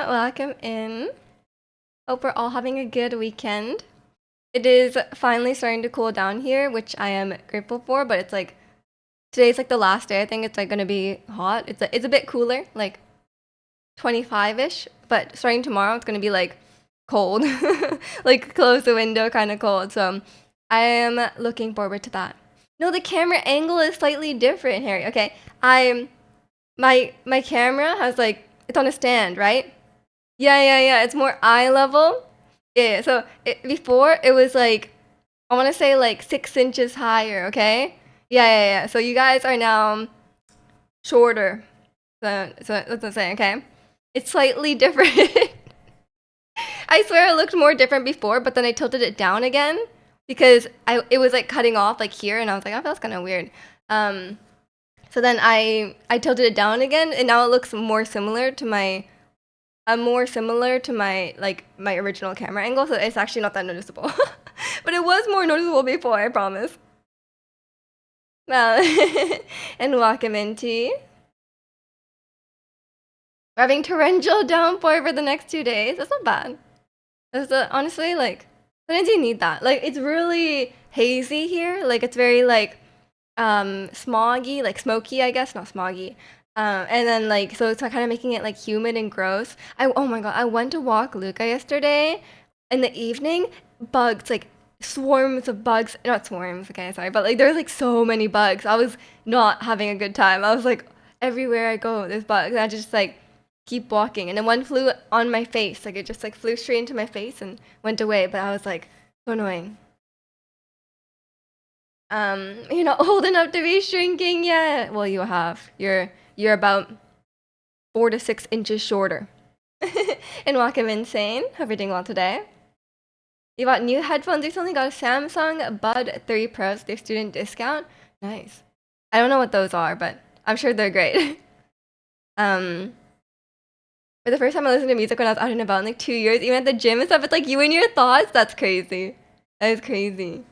welcome in. Hope we're all having a good weekend. It is finally starting to cool down here, which I am grateful for, but it's like today's like the last day. I think it's like gonna be hot. It's a bit cooler, like 25-ish, but starting tomorrow it's gonna be like cold. Like close the window kind of cold. So I am looking forward to that. No, the camera angle is slightly different, Harry. Okay. My camera has like it's on a stand, right? Yeah. It's more eye level. Yeah. So before it was like I want to say like 6 inches higher. Okay. Yeah. So you guys are now shorter. So that's what I'm saying. Okay. It's slightly different. I swear it looked more different before, but then I tilted it down again because it was like cutting off like here, and I was like, oh, that's kind of weird. So then I tilted it down again, and now it looks more similar to my like my original camera angle, so it's actually not that noticeable. But it was more noticeable before, I promise. Well, and welcome in tea. We're having torrential downpour for the next 2 days. That's not bad. Honestly, like sometimes you need that. Like it's really hazy here. Like it's very like smoggy, like smoky, I guess, not smoggy. And then like so it's kind of making it like humid and gross. Oh my god, I went to walk Luca yesterday in the evening. Bugs, like swarms of bugs. Not swarms, okay, sorry, but like there's like so many bugs. I was not having a good time. I was like everywhere I go, there's bugs. And I just like keep walking, and then one flew on my face. Like it just like flew straight into my face and went away. But I was like so annoying. You're not old enough to be shrinking yet. Well, you have. You're about 4 to 6 inches shorter. And welcome insane. Hope you're doing well today. You bought new headphones recently. Got a Samsung Bud 3 Pros. Their student discount. Nice. I don't know what those are, but I'm sure they're great. For the first time I listened to music when I was out and about in like 2 years, even at the gym and stuff. It's like you and your thoughts. That's crazy. That is crazy.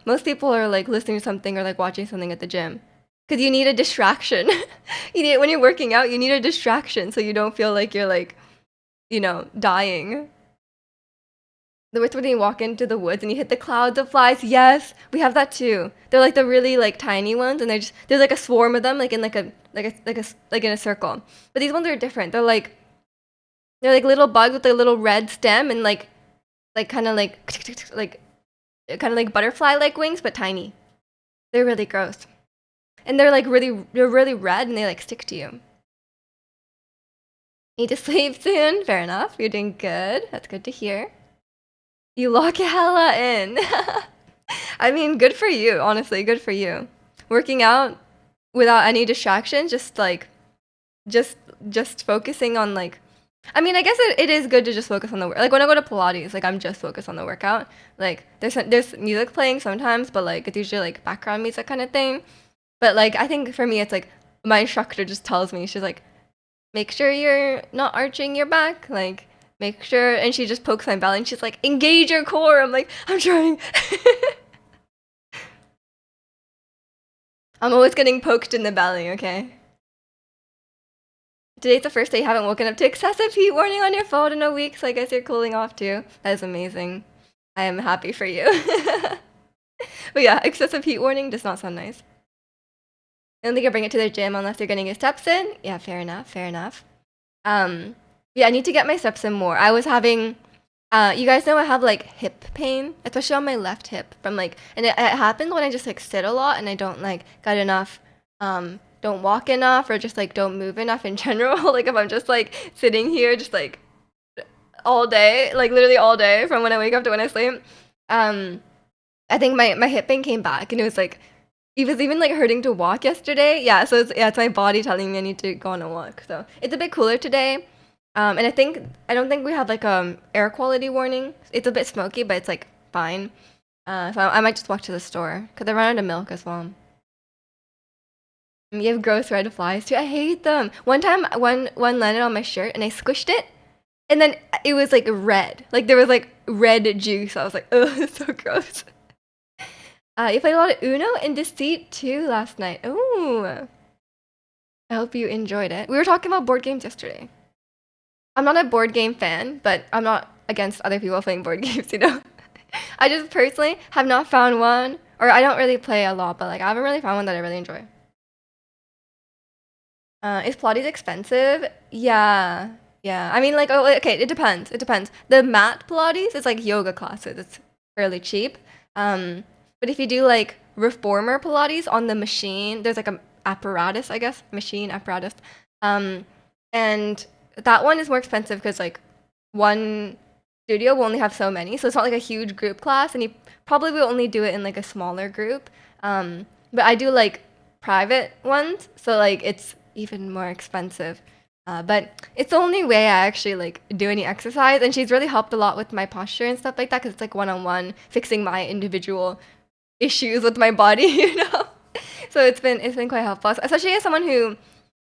Most people are like listening to something or like watching something at the gym because you need a distraction. When you're working out, you need a distraction so you don't feel like you're like, dying. The worst when you walk into the woods and you hit the clouds of flies. Yes, we have that too. They're like the really like tiny ones, and there's like a swarm of them, like in like in a circle. But these ones are different. They're like little bugs with a little red stem and like kind of like kind of like butterfly like wings, but tiny. They're really gross. And they're really red and they like stick to you. Need to sleep soon? Fair enough. You're doing good. That's good to hear. You lock hella in. I mean, good for you, honestly, good for you. Working out without any distractions, just focusing on like I guess it is good to just focus on the work. Like when I go to Pilates, like I'm just focused on the workout. Like there's music playing sometimes, but like it's usually like background music kind of thing. But like I think for me, it's like my instructor just tells me she's like, make sure you're not arching your back. Like make sure, and she just pokes my belly and she's like, engage your core. I'm like, I'm trying. I'm always getting poked in the belly. Okay. Today's the first day you haven't woken up to excessive heat warning on your phone in a week, so I guess you're cooling off too. That is amazing. I am happy for you. But yeah, excessive heat warning does not sound nice. I don't think I bring it to the gym unless you're getting your steps in. Yeah, fair enough. Yeah, I need to get my steps in more. I was having, you guys know I have like hip pain, especially on my left hip from like, and it happens when I just like sit a lot and I don't like get enough, don't walk enough or just like don't move enough in general. Like if I'm just like sitting here just like all day, like literally all day from when I wake up to when I sleep, I think my hip pain came back and it was even like hurting to walk yesterday. Yeah, so it's my body telling me I need to go on a walk. So it's a bit cooler today. And I don't think we have like air quality warning. It's a bit smoky, but it's like fine. So I might just walk to the store because I ran out of milk as well. And you have gross red flies too. I hate them. One time, one landed on my shirt and I squished it, and then it was like red. Like there was like red juice. I was like, ugh, it's so gross. You played a lot of Uno and Deceit too last night. Ooh. I hope you enjoyed it. We were talking about board games yesterday. I'm not a board game fan, but I'm not against other people playing board games. I just personally have not found one, or I don't really play a lot, but like I haven't really found one that I really enjoy. Is Pilates expensive? Yeah. Yeah. I mean, like, oh, okay, it depends. It depends. The mat Pilates is like yoga classes. It's fairly cheap. Um, but if you do like reformer Pilates on the machine, there's like a apparatus, I guess, machine apparatus. Um, and that one is more expensive because like one studio will only have so many, so it's not like a huge group class, and you probably will only do it in like a smaller group. But I do like private ones, so like it's even more expensive. But it's the only way I actually like do any exercise, and she's really helped a lot with my posture and stuff like that because it's like one-on-one fixing my individual issues with my body, So it's been quite helpful, especially as someone who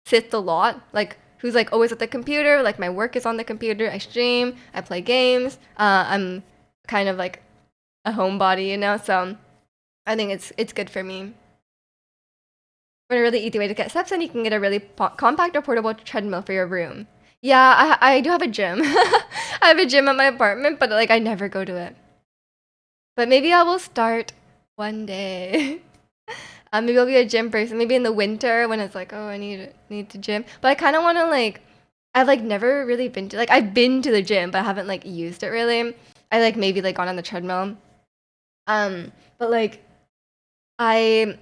sits a lot, like who's like always at the computer. Like my work is on the computer. I stream, I play games. I'm kind of like a homebody. So I think it's good for me. But a really easy way to get steps in, you can get a really compact or portable treadmill for your room. Yeah, I do have a gym. I have a gym at my apartment, but like I never go to it. But maybe I will start one day. Maybe I'll be a gym person. Maybe in the winter when it's like, oh, I need to gym. But I kind of want to like, I've like never really been to like I've been to the gym, but I haven't like used it really. I like maybe like gone on the treadmill. But like I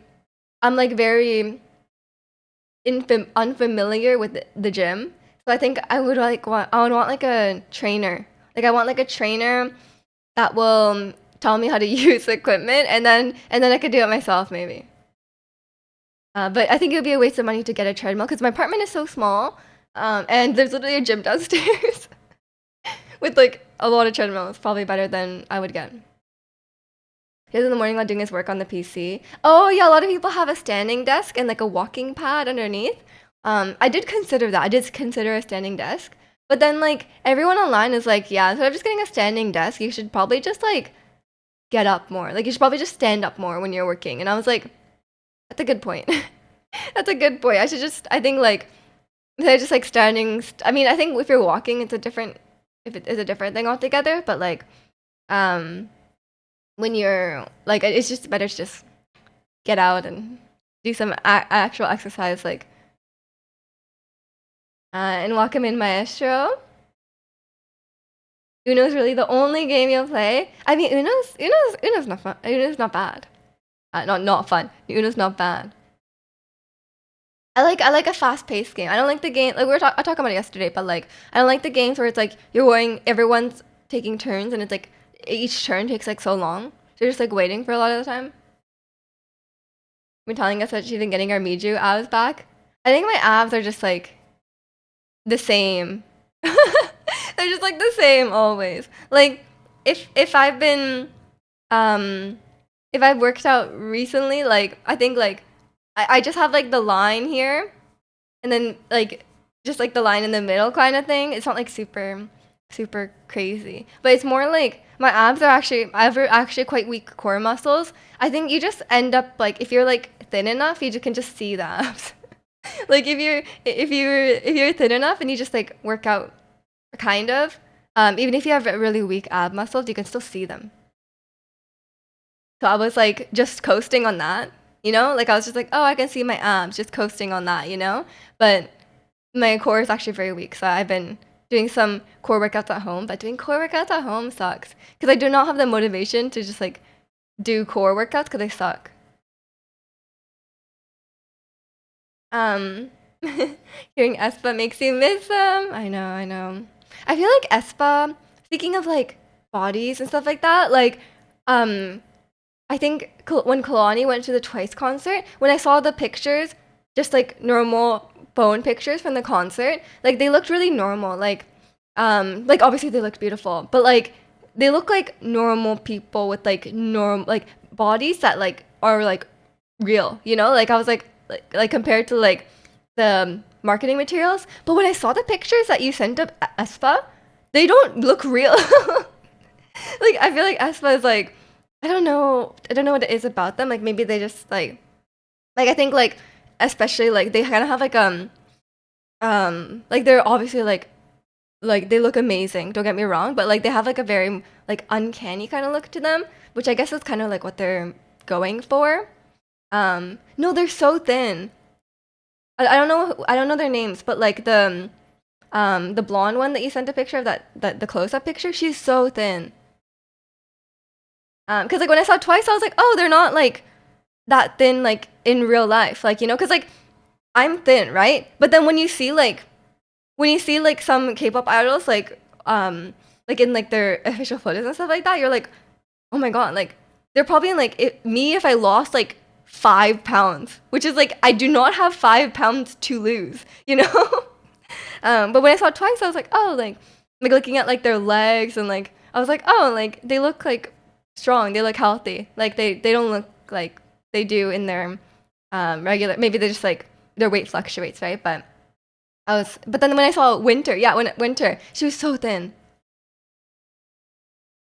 I'm like very unfamiliar with the gym. So I think I would want like a trainer. Like I want like a trainer that will tell me how to use the equipment, and then I could do it myself maybe. But I think it would be a waste of money to get a treadmill because my apartment is so small, and there's literally a gym downstairs with like a lot of treadmills. Probably better than I would get. He in the morning while doing his work on the PC. Oh yeah, a lot of people have a standing desk and like a walking pad underneath. I did consider that. I did consider a standing desk, but then like everyone online is like, yeah, instead of just getting a standing desk, you should probably just like get up more. Like you should probably just stand up more when you're working. And I was like, that's a good point. That's a good point. I think like they're just like standing. I mean, I think if you're walking, if it is a different thing altogether. But like, um, when you're like, it's just better to just get out and do some actual exercise, like, and welcome in Maestro. Uno's really the only game you'll play. I mean, Uno's not fun. Uno's not bad. Not fun. Uno's not bad. I like a fast paced game. I don't like the game like I talked about it yesterday, but like I don't like the games where it's like everyone's taking turns and it's like each turn takes like so long. So you're just like waiting for a lot of the time. Been telling us that she's been getting our Miju abs back. I think my abs are just like the same. They're just like the same always. Like if I've been um if I've worked out recently, like I think like I just have like the line here and then like just like the line in the middle kind of thing. It's not like super crazy, but it's more like my abs are actually I have actually quite weak core muscles. I think you just end up like if you're like thin enough, you just can just see the abs. Like if you're thin enough and you just like work out kind of, even if you have really weak ab muscles, you can still see them. So I was like just coasting on that, like I was just like, oh, I can see my abs, just coasting on that. But my core is actually very weak, so I've been doing some core workouts at home. But doing core workouts at home sucks because I do not have the motivation to just like do core workouts because they suck. Um, Hearing Espa makes you miss them. I know, I know. I feel like Espa, speaking of like bodies and stuff like that, like, um, I think when Kalani went to the Twice concert, when I saw the pictures, just like normal phone pictures from the concert, like they looked really normal. Like obviously they looked beautiful, but like they look like normal people with like like bodies that like are like real. Like I was like compared to like the marketing materials. But when I saw the pictures that you sent of Espa, they don't look real. Like I feel like Espa is like I don't know what it is about them. Like maybe they just like I think like especially like they kind of have like like they're obviously like like they look amazing, don't get me wrong, but like they have like a very like uncanny kind of look to them, which I guess is kind of like what they're going for. No, they're so thin. I don't know their names, but like the blonde one that you sent a picture of, that the close-up picture, she's so thin. Because like when I saw Twice, I was like, oh, they're not like that thin like in real life, like, you know, because like I'm thin, right? But then when you see like some K-pop idols like in like their official photos and stuff like that, you're like, oh my god, like they're probably in like me if I lost like 5 pounds, which is like I do not have 5 pounds to lose, you know. But when I saw Twice, I was like, oh, like looking at like their legs and like I was like, oh, like they look like strong, they look healthy, like they don't look like they do in their regular. Maybe they just like their weight fluctuates, right? But then when I saw Winter, yeah, when Winter, she was so thin.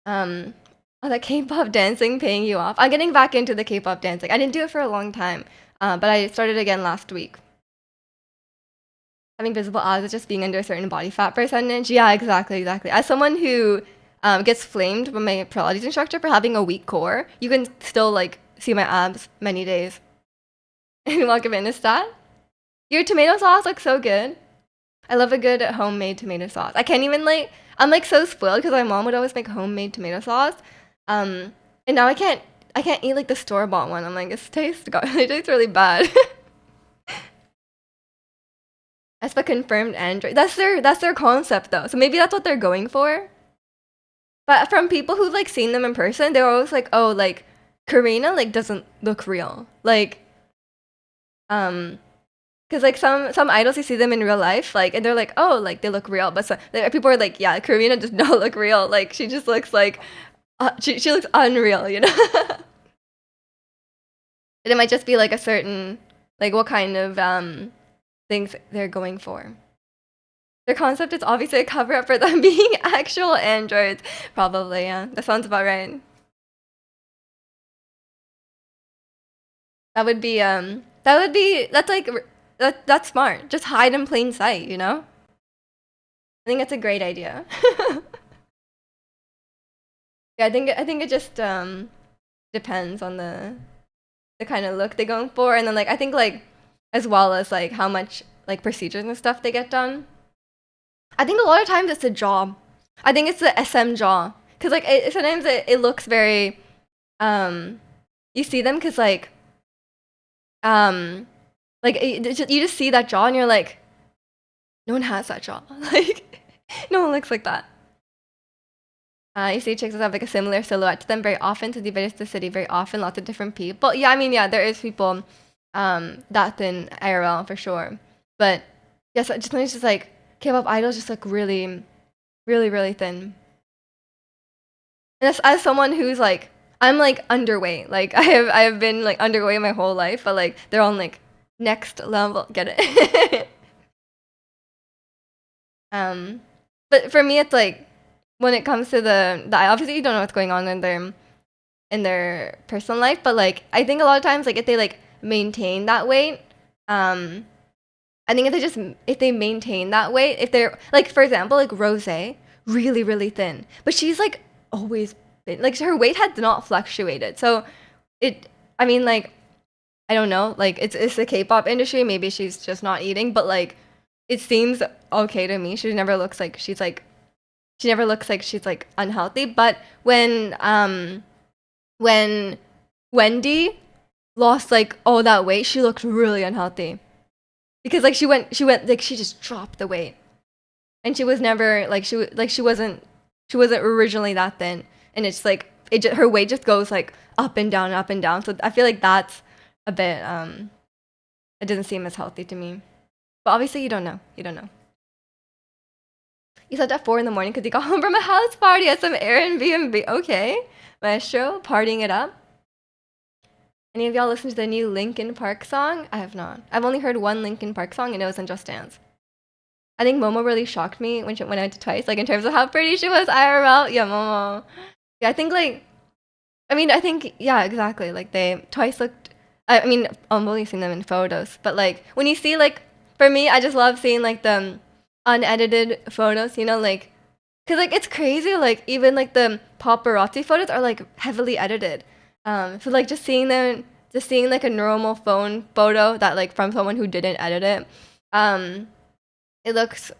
Um, oh, that K-pop dancing paying you off. I'm getting back into the K-pop dancing. I didn't do it for a long time, but I started again last week. Having visible abs is just being under a certain body fat percentage. Yeah, exactly, exactly. As someone who gets flamed by my Pilates instructor for having a weak core, you can still like see my abs many days. And welcome in, is that? Your tomato sauce looks so good. I love a good homemade tomato sauce. I can't even like. I'm like so spoiled because my mom would always make homemade tomato sauce. Um, and now I can't eat like the store bought one. I'm like, it tastes it tastes really bad. That's the confirmed Android. That's their concept though. So maybe that's what they're going for. But from people who've like seen them in person, they're always like, oh, like Karina like doesn't look real. Like, because like some idols, you see them in real life, like, and they're like, oh, like they look real. But people are like, yeah, Karina does not look real. Like she just looks like she looks unreal, you know. And it might just be like a certain like what kind of things they're going for. Their concept is obviously a cover up for them being actual androids. Probably, yeah. That sounds about right. That's like that's smart. Just hide in plain sight, you know? I think that's a great idea. Yeah, I think it just depends on the kind of look they're going for, and then like I think like as well as like how much like procedures and stuff they get done. I think a lot of times it's the jaw. I think it's the SM jaw because like sometimes it looks very you see them because um you just see that jaw and you're like, no one has that jaw. Like no one looks like that. You see chicks that have like a similar silhouette to them very often, to the various the city very often, lots of different people. Yeah, I mean, yeah, there is people that thin IRL for sure. But yes, just when it's just like K-pop idols just look really, really, really thin. And as someone who's like, I'm like underweight. Like I have been like underweight my whole life, but like they're on like next level. Get it? um, but for me, it's like when it comes to the obviously you don't know what's going on in their personal life, but like I think a lot of times like if they like maintain that weight, I think if they maintain that weight, if they're like for example like Rose, really really thin, but she's like always been like her weight had not fluctuated. So it I mean like I don't know, like it's the K-pop industry, maybe she's just not eating, but like it seems okay to me. She never looks like she's like unhealthy. But when Wendy lost like all that weight, she looked really unhealthy. Because like she went like she just dropped the weight. And she was never like she wasn't originally that thin. And it's like her weight just goes like up and down, up and down. So I feel like that's a bit it doesn't seem as healthy to me. But obviously you don't know. You don't know. You slept at 4 in the morning because you got home from a house party at some Airbnb. Okay. Maestro, partying it up. Any of y'all listen to the new Linkin Park song? I have not. I've only heard one Linkin Park song and it was in Just Dance. I think Momo really shocked me when I went to Twice, like in terms of how pretty she was IRL. Yeah, Momo. Yeah, I think like, I think, yeah, exactly. Like Twice looked, I mean, I've only seen them in photos, but like when you see like, for me, I just love seeing like unedited photos, you know, like, cause like it's crazy, like even like the paparazzi photos are like heavily edited. So like just seeing like a normal phone photo that like from someone who didn't edit it, um, it looks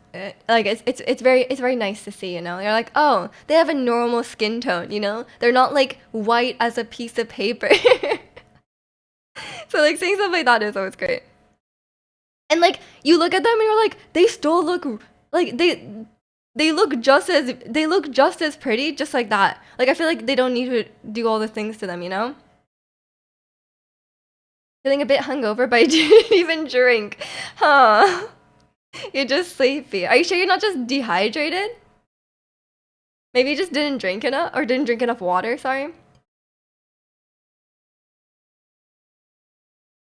like it's very nice to see, you know. You're like, oh, they have a normal skin tone, you know. They're not like white as a piece of paper. So like seeing stuff like that is always great. And like you look at them and you're like, they still look like they look just as pretty, just like that. Like I feel like they don't need to do all the things to them, you know? Feeling a bit hungover, but I didn't even drink. Huh. You're just sleepy. Are you sure you're not just dehydrated? Maybe you just didn't drink enough or didn't drink enough water, sorry.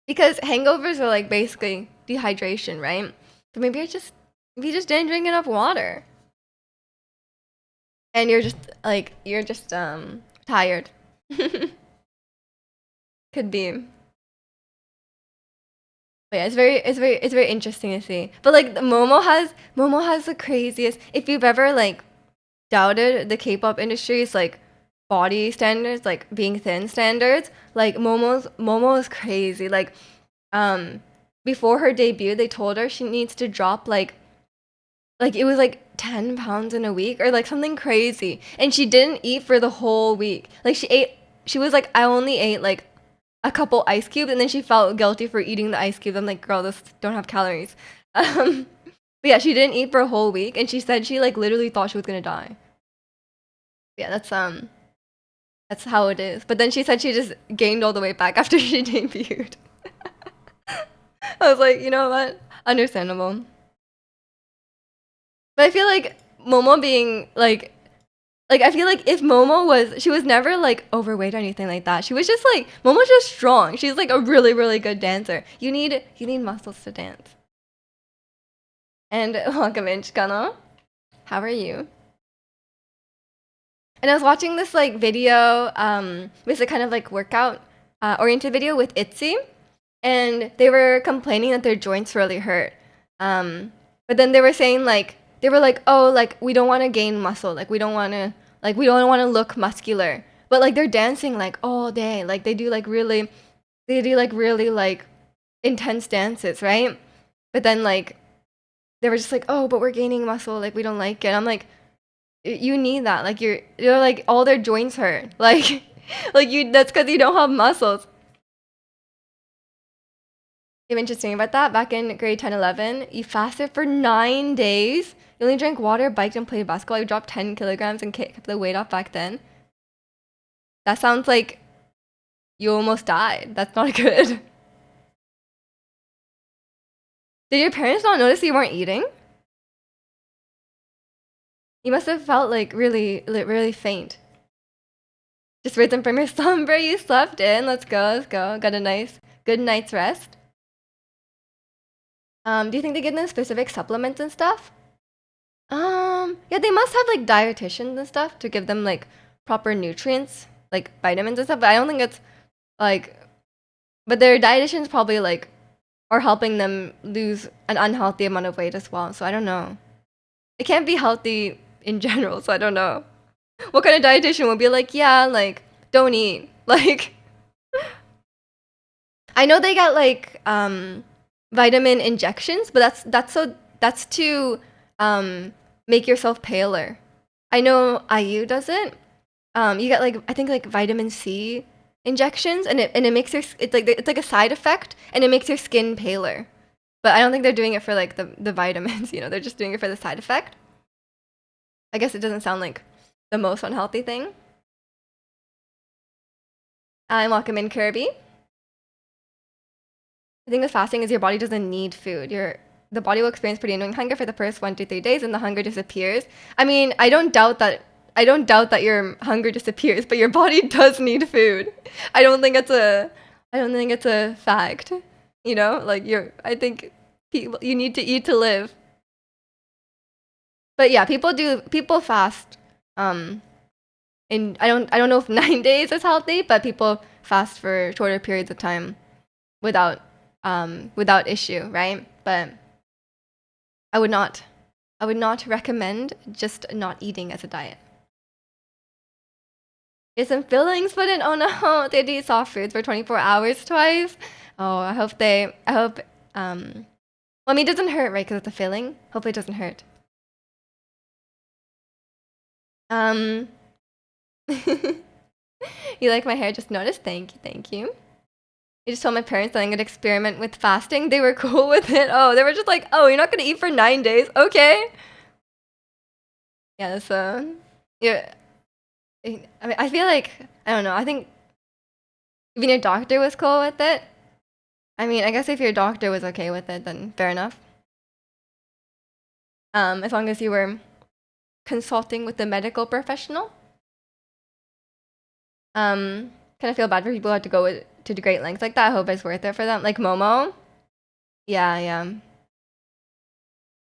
Because hangovers are like basically dehydration, right? So maybe you just didn't drink enough water. And you're just tired. Could be. But yeah, it's very interesting to see. But like Momo has the craziest. If you've ever like doubted the K-pop industry's like body standards, like being thin standards, like Momo is crazy. Um before her debut, they told her she needs to drop like it was like 10 pounds in a week or like something crazy. And she didn't eat for the whole week. Like she was like, I only ate like a couple ice cubes, and then she felt guilty for eating the ice cubes. I'm like, girl, this don't have calories. But yeah, she didn't eat for a whole week, and she said she like literally thought she was gonna die. Yeah, that's how it is. But then she said she just gained all the weight back after she debuted. I was like, you know what? Understandable. But I feel like Momo being like I feel like if Momo was she was never like overweight or anything like that. She was just like Momo's just strong. She's like a really good dancer. You need muscles to dance. And welcome in, Chikano. How are you? And I was watching this like video, this like kind of like workout oriented video with Itzy, and they were complaining that their joints really hurt. But then they were saying like they were like, oh, like we don't want to gain muscle, like we don't want to look muscular. But like they're dancing like all day, like they do like really like intense dances, right? But then like they were just like, oh, but we're gaining muscle, like we don't like it. I'm like, you need that, like you're like all their joints hurt, like like you that's because you don't have muscles. It's interesting about that. Back in grade 10, 11, you fasted for 9 days. You only drank water, biked, and played basketball. You dropped 10 kilograms and kept the weight off back then. That sounds like you almost died. That's not good. Did your parents not notice you weren't eating? You must have felt like really faint. Just risen from your slumber. You slept in. Let's go, let's go. Got a nice, good night's rest. Do you think they give them specific supplements and stuff? Yeah, they must have like dietitians and stuff to give them like proper nutrients, like vitamins and stuff. But I don't think it's like, but their dietitians probably like are helping them lose an unhealthy amount of weight as well. So I don't know. It can't be healthy in general. So I don't know. What kind of dietitian would be like, yeah, like don't eat. Like I know they got like vitamin injections, but that's to make yourself paler. I know IU does it. You get like I think like vitamin C injections, and it makes it's like a side effect, and it makes your skin paler. But I don't think they're doing it for like the vitamins. You know, they're just doing it for the side effect. I guess it doesn't sound like the most unhealthy thing. I'm welcome in, Kirby. The thing with fasting is your body doesn't need food. The body will experience pretty annoying hunger for the first 1 to 3 days, and the hunger disappears. I mean, I don't doubt that. I don't doubt that your hunger disappears, but your body does need food. I don't think it's a. I don't think it's a fact. You know, like I think people you need to eat to live. But yeah, people fast. And I don't know if 9 days is healthy, but people fast for shorter periods of time without without issue, right? But I would not I would not recommend just not eating as a diet. Get some fillings put in. Oh no, they had to eat soft foods for 24 hours twice. Oh, I hope, well, I mean, it doesn't hurt, right? Because it's a filling. Hopefully it doesn't hurt. Um, you like my hair? Just noticed. Thank you, thank you. I just told my parents that I'm gonna experiment with fasting. They were cool with it. Oh, they were just like, oh, you're not gonna eat for 9 days. Okay. Yeah, so, yeah. I mean, I feel like, I don't know. I think even your doctor was cool with it. I mean, I guess if your doctor was okay with it, then fair enough. As long as you were consulting with a medical professional. Kind of feel bad for people who have to go to the great lengths like that. I hope it's worth it for them. Like Momo. Yeah, yeah.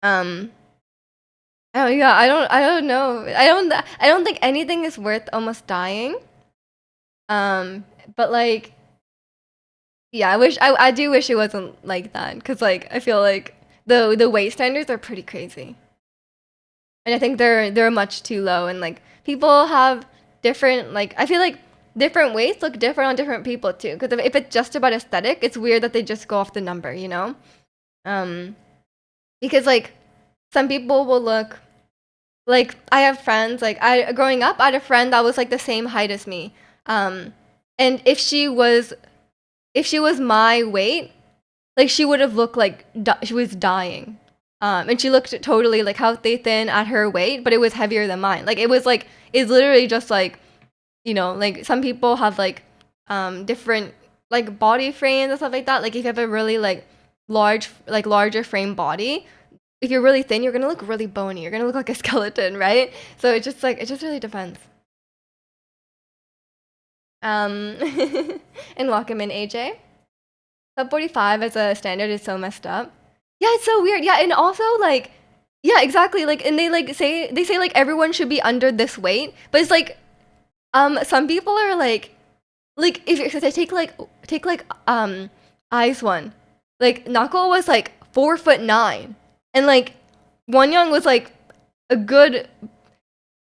Um, oh yeah, I don't know. I don't think anything is worth almost dying. Um, but like, yeah, I do wish it wasn't like that because like I feel like the weight standards are pretty crazy, and I think they're much too low, and like people have different like I feel like different weights look different on different people too. Because if it's just about aesthetic, it's weird that they just go off the number, you know? Um, because like some people will look like I have friends like I growing up I had a friend that was like the same height as me. Um, and if she was my weight, like she would have looked like she was dying. And she looked totally like healthy, thin at her weight, but it was heavier than mine. Like it was like it's literally just like you know like some people have like different like body frames and stuff like that. Like if you have a really like larger frame body, if you're really thin, you're gonna look really bony. You're gonna look like a skeleton, right? So it's just like it just really depends. Um, and welcome in AJ. Sub 45 as a standard is so messed up. Yeah, it's so weird. Yeah, and also like yeah, exactly. Like and they say like everyone should be under this weight, but it's like some people are like if you take like I's one. Like Nako was like 4'9", and like Wonyoung was like a good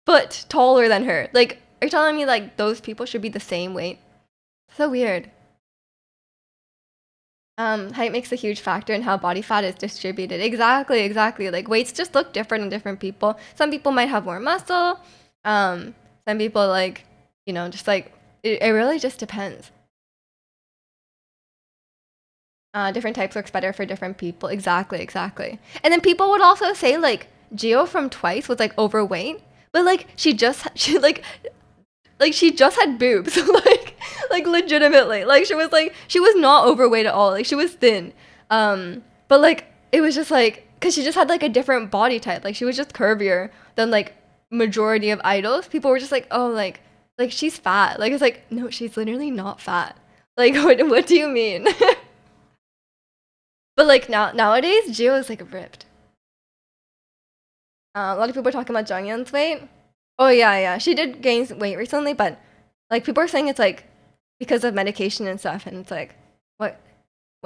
foot taller than her. Like are you telling me like those people should be the same weight? So weird. Height makes a huge factor in how body fat is distributed. Exactly, exactly. Like weights just look different in different people. Some people might have more muscle. Some people like, you know, just like it really just depends. Different types works better for different people. Exactly, exactly. And then people would also say like Gio from Twice was like overweight, but like she just had boobs like legitimately like she was not overweight at all like she was thin but like it was just like because she just had like a different body type like she was just curvier than like majority of idols. People were just like oh like she's fat like it's like no she's literally not fat like what do you mean? But like nowadays Gio is like ripped. A lot of people are talking about Jonghyun's weight. Oh yeah, yeah. She did gain weight recently, but like people are saying it's like because of medication and stuff, and it's like, what,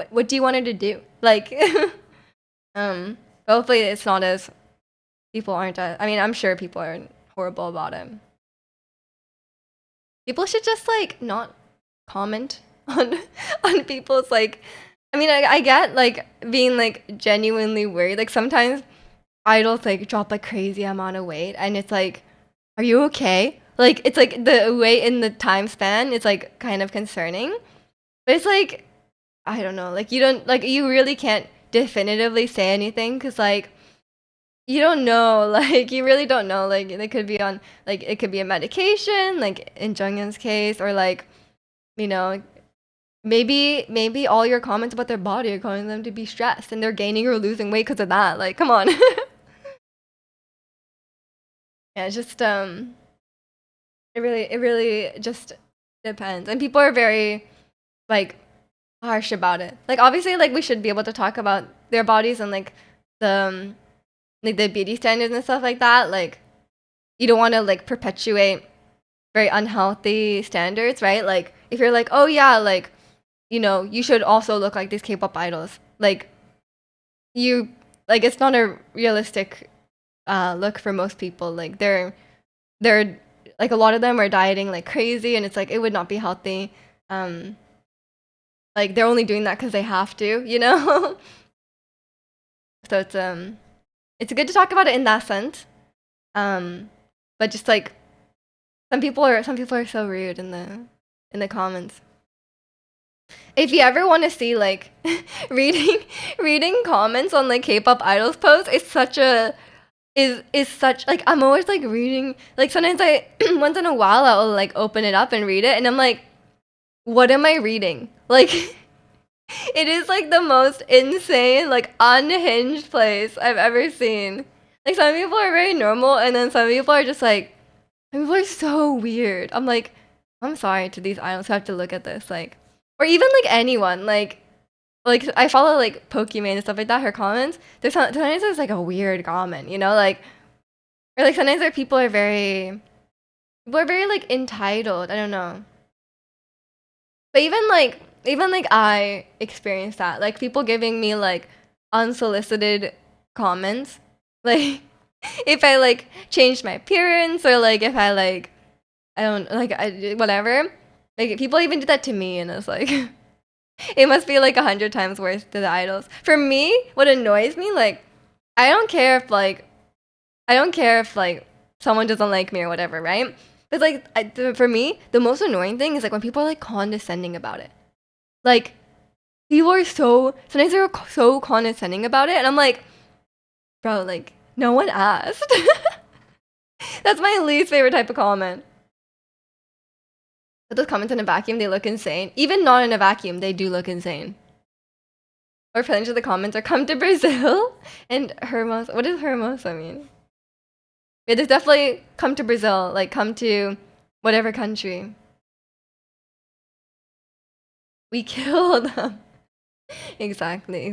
what do you want her to do? Like, hopefully it's not as people aren't. I mean, I'm sure people are horrible about it. People should just like not comment on on people's like. I mean, I get like being like genuinely worried. Like sometimes idols like drop like crazy amount of weight, and it's like are you okay? Like it's like the weight in the time span is like kind of concerning. But it's like I don't know, like you don't like you really can't definitively say anything cuz like you don't know, like you really don't know like they could be on like it could be a medication like in Junghyun's case or like you know maybe all your comments about their body are causing them to be stressed and they're gaining or losing weight because of that. Like come on. Yeah, it's just it really just depends. And people are very like harsh about it. Like obviously like we should be able to talk about their bodies and like the beauty standards and stuff like that. Like you don't want to like perpetuate very unhealthy standards, right? Like if you're like, "Oh yeah, like you know, you should also look like these K-pop idols." Like you like it's not a realistic look for most people. Like they're like a lot of them are dieting like crazy, and it's like it would not be healthy. Um, like they're only doing that because they have to, you know. So it's good to talk about it in that sense. Um, but just like some people are so rude in the comments. If you ever want to see like reading reading comments on like K-pop idols posts, it's such a is such like I'm always like reading like sometimes I once in a while I'll like open it up and read it and I'm like, what am I reading? Like it is like the most insane, like unhinged place I've ever seen. Like some people are very normal and then some people are just like some people are so weird. I'm like, I'm sorry to these idols who have to look at this, like or even like anyone, like I follow like Pokimane and stuff like that, her comments. Sometimes there's like a weird comment, you know, like or like sometimes there people are very like entitled. I don't know. But even like I experienced that. Like people giving me like unsolicited comments. Like if I like changed my appearance or like if I like I don't like I whatever. Like people even did that to me and it's like it must be like 100 times worse to the idols. For me, what annoys me, like I don't care if like I don't care if like someone doesn't like me or whatever, right? But like for me, the most annoying thing is like when people are like condescending about it. Like people are so sometimes they're so condescending about it, and I'm like, bro, like no one asked. That's my least favorite type of comment. But those comments in a vacuum, they look insane. Even not in a vacuum, they do look insane. Or percentage of the comments are come to Brazil and Hermos. What does Hermosa mean? Yeah, there's definitely come to Brazil, like come to whatever country. We kill them. Exactly.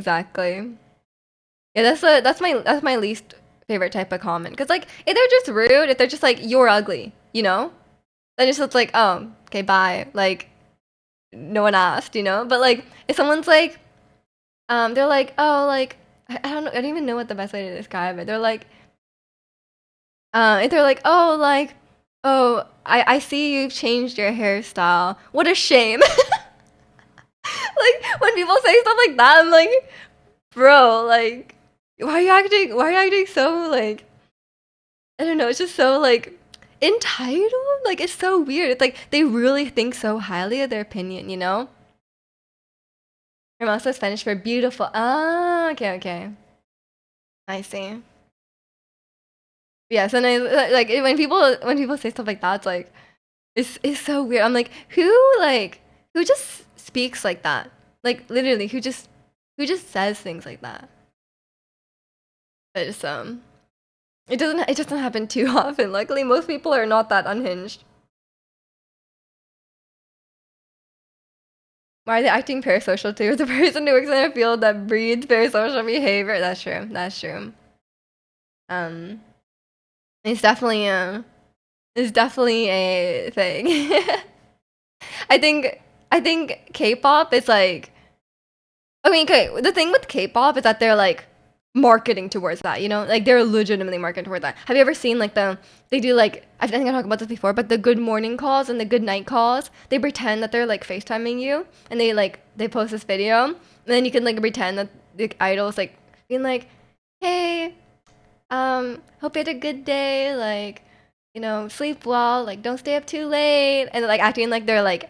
Yeah, that's my least favorite type of comment. Cause like if they're just rude, if they're just like you're ugly, you know, then it's just like oh okay bye. Like no one asked, you know. But like if someone's like they're like oh like I don't know I don't even know what the best way to describe it. They're like if they're like oh like oh I see you've changed your hairstyle. What a shame. Like when people say stuff like that, I'm like, bro, like, why are you acting so like, I don't know, it's just so like entitled. Like it's so weird. It's like they really think so highly of their opinion, you know? Hermosa is Spanish for beautiful. Ah, okay. I see. Yeah, sometimes like when people say stuff like that, it's like it's so weird. I'm like who just speaks like that? Like literally, who just says things like that? But it's it doesn't happen too often. Luckily, most people are not that unhinged. Why are they acting parasocial too? The person who works in a field that breeds parasocial behavior. That's true. That's true. Um, it's definitely a thing. I think I think K-pop is like I mean, okay, the thing with K-pop is that they're like marketing towards that, you know? Like they're legitimately marketing towards that. Have you ever seen like they do like I think I talked about this before, but the good morning calls and the good night calls, they pretend that they're like FaceTiming you and they post this video and then you can like pretend that the idol's like being like, "Hey, hope you had a good day, like, you know, sleep well, like don't stay up too late." And like acting like they're like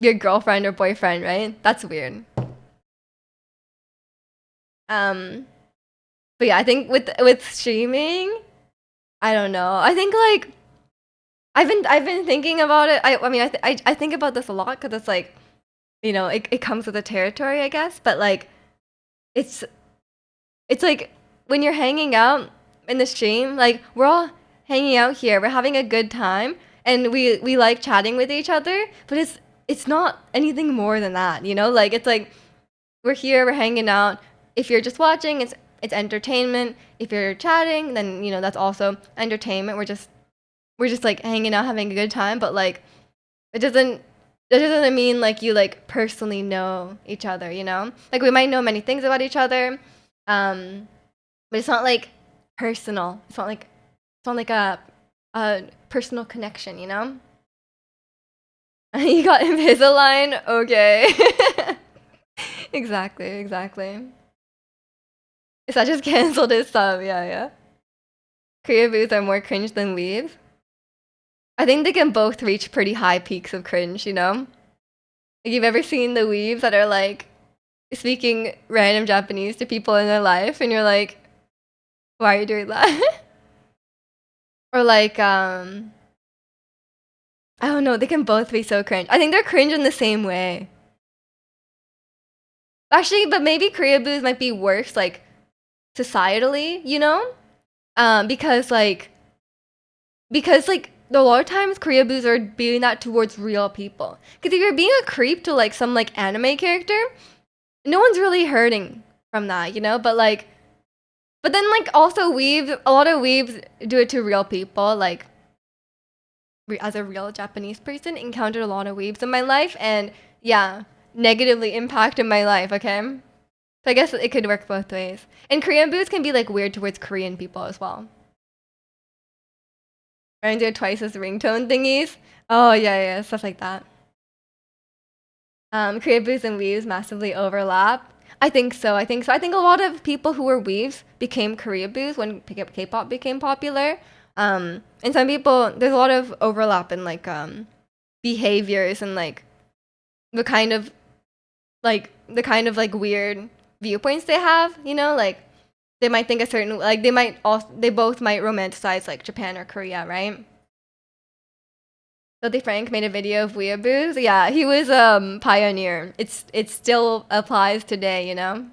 your girlfriend or boyfriend, right? That's weird. Um But yeah, I think with streaming, I don't know. I think like I've been thinking about it. I mean I think about this a lot because it's like you know it comes with the territory I guess. But like it's it's like when you're hanging out in the stream, like we're all hanging out here, we're having a good time, and we like chatting with each other. But it's not anything more than that, you know. Like it's like we're here, we're hanging out. If you're just watching, it's entertainment. If you're chatting, then you know that's also entertainment. We're just like hanging out, having a good time. But like it doesn't that doesn't mean like you like personally know each other. You know, like we might know many things about each other, but it's not like personal. It's not like a personal connection, you know? You got Invisalign? Okay. Exactly. Is that just canceled his sub? Yeah. Korea boos are more cringe than weebs. I think they can both reach pretty high peaks of cringe, you know? Like, you've ever seen the weebs that are like speaking random Japanese to people in their life, and you're like, why are you doing that? Or like, I don't know, they can both be so cringe. I think they're cringe in the same way. Actually, but maybe Korea boos might be worse, like, societally, you know? Because a lot of times Korea boos are doing that towards real people. Because if you're being a creep to like some like anime character, no one's really hurting from that, you know? But then like also weebs, a lot of weebs do it to real people. Like, as a real Japanese person, encountered a lot of weebs in my life, and yeah, negatively impacted my life. Okay, so I guess it could work both ways. And Korean boos can be like weird towards Korean people as well. Aren't there twice as ringtone thingies? Oh yeah, stuff like that. Korean boos and weaves massively overlap. I think so. I think a lot of people who were weaves became Korea boos when K-pop became popular. And some people, there's a lot of overlap in like behaviors and like the kind of like weird viewpoints they have. You know, like they might think a certain like they both might romanticize like Japan or Korea, right? Filthy Frank made a video of weeaboos. Yeah, he was pioneer. It still applies today, you know.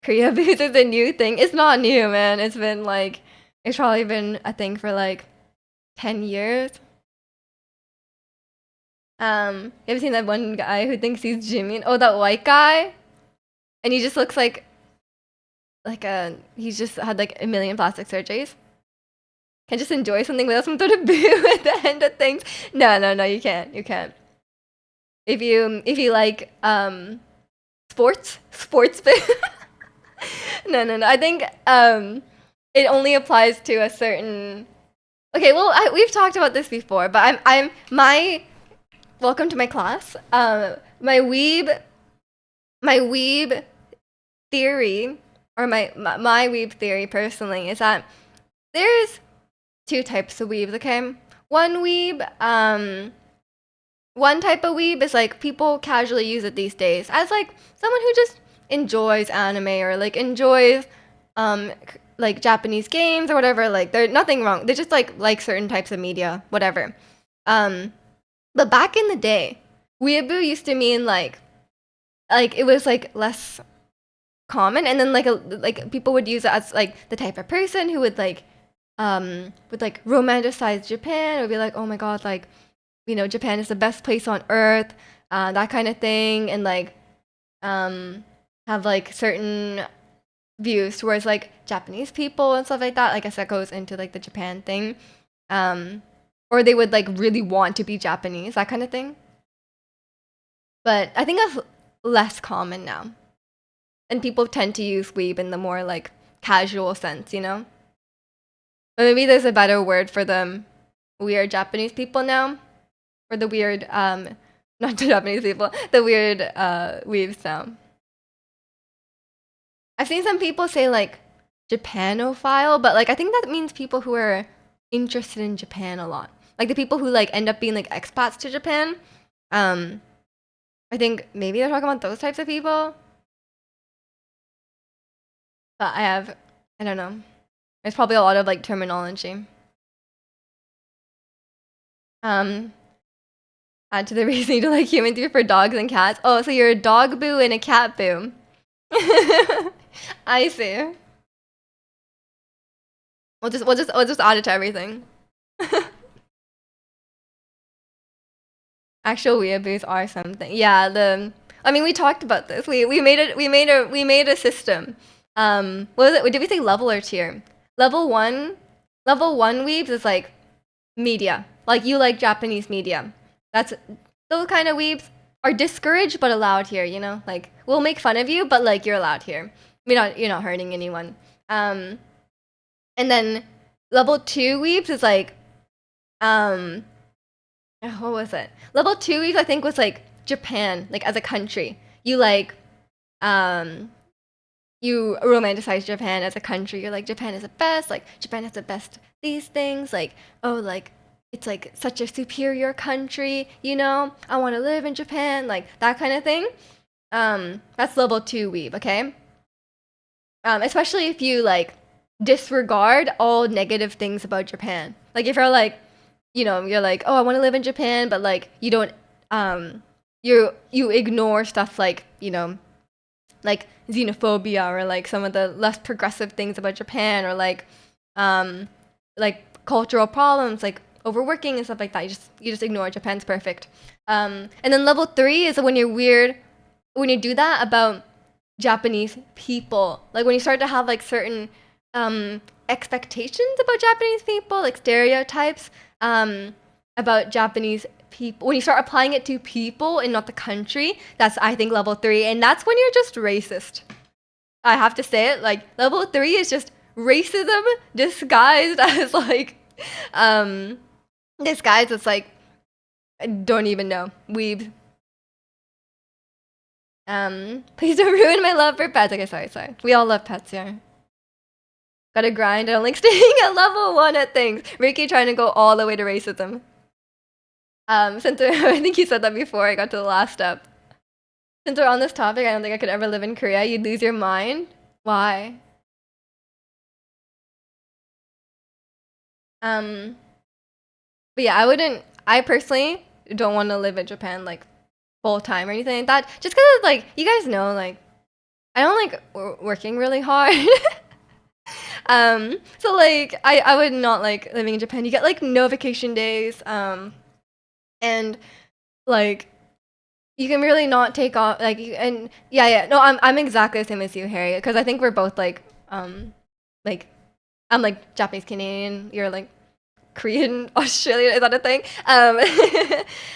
Korea boos is a new thing. It's not new, man. It's probably been a thing for like 10 years. You ever seen that one guy who thinks he's Jimin? Oh, that white guy, and he just looks like he's just had like a million plastic surgeries. Can just enjoy something without some sort of boo at the end of things. No, you can't. You can't. If you like sports boo. No. I think it only applies to a certain. Okay, well, we've talked about this before, but I'm my welcome to my class. My weeb theory, or my weeb theory personally, is that there's two types of weebs, okay? One type of weeb is like people casually use it these days as like someone who just enjoys anime or like enjoys like Japanese games or whatever. Like there's nothing wrong. They just like certain types of media, whatever. But back in the day, weeaboo used to mean like it was like less common, and then like people would use it as like the type of person who would romanticize Japan, or be like, oh my god, like, you know, Japan is the best place on earth, that kind of thing, and like have like certain views towards like Japanese people and stuff like that. I guess that goes into like the Japan thing. Or they would like really want to be Japanese, that kind of thing. But I think that's less common now. And people tend to use weeb in the more like casual sense, you know? But maybe there's a better word for them weird Japanese people now. Or the weird not Japanese people, the weird weebs now. I've seen some people say like Japanophile, but like I think that means people who are interested in Japan a lot. Like the people who like end up being like expats to Japan. I think maybe they're talking about those types of people. But I don't know. There's probably a lot of like terminology. Add to the reason you don't like human food for dogs and cats. Oh, so you're a dog boo and a cat boo. I see. We'll just add it to everything. Actual weeaboos are something. Yeah, I mean we talked about this. We made a system. What was it? Did we say level or tier? Level one weebs is like media. Like you like Japanese media. That's those kind of weebs are discouraged but allowed here, you know? Like we'll make fun of you, but like you're allowed here. you're not hurting anyone. Um, and then level 2 weeps is like, um, what was it? Level 2 weeps I think was like Japan, like as a country. You like, um, you romanticize Japan as a country. You're like, Japan is the best. Like, Japan has the best these things. Like, oh, like, it's like such a superior country. I want to live in Japan. Like that kind of thing. That's level 2 weeb. Okay. Especially if you like disregard all negative things about Japan. Like if you're like, you're like, oh, I want to live in Japan, but like you don't, you ignore stuff like like xenophobia or like some of the less progressive things about Japan or um like cultural problems like overworking and stuff like that. You just ignore Japan's perfect. And then level 3 is when you're weird when you do that about Japanese people. Like when you start to have like certain expectations about Japanese people, like stereotypes about Japanese people. When you start applying it to people and not the country, that's I think level 3, and that's when you're just racist. I have to say it. Like level 3 is just racism disguised as like disguised as like I don't even know weeb. Please don't ruin my love for pets. Okay, sorry. We all love pets here. Gotta grind. I don't like staying at level 1 at things. Ricky trying to go all the way to racism. Since I think you said that before I got to the last step. Since we're on this topic, I don't think I could ever live in Korea. You'd lose your mind. Why? But yeah, I personally don't want to live in Japan like full time or anything like that. Just because like you guys know, like I don't like working really hard. So like I would not like living in Japan. You get like no vacation days. And like you can really not take off like and yeah no I'm exactly the same as you, Harry, because I think we're both like I'm like Japanese Canadian, you're like Korean Australian, is that a thing?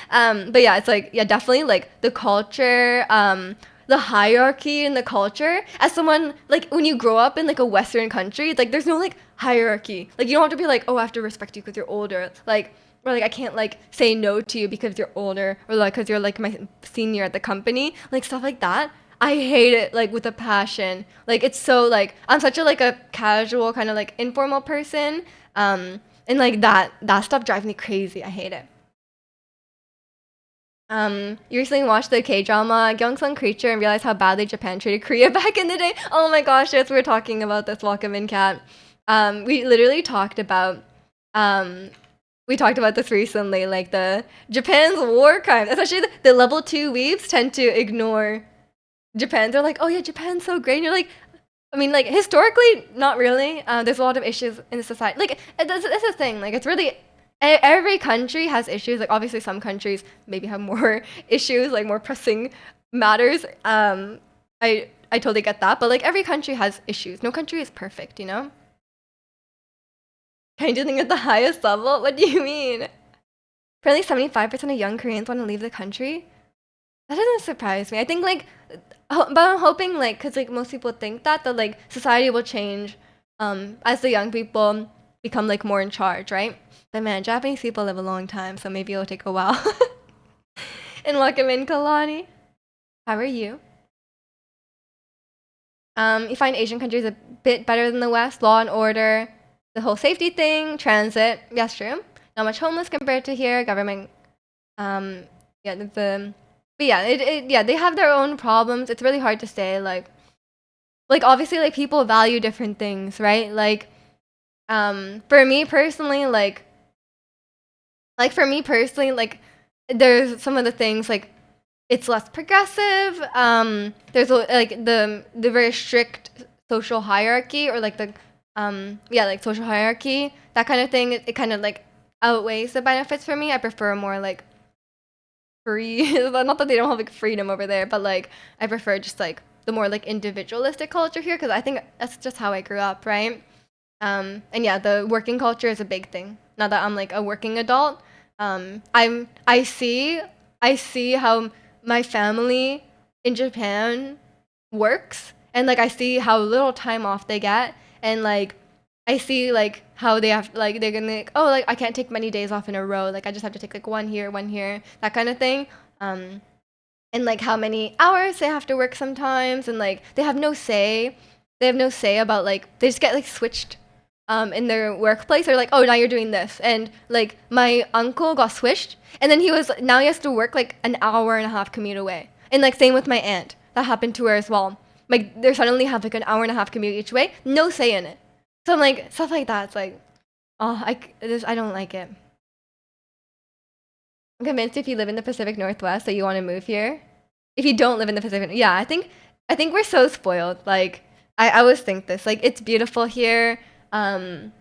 But yeah, it's like yeah, definitely like the culture, the hierarchy in the culture. As someone like when you grow up in like a Western country, like there's no like hierarchy. Like you don't have to be like, oh, I have to respect you because you're older. Like or like I can't like say no to you because you're older or like because you're like my senior at the company. Like stuff like that. I hate it like with a passion. Like it's so like I'm such a like a casual kind of like informal person. And like that stuff drives me crazy. I hate it. You recently watched the K-drama Gyeongsung Creature and realized how badly Japan treated Korea back in the day. Oh my gosh, yes, we were talking about this. Welcome in, Cat. We literally talked about this recently, like the Japan's war crimes. Especially the level 2 weebs tend to ignore Japan. They're like, oh yeah, Japan's so great. And you're like, I mean, like historically, not really. There's a lot of issues in the society. Like that's the thing. Like it's really every country has issues. Like obviously, some countries maybe have more issues, like more pressing matters. I totally get that. But like every country has issues. No country is perfect, you know. Kind of think at the highest level. What do you mean? Apparently, 75% of young Koreans want to leave the country. That doesn't surprise me. I think like but I'm hoping like because like most people think that like society will change as the young people become like more in charge, right? But man, Japanese people live a long time, so maybe it'll take a while. And welcome in, Kalani. How are you? You find Asian countries a bit better than the West, law and order, the whole safety thing, transit. Yes, true. Not much homeless compared to here. Government, yeah, but yeah, yeah, they have their own problems. It's really hard to say like obviously like people value different things, right? Like for me personally like there's some of the things like it's less progressive. There's like the very strict social hierarchy or like the yeah, like social hierarchy, that kind of thing. It kind of like outweighs the benefits for me. I prefer more like free not that they don't have like freedom over there, but like I prefer just like the more like individualistic culture here because I think that's just how I grew up, right? And yeah, the working culture is a big thing. Now that I'm like a working adult, I see how my family in Japan works, and like I see how little time off they get, and like I see like how they have like they're gonna like, oh, like I can't take many days off in a row, like I just have to take like one here, that kind of thing. um and like how many hours they have to work sometimes, and like they have no say. They have no say about like they just get like switched in their workplace. They're like, oh, now you're doing this. And like my uncle got switched, and then now he has to work like an hour and a half commute away. And like same with my aunt, that happened to her as well. Like they suddenly have like an hour and a half commute each way, no say in it. So I'm like, stuff like that, it's like, oh, I don't like it. I'm convinced if you live in the Pacific Northwest that you want to move here. If you don't live in the Pacific, yeah, I think we're so spoiled. Like I always think this. Like it's beautiful here. Um,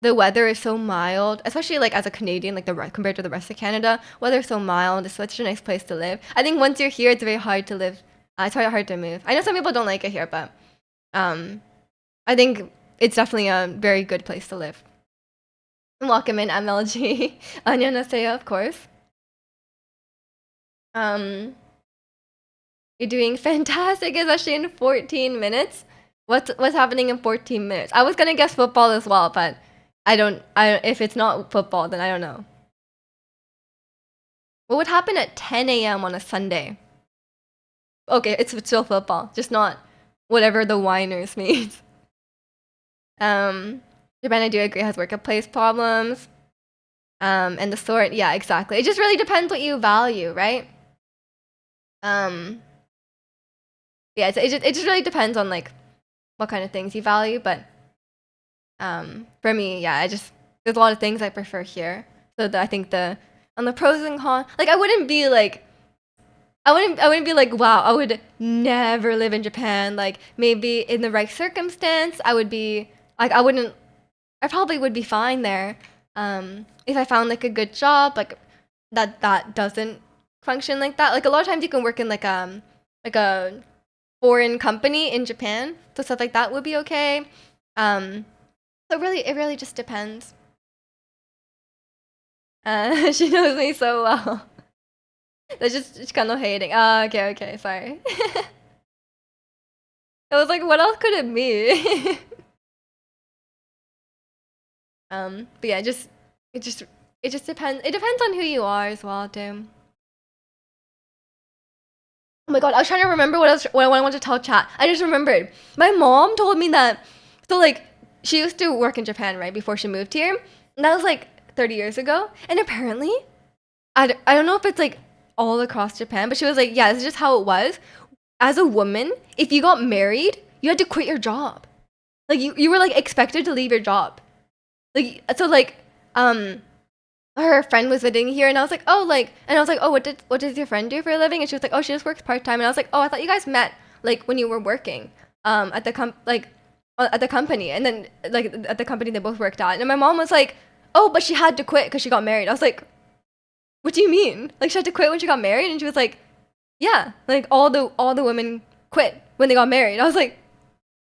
the weather is so mild, especially like as a Canadian, like compared to the rest of Canada, weather's so mild. It's such a nice place to live. I think once you're here, it's very hard to live. It's hard to move. I know some people don't like it here, but um, I think it's definitely a very good place to live. Welcome in MLG. 안녕하세요, of course. Um, you're doing fantastic, especially in 14 minutes. What's happening in 14 minutes? I was gonna guess football as well, but if it's not football, then I don't know. What would happen at 10 a.m. on a Sunday? Okay, it's still football, just not whatever the whiners means. Japan, I do agree, has workplace problems. And the sort, yeah, exactly. It just really depends what you value, right? Yeah, it just really depends on like what kind of things you value. But for me, yeah, there's a lot of things I prefer here. So I think on the pros and cons, like I wouldn't be like, wow, I would never live in Japan. Like maybe in the right circumstance, I would be like, I probably would be fine there. If I found like a good job, like that doesn't function like that. Like a lot of times you can work in like a foreign company in Japan, so stuff like that would be okay. So it really just depends. She knows me so well. That's just kind of hating. Okay, sorry. I was like, what else could it be? But yeah, it just depends. It depends on who you are as well, too. Oh my god, I was trying to remember what I wanted to tell chat. I just remembered. My mom told me that, so like, she used to work in Japan, right, before she moved here. And that was like 30 years ago. And apparently, I don't know if it's like all across Japan, but she was like, yeah, this is just how it was. As a woman, if you got married, you had to quit your job. Like, you were like expected to leave your job. Like, so like, her friend was visiting here, and I was like, oh, like, and I was like, oh, what does your friend do for a living? And she was like, oh, she just works part-time. And I was like, oh, I thought you guys met like when you were working at the at the company. And then like at the company they both worked at. And my mom was like, oh, but she had to quit because she got married. I was like, what do you mean? Like she had to quit when she got married? And she was like, yeah, like all the women quit when they got married. I was like,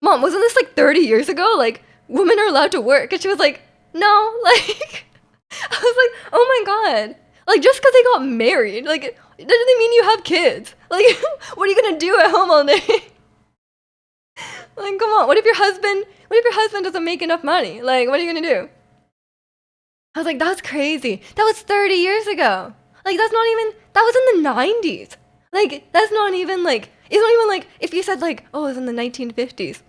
mom, wasn't this like 30 years ago? Like women are allowed to work. And she was like, no, like I was like, oh my god. Like just because they got married, like it doesn't mean you have kids. Like what are you gonna do at home all day? Like come on, what if your husband doesn't make enough money? Like what are you gonna do? I was like, that's crazy. That was 30 years ago. Like that was in the 90s. Like that's not even like, it's not even like if you said like, oh, it was in the 1950s.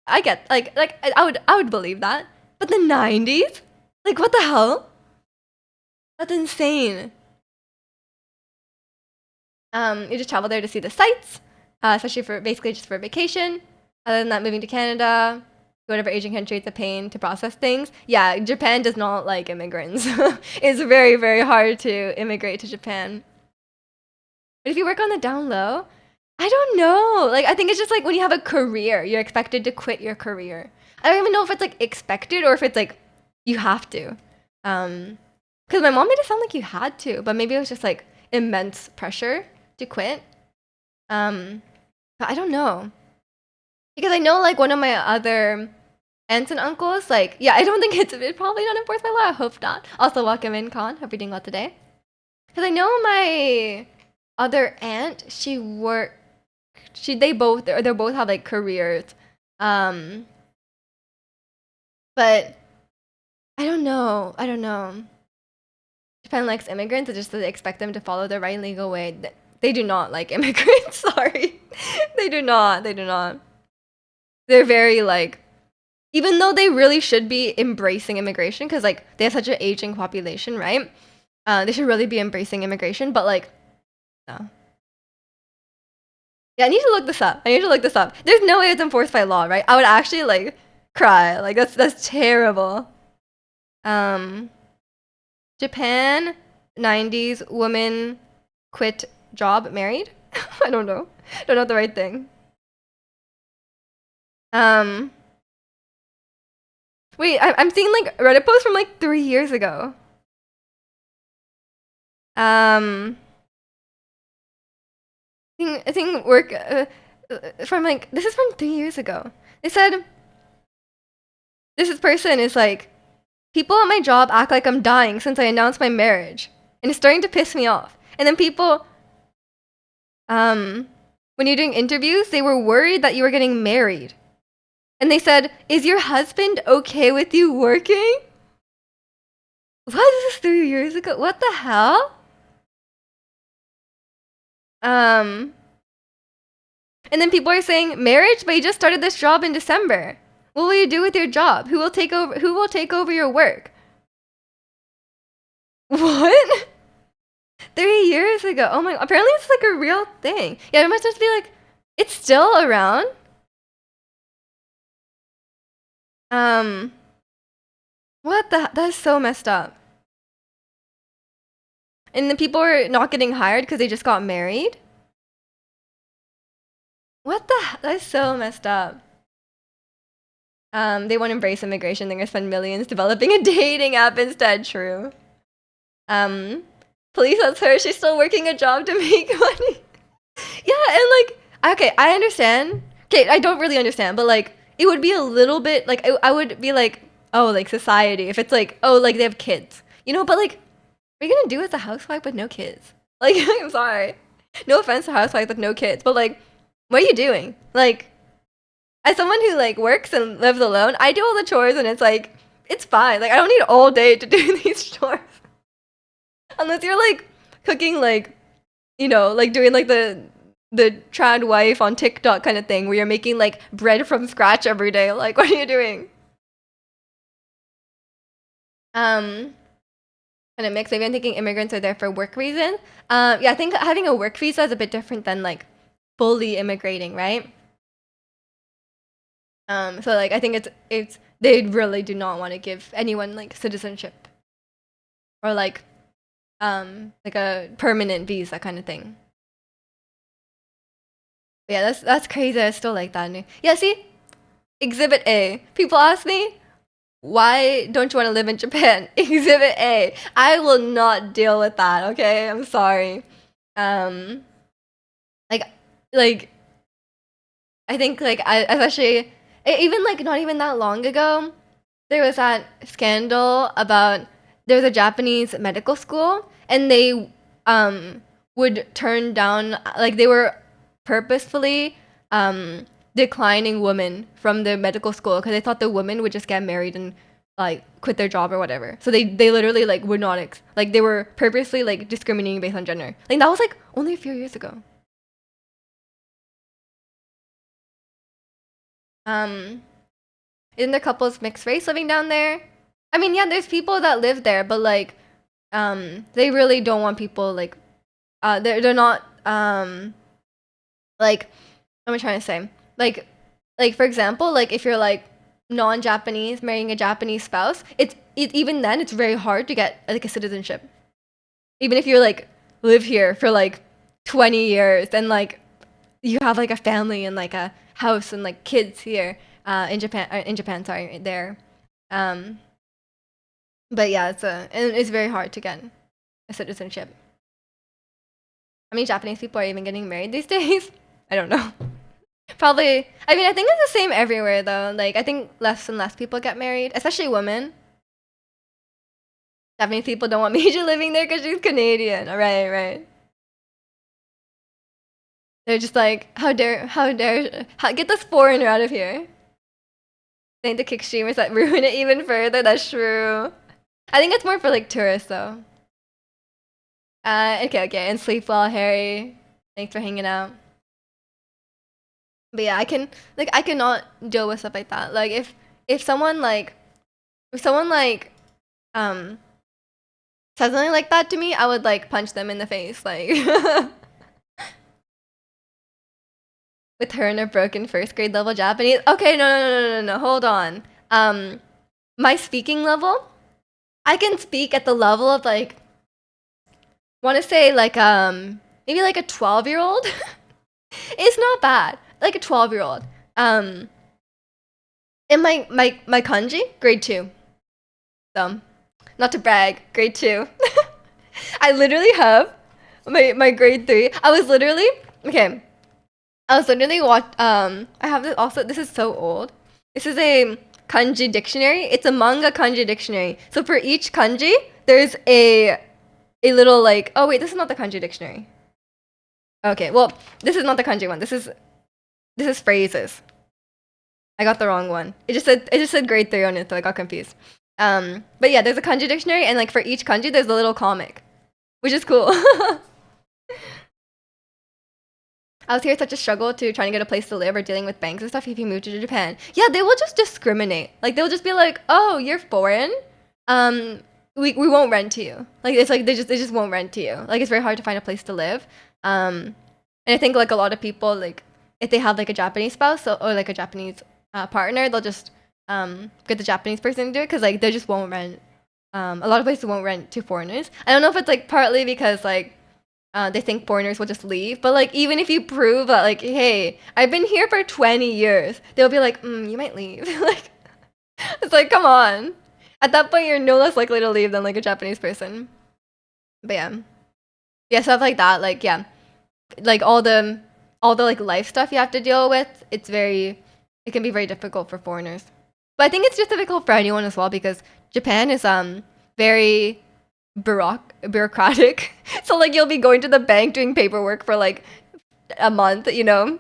I get like I would believe that. But the 90s? Like what the hell? That's insane. You just travel there to see the sights, especially for basically just for vacation. Other than that, moving to Canada, whatever Asian country, it's a pain to process things. Yeah, Japan does not like immigrants. It's very, very hard to immigrate to Japan. But if you work on the down low, I don't know. Like, I think it's just like when you have a career, you're expected to quit your career. I don't even know if it's like expected or if it's like you have to. Because my mom made it sound like you had to, but maybe it was just like immense pressure to quit. But I don't know. Because I know like one of my other aunts and uncles, like, yeah, I don't think it's probably not enforced by law. I hope not. Also, welcome in, Con. Hope you're doing well today. Because I know my other aunt, she worked they both have like careers. Um, but I don't know. I don't know. Japan likes immigrants. It's just that they expect them to follow the right legal way. They do not like immigrants. Sorry, they do not. They do not. They're very like, even though they really should be embracing immigration because like they have such an aging population, right? They should really be embracing immigration, but like, no. Yeah, I need to look this up. I need to look this up. There's no way it's enforced by law, right? I would actually like cry. Like that's terrible. Um, Japan, 90s woman quit job married. I don't know. Don't know the right thing. Um, wait, I'm seeing like Reddit posts from like 3 years ago. Um, I think work from like this is from 3 years ago. They said this person is like, people at my job act like I'm dying since I announced my marriage, and it's starting to piss me off. And then people, when you're doing interviews, they were worried that you were getting married, and they said, "Is your husband okay with you working?" What is this 3 years ago? What the hell? Um, and then people are saying, "Marriage, but you just started this job in December. What will you do with your job? Who will take over? Who will take over your work?" What? 3 years ago. Oh my, apparently it's like a real thing. Yeah, it must just be like, it's still around. Um, what the, that is so messed up. And then people are not getting hired because they just got married. What the, that is so messed up. They won't embrace immigration. They're gonna spend millions developing a dating app instead. True. Um, police asked her, she's still working a job to make money. Yeah, and like, okay, I understand. Okay, I don't really understand, but like, it would be a little bit like I would be like, oh, like society. If it's like, oh, like they have kids, you know. But like, what are you gonna do as a housewife with no kids? Like, I'm sorry, no offense to housewives with no kids, but like, what are you doing? Like, as someone who like works and lives alone, I do all the chores, and it's like, it's fine. Like, I don't need all day to do these chores, unless you're like cooking like, you know, like doing like the trad wife on TikTok kind of thing where you're making like bread from scratch every day. Like, what are you doing? Kind of mix. Maybe I'm thinking immigrants are there for work reasons. Yeah, I think having a work visa is a bit different than like fully immigrating, right? So like I think it's they really do not want to give anyone like citizenship or like a permanent visa kind of thing. But yeah, that's crazy. I still like that. Yeah, see, Exhibit A. People ask me, why don't you want to live in Japan? Exhibit A. I will not deal with that, okay? I'm sorry. Um, like, like I think like I especially even like not even that long ago, there was that scandal about there was a Japanese medical school and they would turn down like they were purposefully declining women from the medical school because they thought the women would just get married and like quit their job or whatever. So they literally like would not like they were purposely like discriminating based on gender. Like that was like only a few years ago. Um, isn't there couples mixed race living down there? I mean, yeah, there's people that live there, but like they really don't want people like they're not like what am I trying to say? Like for example, like if you're like non-Japanese marrying a Japanese spouse, even then it's very hard to get like a citizenship. Even if you're like live here for like 20 years and like you have like a family and like a house and like kids here in Japan, sorry, there. Um, but yeah, it's very hard to get a citizenship. How many Japanese people are even getting married these days? I don't know. Probably. I mean, I think it's the same everywhere though. Like, I think less and less people get married, especially women. Japanese people don't want Mija living there because she's Canadian. Right, right. They're just like, get this foreigner out of here. Saying to kick streamers that ruin it even further. That's true. I think it's more for like tourists though. Okay, and sleep well, Harry. Thanks for hanging out. But yeah, I cannot deal with stuff like that. Like if someone like um says something like that to me, I would like punch them in the face, like with her in a broken first grade level Japanese. Okay, no, hold on. My speaking level, I can speak at the level of like, want to say like maybe like a 12-year-old. It's not bad, like a 12-year-old. In my kanji, grade 2. So, not to brag, grade 2. I literally have my grade 3. I was literally I have this also. This is so old. This is a kanji dictionary. It's a manga kanji dictionary. So for each kanji, there's a little like. Oh wait, this is not the kanji dictionary. Okay, well, this is not the kanji one. This is phrases. I got the wrong one. It just said grade 3 on it, so I got confused. But yeah, there's a kanji dictionary, and like for each kanji, there's a little comic, which is cool. I was here such a struggle to trying to get a place to live or dealing with banks and stuff if you move to Japan. Yeah, they will just discriminate. Like they'll just be like, "Oh, you're foreign. We won't rent to you." Like it's like they just won't rent to you. Like it's very hard to find a place to live. And I think like a lot of people like if they have like a Japanese spouse or like a Japanese partner, they'll just get the Japanese person to do it because like they just won't rent. A lot of places won't rent to foreigners. I don't know if it's like partly because like they think foreigners will just leave, but like even if you prove that like, hey, I've been here for 20 years, they'll be like, you might leave. Like it's like, come on. At that point, you're no less likely to leave than like a Japanese person. But yeah, stuff like that. Like yeah, like all the like life stuff you have to deal with. It can be very difficult for foreigners. But I think it's just difficult for anyone as well because Japan is very bureaucratic. So like you'll be going to the bank doing paperwork for like a month, you know.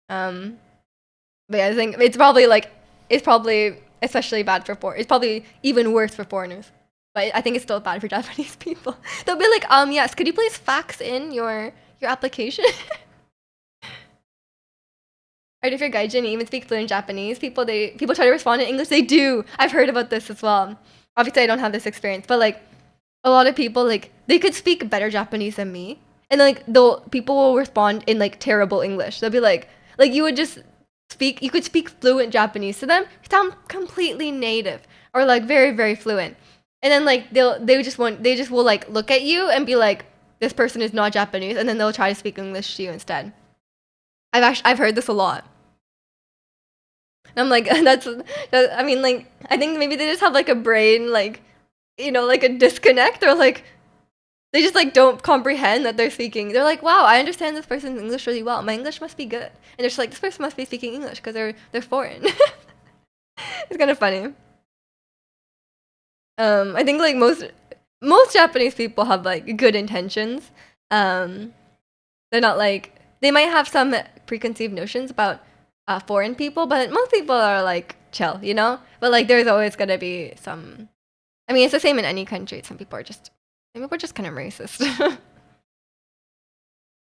But yeah, I think it's probably especially bad for it's probably even worse for foreigners. But I think it's still bad for Japanese people. They'll be like, yes, could you please fax in your application? Or if you're gaijin, you even speak fluent Japanese, people try to respond in English. They do. I've heard about this as well. Obviously, I don't have this experience, but like a lot of people like they could speak better Japanese than me, and like people will respond in like terrible English. They'll be like you would just you could speak fluent Japanese to them, sound completely native or like very very fluent, and then like they just will like look at you and be like, this person is not Japanese, and then they'll try to speak English to you instead. I've heard this a lot. And I'm like, I mean, like, I think maybe they just have like a brain, like, you know, like a disconnect, or like they just like don't comprehend that they're speaking. They're like, wow, I understand this person's English really well. My English must be good. And they're just like, this person must be speaking English because they're foreign. It's kind of funny. I think like most Japanese people have like good intentions. They're not like they might have some preconceived notions about foreign people, but most people are like chill, you know. But like there's always gonna be some. I mean, it's the same in any country. Some people are just kind of racist.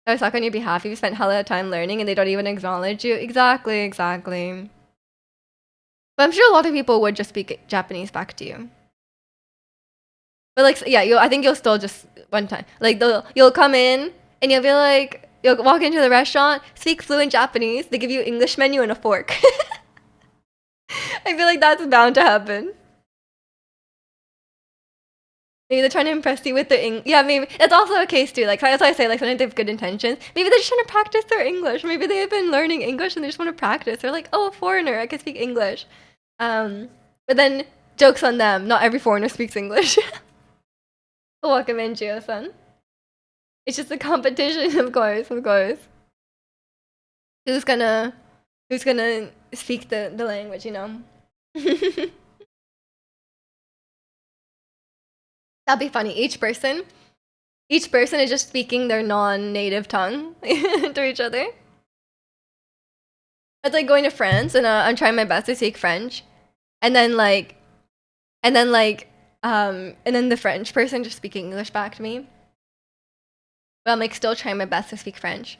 I was talking on your behalf. You spent hella time learning, and they don't even acknowledge you. Exactly. But I'm sure a lot of people would just speak Japanese back to you. But like, yeah, I think you'll still just one time. Like you'll come in and you'll be like, you'll walk into the restaurant, speak fluent Japanese. They give you English menu and a fork. I feel like that's bound to happen. Maybe they're trying to impress you with their English. Yeah, maybe that's also a case too. Like that's why I say like sometimes they have good intentions. Maybe they're just trying to practice their English. Maybe they've been learning English and they just want to practice. They're like, oh, a foreigner, I can speak English. But then jokes on them. Not every foreigner speaks English. Welcome in, Gio-san. It's just a competition, of course. Who's gonna speak the language, you know? That'd be funny. Each person Each person is just speaking their non-native tongue to each other. It's like going to France and I'm trying my best to speak French, and then like, and then like, and then the French person just speaking English back to me. But I'm like still trying my best to speak French.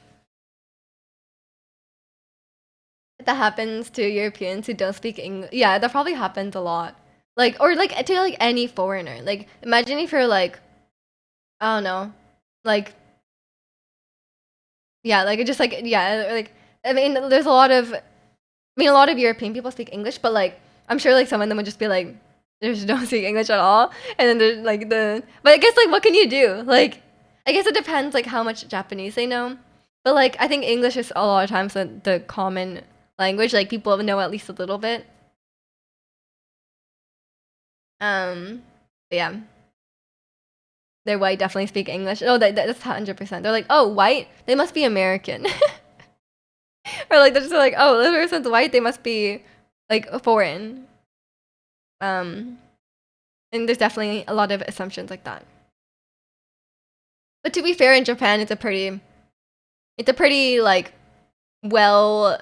That happens to Europeans who don't speak English. Yeah, that probably happens a lot. Like, or like to like any foreigner. Like, imagine if you're like, I don't know, like, yeah, like just like yeah, like I mean, there's a lot of, I mean, a lot of European people speak English, but like I'm sure like some of them would just be like, they just don't speak English at all, and then there's like the, but I guess like what can you do? Like, I guess it depends like how much Japanese they know, but like I think English is a lot of times the common language, like people know at least a little bit. But yeah, they're white, definitely speak English. Oh, that's 100%. They're like, oh, white, they must be American. Or like they're just like, oh, this person's white, they must be like foreign. And there's definitely a lot of assumptions like that. But to be fair, in Japan, it's a pretty like well,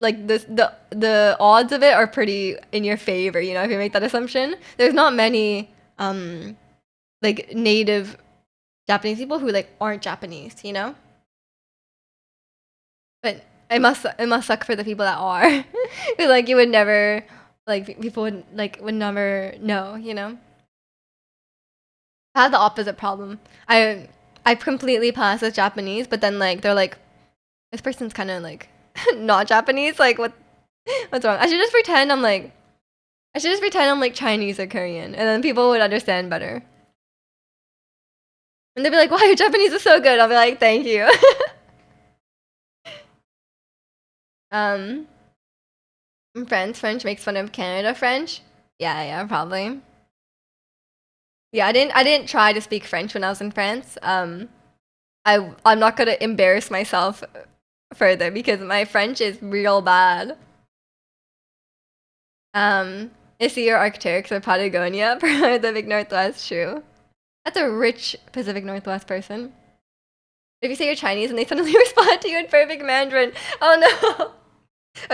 like the odds of it are pretty in your favor. You know, if you make that assumption, there's not many like native Japanese people who like aren't Japanese. You know, but it must suck for the people that are. 'Cause, like you would never, like people would never know. You know. I have the opposite problem. I completely pass as Japanese, but then like they're like, this person's kind of like not Japanese. Like what's wrong? I should just pretend I'm like Chinese or Korean, and then people would understand better. And they'd be like, "Wow, your Japanese is so good." I'll be like, "Thank you." um, French makes fun of Canada French. Yeah, probably. Yeah, I didn't try to speak French when I was in France. I'm not gonna embarrass myself further because my French is real bad. Is your Arcturus or Patagonia, Pacific Northwest? True. That's a rich Pacific Northwest person. If you say you're Chinese and they suddenly respond to you in perfect Mandarin, oh no.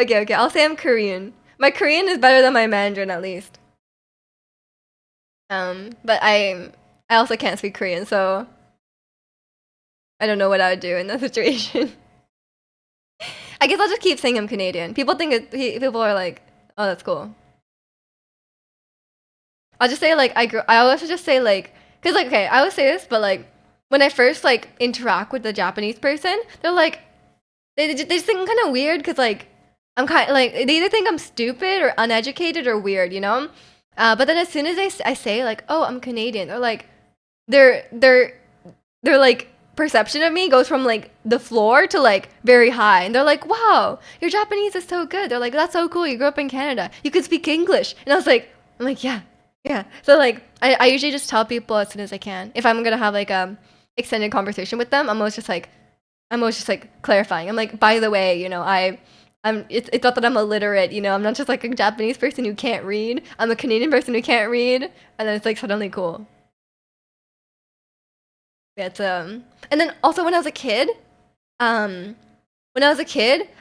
Okay, I'll say I'm Korean. My Korean is better than my Mandarin at least. But I also can't speak Korean, so I don't know what I would do in that situation. I guess I'll just keep saying I'm Canadian. People are like, oh, that's cool. I'll just say like I also just say like, cause like okay, I always say this, but like when I first like interact with the Japanese person, they're like they just think I'm kind of weird because like I'm kind of like they either think I'm stupid or uneducated or weird, you know. But then as soon as I say like, oh, I'm Canadian, they're like their like perception of me goes from like the floor to like very high, and they're like, wow, your Japanese is so good. They're like, that's so cool. You grew up in Canada. You can speak English, and I'm like, yeah. Yeah. So like I usually just tell people as soon as I can. If I'm gonna have like extended conversation with them, I'm always just like clarifying. I'm like, by the way, you know, it's not that I'm illiterate, you know, I'm not just like a Japanese person who can't read. I'm a Canadian person who can't read, and then it's like suddenly cool. Yeah, it's and then also when I was a kid, I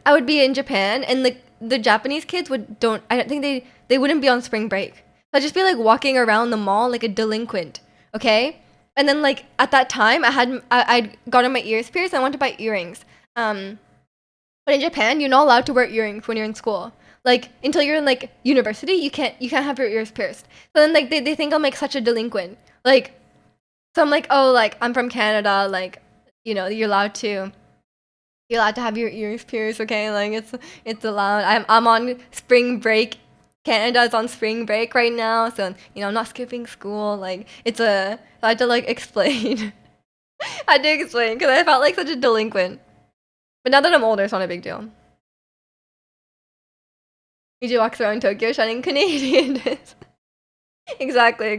would be in Japan and like the Japanese kids I don't think they wouldn't be on spring break. I'd just be like walking around the mall like a delinquent, okay? And then like at that time I'd gotten my ears pierced and I wanted to buy earrings. But in Japan, you're not allowed to wear earrings when you're in school. Like until you're in like university, you can't have your ears pierced. So then like they think I'm like such a delinquent. Like so I'm like, oh, like I'm from Canada, like you know, you're allowed to have your ears pierced, okay? Like it's allowed. I'm on spring break. Canada is on spring break right now, so you know I'm not skipping school. Like I had to like explain. I had to explain because I felt like such a delinquent. But now that I'm older, it's not a big deal. Yuji walks around Tokyo shining Canadian. Exactly.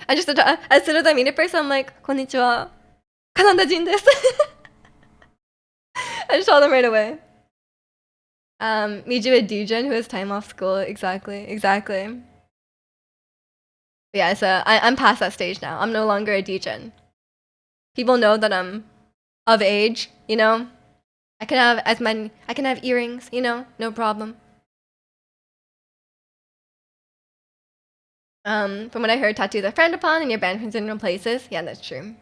I just as soon as I meet a person, I'm like, "Konnichiwa, Kanada-jin desu." I just tell them right away. Miju a Dujin who has time off school. Exactly. Yeah, so I'm past that stage now. I'm no longer a Dujin. people know that I'm of age, you know? I can have earrings, you know, no problem. From what I heard, tattoos are frowned upon and you're banned from certain places. Yeah, that's true.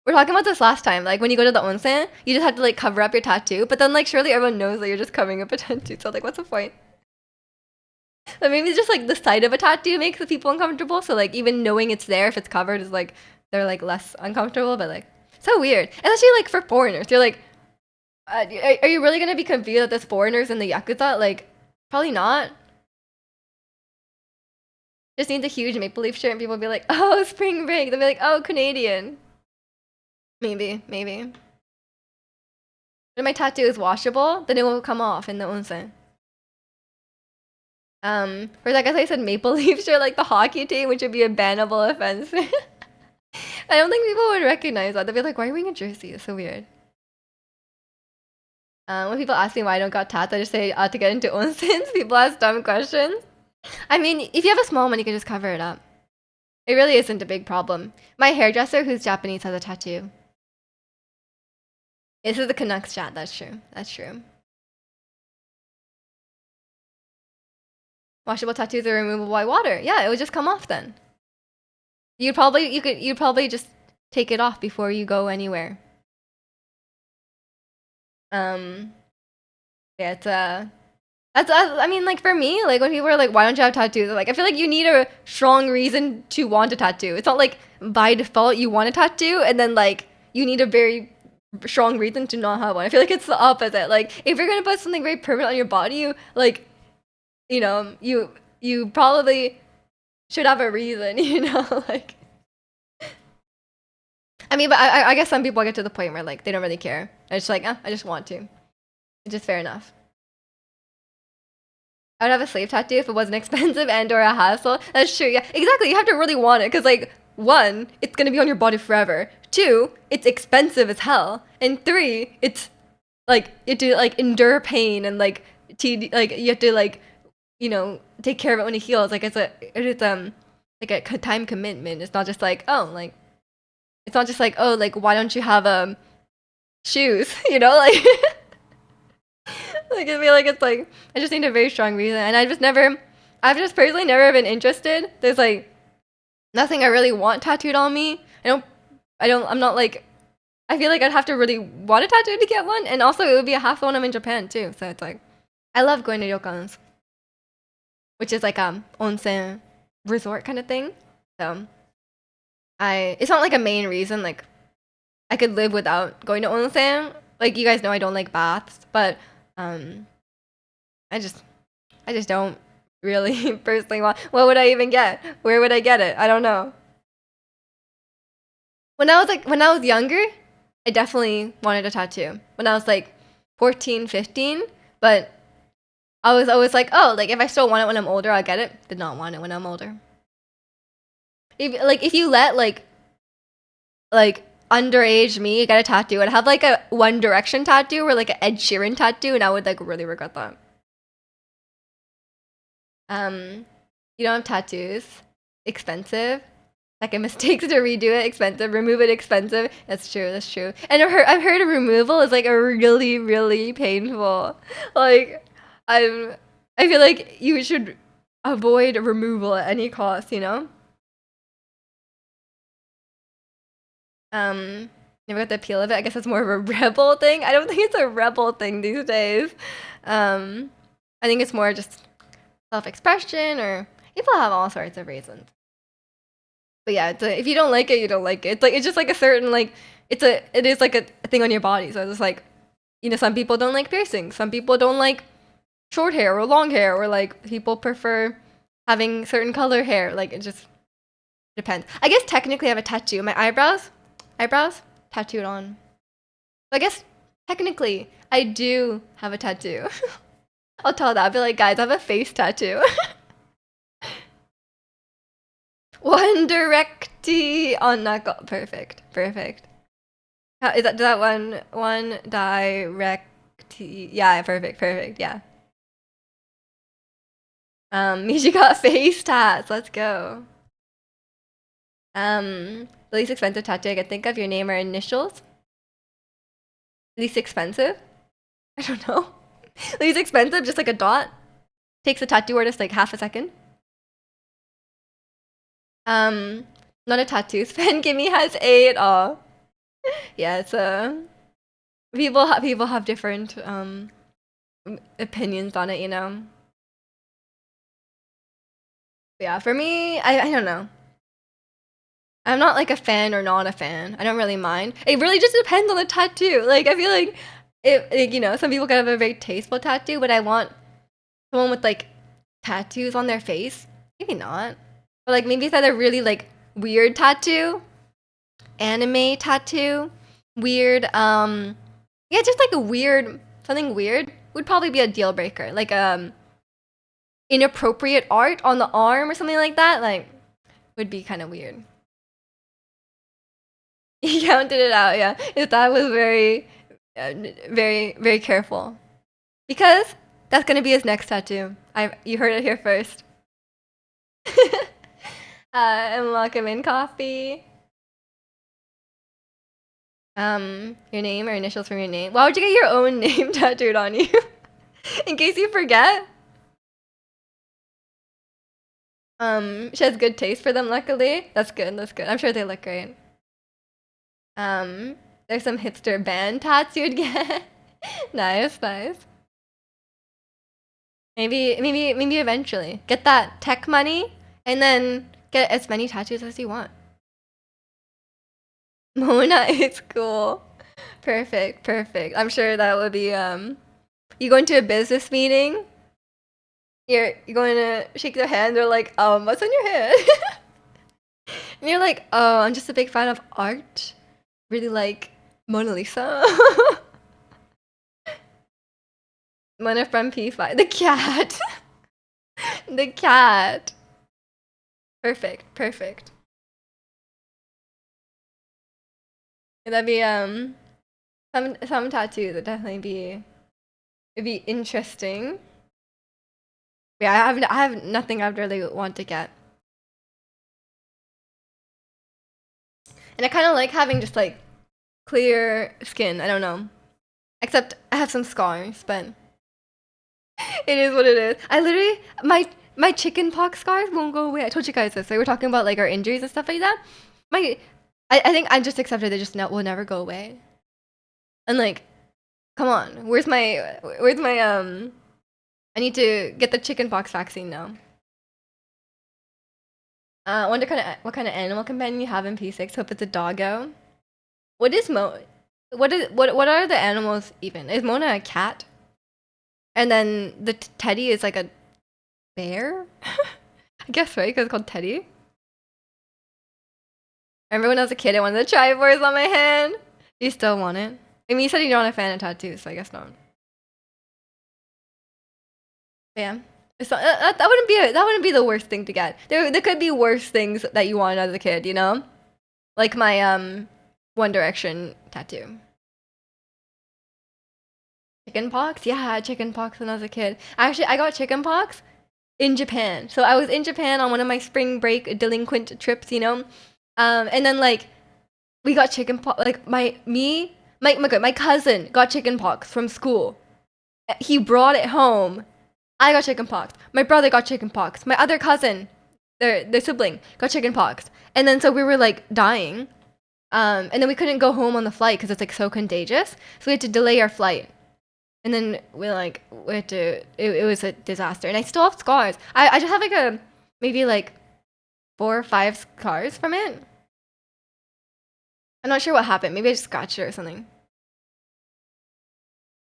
We're talking about this last time. Like when you go to the onsen, you just have to like cover up your tattoo, but then like surely everyone knows that you're just covering up a tattoo. So like, what's the point? But maybe it's just like the sight of a tattoo makes the people uncomfortable. So like even knowing it's there, if it's covered, is like they're like less uncomfortable. But like so weird, especially like for foreigners. You're like, are you really gonna be confused that there's foreigners in the yakuza? Like probably not. Just needs a huge maple leaf shirt and people will be like, oh, spring break. They'll be like, oh, Canadian. Maybe, maybe. If my tattoo is washable, then it will come off in the onsen. Whereas I guess I said maple leaf shirt like the hockey team, which would be a bannable offense. I don't think people would recognize that. They'd be like, why are you wearing a jersey? It's so weird. When people ask me why I don't got tats, I just say to get into onsens. People ask dumb questions. I mean, if you have a small one, you can just cover it up. It really isn't a big problem. My hairdresser, who's Japanese, has a tattoo. This is the Canucks chat. That's true. That's true. Washable tattoos are removable by water. Yeah, it would just come off then. You'd probably just take it off before you go anywhere. Yeah, it's I mean, like for me, like when people are like, "Why don't you have tattoos?" Like I feel like you need a strong reason to want a tattoo. It's not like by default you want a tattoo, and then like you need a very strong reason to not have one. I feel like it's the opposite. Like if you're gonna put something very permanent on your body, you like, you know, you probably should have a reason. You know, like. I mean, but I guess some people get to the point where like they don't really care. It's like, I just want to. It's just fair enough. I would have a sleeve tattoo if it wasn't expensive and or a hassle. That's true. Yeah, exactly. You have to really want it because like one, it's gonna be on your body forever. Two, it's expensive as hell. And three, it's like you have to like endure pain and like like you have to like take care of it when it heals. Like it's like a time commitment. It's not just like it's not just like, oh, like why don't you have shoes? You know, like like I feel like it's like I just need a very strong reason, and I've just personally never been interested. There's like nothing I really want tattooed on me. I'm not like I feel like I'd have to really want a tattoo to get one, and also it would be a hassle when I'm in Japan too. So it's like I love going to ryokans, which is like onsen resort kind of thing. So it's not like a main reason. Like I could live without going to onsen. Like you guys know I don't like baths, but I just don't really personally want. What would I even get? Where would I get it? I don't know. When I was younger, I definitely wanted a tattoo. When I was like 14, 15, but I was always like, oh, like if I still want it when I'm older, I'll get it. Did not want it when I'm older. If you let like underage me get a tattoo, I'd have like a One Direction tattoo or like an Ed Sheeran tattoo, and I would like really regret that. You don't have tattoos. Expensive. Like a mistake to redo it, expensive. Remove it, expensive. That's true. That's true. And I've heard removal is like a really, really painful. Like, I feel like you should avoid removal at any cost. You know. Never got the appeal of it. I guess it's more of a rebel thing. I don't think it's a rebel thing these days. I think it's more just self-expression, or people have all sorts of reasons. But yeah, if you don't like it, you don't like it. It's just like a certain like it is like a thing on your body. So it's just like some people don't like piercings. Some people don't like short hair or long hair, or like people prefer having certain color hair. Like it just depends. I guess technically I have a tattoo. My eyebrows tattooed on. So I guess technically I do have a tattoo. I'll tell that. I'll be like, guys, I have a face tattoo. One Directy on knuckle. Perfect. Is that one Directy? Yeah, perfect. Yeah. Michi got face tats. Let's go. The least expensive tattoo I could think of, your name or initials. Least expensive? I don't know. Least expensive, just like a dot. Takes the tattoo artist like half a second. Not a tattoos fan. Gimme has 8. Oh, yeah. It's people have different opinions on it, you know. But yeah, for me, I don't know. I'm not like a fan or not a fan. I don't really mind. It really just depends on the tattoo. Like I feel like you know, some people can have a very tasteful tattoo, but I want someone with like tattoos on their face. Maybe not. But like maybe if they had a really like weird tattoo, anime tattoo, weird yeah, just like a weird something weird would probably be a deal breaker. Like inappropriate art on the arm or something like that, like would be kind of weird. He counted it out, yeah. That was very, very careful. Because that's gonna be his next tattoo. You heard it here first. And welcome in, coffee. Your name or initials from your name. Why would you get your own name tattooed on you? In case you forget. She has good taste for them, luckily. That's good, that's good. I'm sure they look great. There's some hipster band tats you'd get. Nice, nice. Maybe eventually. Get that tech money and then get as many tattoos as you want. Mona is cool. Perfect, perfect. I'm sure that would be you go into a business meeting, you're going to shake their hand, they're like, what's on your head? And you're like, oh, I'm just a big fan of art. Really like Mona Lisa. Mona from P5. The cat. The cat. Perfect, perfect. That'd be some tattoos would definitely be it'd be interesting. Yeah, I have nothing I'd really want to get. And I kind of like having just like clear skin. I don't know. Except I have some scars, but it is what it is. I literally my chicken pox scars won't go away. I told you guys this. Like, we're talking about like our injuries and stuff like that. I think I just accepted they just will never go away. And like, come on, where's my I need to get the chicken pox vaccine now. Wonder what kind of animal companion you have in P6. Hope it's a doggo. What is what are the animals even? Is Mona a cat? And then the Teddy is like a bear? I guess, right? Because it's called Teddy. I remember when I was a kid, I wanted the Triforce on my hand. You still want it? I mean, you said you're not a fan of tattoos, so I guess not. But yeah. It's not, that wouldn't be the worst thing to get. There could be worse things that you wanted as a kid, you know? Like my One Direction tattoo. Chickenpox? Yeah, chickenpox when I was a kid. Actually, I got chickenpox in Japan. So I was in Japan on one of my spring break delinquent trips, you know? And then like we got chickenpox. Like my cousin got chickenpox from school. He brought it home. I got chickenpox. My brother got chickenpox. My other cousin, their sibling, got chickenpox. And then so we were like dying. And then we couldn't go home on the flight because it's like so contagious. So we had to delay our flight. And then we had to. It was a disaster. And I still have scars. I just have like maybe like 4 or 5 scars from it. I'm not sure what happened. Maybe I just scratched it or something.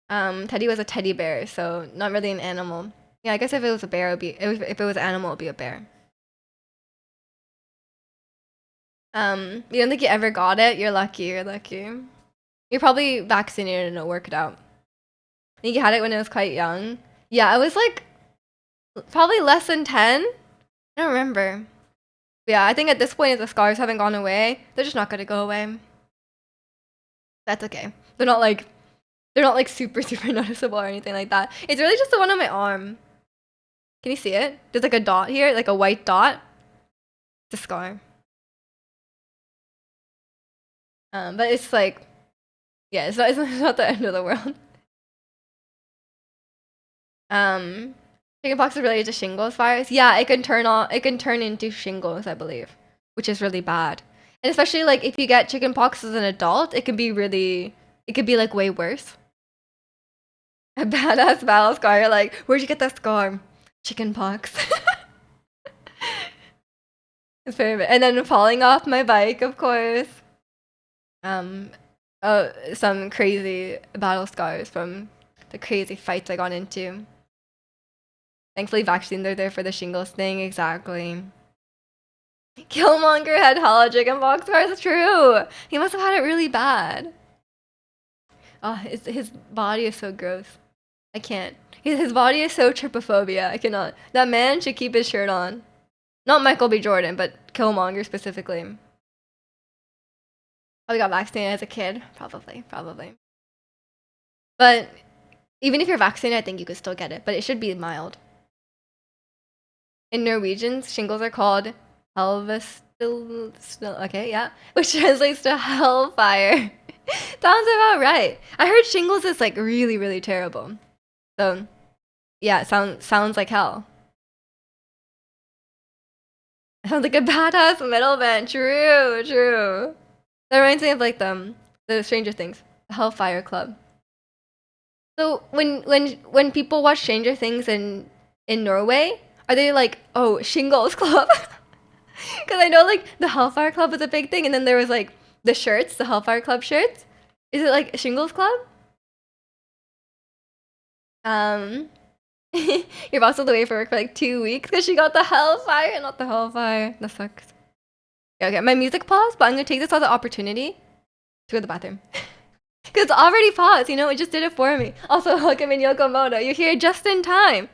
Teddy was a teddy bear, so not really an animal. Yeah, I guess if it was a bear, if it was an animal, it'd be a bear. You don't think you ever got it? You're lucky. You're lucky. You're probably vaccinated and it'll work it out. I think you had it when it was quite young. Yeah, I was like probably less than 10. I don't remember. But yeah, I think at this point, if the scars haven't gone away, they're just not gonna go away. That's okay. They're not like super super noticeable or anything like that. It's really just the one on my arm. Can you see it? There's like a dot here, like a white dot. It's a scar. But it's like, yeah, it's not the end of the world. Um, Chickenpox is related to shingles virus. Yeah, it can turn into shingles, I believe, which is really bad. And especially like if you get chickenpox as an adult, it could be like way worse. A badass battle scar. You're like, where'd you get that scar? Chickenpox. It's very bad. And then falling off my bike, of course. Um, some crazy battle scars from the crazy fights I got into. Thankfully, vaccines are there for the shingles thing. Exactly. Killmonger had hella chickenpox scars. It's true. He must have had it really bad. Oh, his body is so gross. I can't. His body is so trypophobia. I cannot. That man should keep his shirt on. Not Michael B. Jordan, but Killmonger specifically. Probably got vaccinated as a kid. Probably. But even if you're vaccinated, I think you could still get it. But it should be mild. In Norwegian, shingles are called helvestil. Okay, yeah. Which translates to hellfire. Sounds about right. I heard shingles is like really, really terrible. So, yeah, it sounds like hell. Sounds like a badass metal band. True. That reminds me of like the Stranger Things, the Hellfire Club. So when people watch Stranger Things in Norway, are they like, oh, Shingles Club? Because I know like the Hellfire Club was a big thing, and then there was like the shirts, the Hellfire Club shirts. Is it like Shingles Club? Your boss was away for work for like 2 weeks because she got the Hellfire, not the Hellfire. That sucks. Okay, my music paused, but I'm gonna take this as an opportunity to go to the bathroom. Because it's already paused, it just did it for me. Also, welcome in Yokomoto. You're here just in time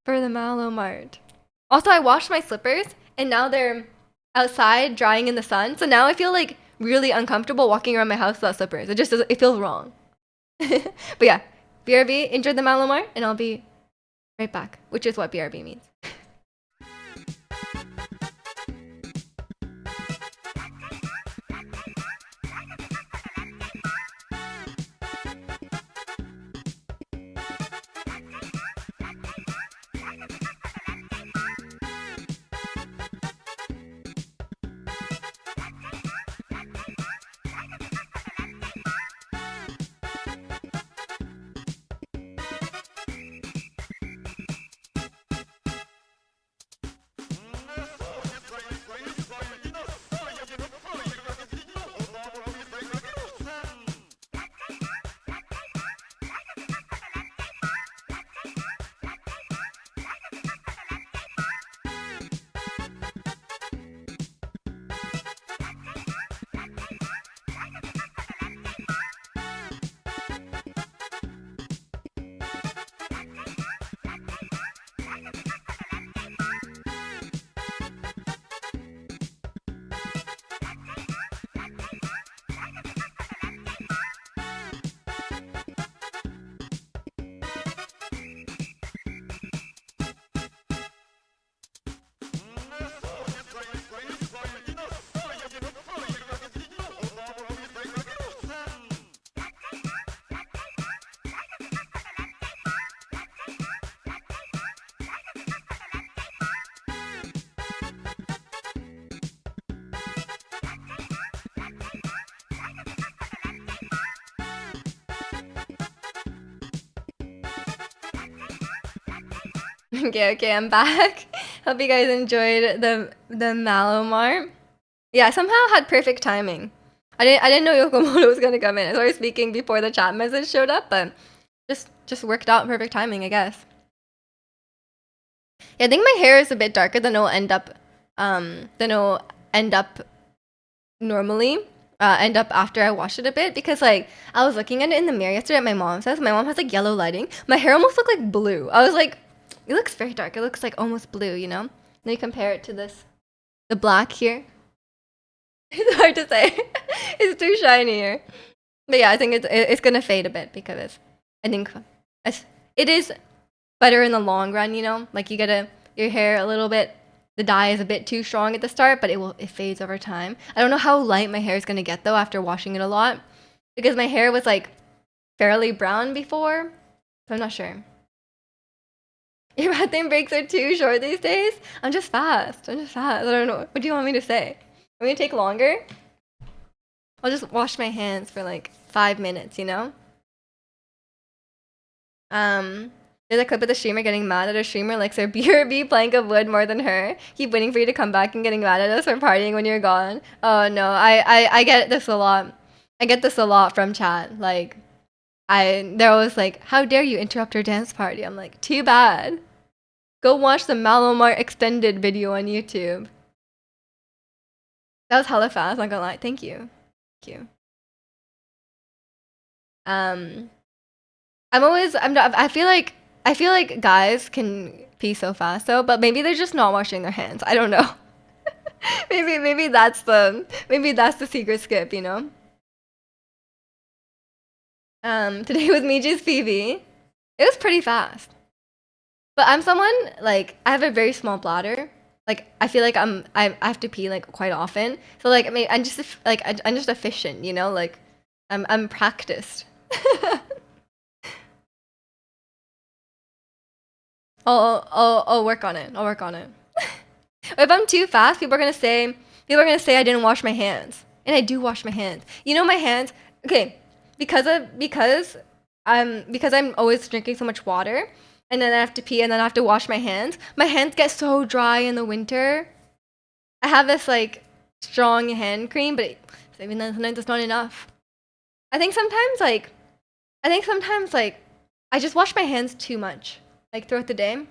for the Mallow Mart. Also, I washed my slippers, and now they're outside drying in the sun. So now I feel like really uncomfortable walking around my house without slippers. It feels wrong. But yeah, BRB, enjoy the Mallow Mart, and I'll be right back, which is what BRB means. Okay, I'm back. Hope you guys enjoyed the Mallow Mart. Yeah, somehow had perfect timing. I didn't know Yokomoto was gonna come in. I started speaking before the chat message showed up, but just worked out perfect timing, I guess. Yeah, I think my hair is a bit darker than it'll end up normally. End up after I wash it a bit, because like I was looking at it in the mirror yesterday at my mom's house. My mom has like yellow lighting. My hair almost looked like blue. I was like, it looks very dark. It looks like almost blue, Then you compare it to the black here. It's hard to say. It's too shiny here. But yeah, I think it's gonna fade a bit because I think it is better in the long run, Like you get your hair a little bit the dye is a bit too strong at the start, but it fades over time. I don't know how light my hair is gonna get though after washing it a lot, because my hair was like fairly brown before, so I'm not sure. Your bathroom breaks are too short these days? I'm just fast. I don't know. What do you want me to say? I'm gonna take longer? I'll just wash my hands for like 5 minutes, you know? There's a clip of the streamer getting mad at a streamer likes their BRB plank of wood more than her. Keep waiting for you to come back and getting mad at us for partying when you're gone. Oh no, I get this a lot. I get this a lot from chat. Like, they're always like, how dare you interrupt our dance party? I'm like, too bad. Go watch the Malomar extended video on YouTube. That was hella fast, not gonna lie. Thank you. Thank you. I feel like guys can pee so fast though, but maybe they're just not washing their hands. I don't know. maybe that's the secret skip, you know? Today was Miji's PV. It was pretty fast. But I'm someone, like, I have a very small bladder. Like, I feel like I have to pee like quite often. So like, I mean, I'm just efficient, you know? Like, I'm practiced. I'll work on it. I'll work on it. If I'm too fast, people are gonna say I didn't wash my hands, and I do wash my hands. You know, my hands. Okay, because I'm always drinking so much water, and then I have to pee, and then I have to wash my hands. My hands get so dry in the winter. I have this like strong hand cream, but even then sometimes it's not enough. I think sometimes I just wash my hands too much, like throughout the day.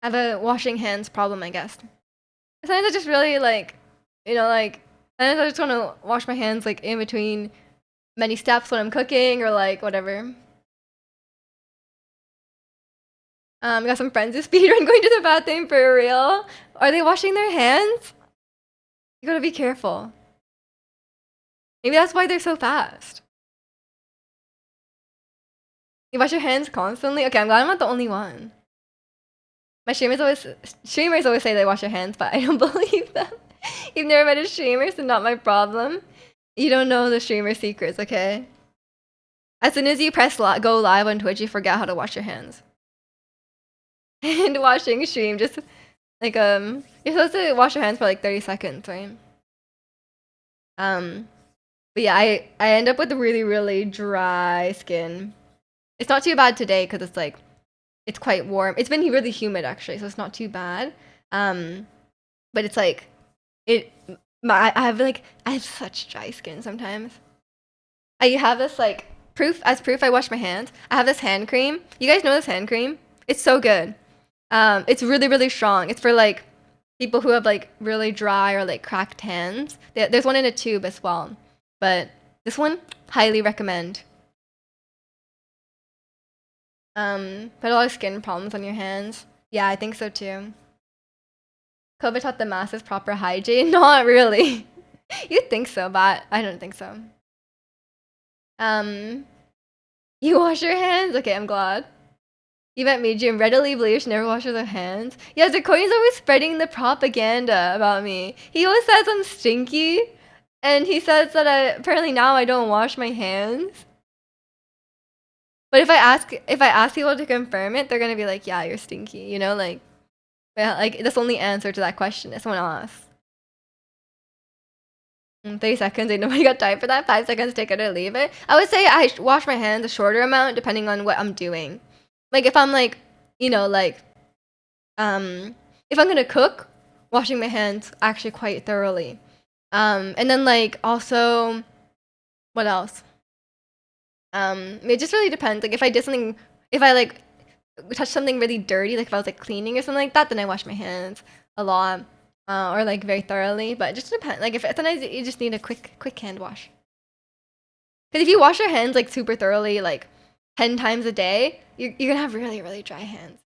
I have a washing hands problem, I guess. Sometimes I just really like, you know, like, sometimes I just want to wash my hands like in between many steps when I'm cooking or like whatever. Got some friends who speedrun going to the bathroom for real. Are they washing their hands? You gotta be careful. Maybe that's why they're so fast. You wash your hands constantly? Okay, I'm glad I'm not the only one. My streamers always say they wash their hands, but I don't believe them. You've never met a streamer, so not my problem. You don't know the streamer secrets, okay? As soon as you press go live on Twitch, you forget how to wash your hands. Hand washing stream, just like you're supposed to wash your hands for like 30 seconds, right? But yeah, I end up with really, really dry skin. It's not too bad today because it's like it's quite warm. It's been really humid actually, so it's not too bad. But it's like I have such dry skin sometimes. I have this like proof I wash my hands. I have this hand cream. You guys know this hand cream? It's so good. It's really, really strong. It's for like people who have like really dry or like cracked hands. There's one in a tube as well, but this one highly recommend. Put a lot of skin problems on your hands. Yeah, I think so too. COVID taught the masses proper hygiene. Not really. You'd think so, but I don't think so. You wash your hands? Okay, I'm glad. You met me, Jim. Readily believes she never washes her hands. Yeah, Zakorian's always spreading the propaganda about me. He always says I'm stinky, and he says that apparently now I don't wash my hands. But if I ask people to confirm it, they're gonna be like, "Yeah, you're stinky," you know, like that's the only answer to that question if someone asks. 30 seconds, ain't nobody got time for that. 5 seconds, take it or leave it. I would say I wash my hands a shorter amount depending on what I'm doing. Like if I'm like, you know, like, if I'm gonna cook, washing my hands actually quite thoroughly. And then like also, what else? It just really depends. Like if I like touch something really dirty, like if I was like cleaning or something like that, then I wash my hands a lot, or like very thoroughly. But it just depends. Like if sometimes you just need a quick hand wash. Because if you wash your hands like super thoroughly, like 10 times a day, you're gonna have really, really dry hands.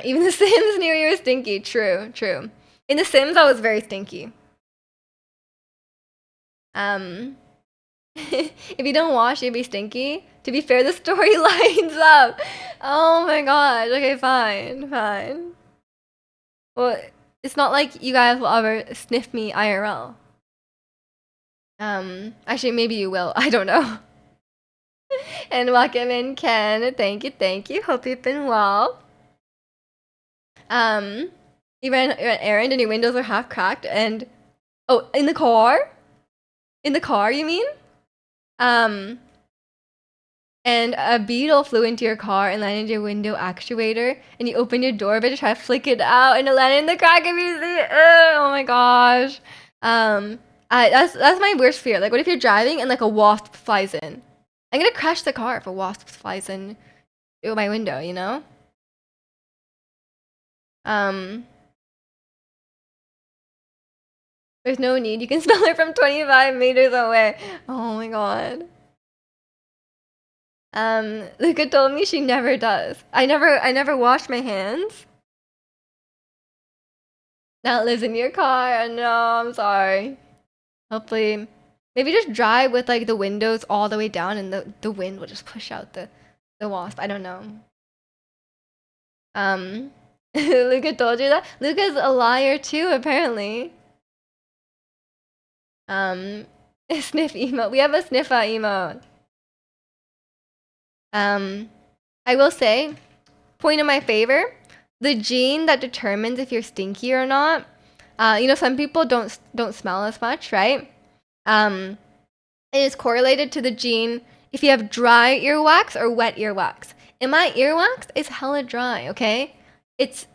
Even The Sims knew you were stinky. True. In The Sims, I was very stinky. If you don't wash, you'd be stinky. To be fair, the story lines up. Oh my gosh. Okay, fine, fine. Well, it's not like you guys will ever sniff me IRL. Actually, maybe you will. I don't know. And welcome in, Ken. Thank you, thank you. Hope you've been well. You ran an errand and your windows are half cracked and... Oh, in the car? In the car, you mean? And a beetle flew into your car and landed in your window actuator, and you opened your door but to try to flick it out, and it landed in the crack of your seat. Oh my gosh. That's my worst fear. Like, what if you're driving and like a wasp flies in? I'm gonna crash the car if a wasp flies in through my window, you know? There's no need. You can smell it from 25 meters away. Oh my god. Luca told me she never does. I never wash my hands. Now it lives in your car. Oh, no, I'm sorry. Hopefully, maybe just drive with like the windows all the way down, and the wind will just push out the wasp. I don't know. Luca told you that? Luca's a liar too, apparently. Sniff emote. We have a sniffer emote. I will say, point in my favor, the gene that determines if you're stinky or not, you know, some people don't smell as much, right? It is correlated to the gene if you have dry earwax or wet earwax. And my earwax is hella dry, okay? It's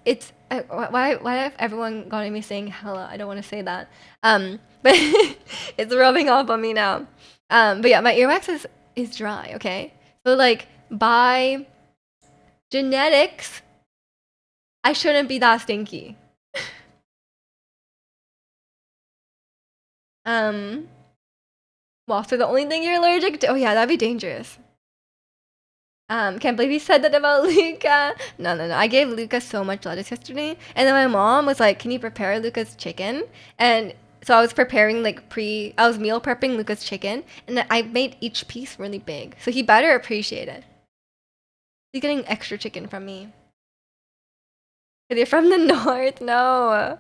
why have everyone gotten me saying hella? I don't want to say that. But it's rubbing off on me now. But yeah, my earwax is dry, okay? So like by genetics, I shouldn't be that stinky. Wasps are the only thing you're allergic to. Oh yeah, that'd be dangerous. Can't believe you said that about Luca. No. I gave Luca so much lettuce yesterday, and then my mom was like, "Can you prepare Luca's chicken?" And so I was preparing I was meal prepping Luca's chicken, and I made each piece really big. So he better appreciate it. He's getting extra chicken from me. But you're from the north, no.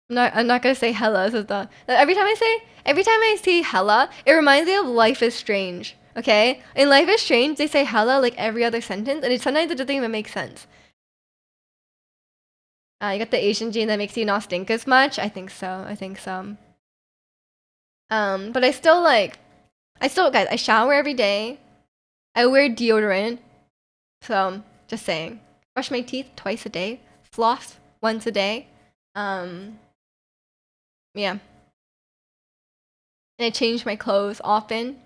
I'm not gonna say hella. So every time I say hella, it reminds me of Life is Strange. Okay, in Life is Strange, they say hella like every other sentence, and sometimes it doesn't even make sense. You got the Asian gene that makes you not stink as much. I think so. But I still guys, I shower every day. I wear deodorant. So just saying, brush my teeth twice a day, floss once a day. Yeah. And I change my clothes often.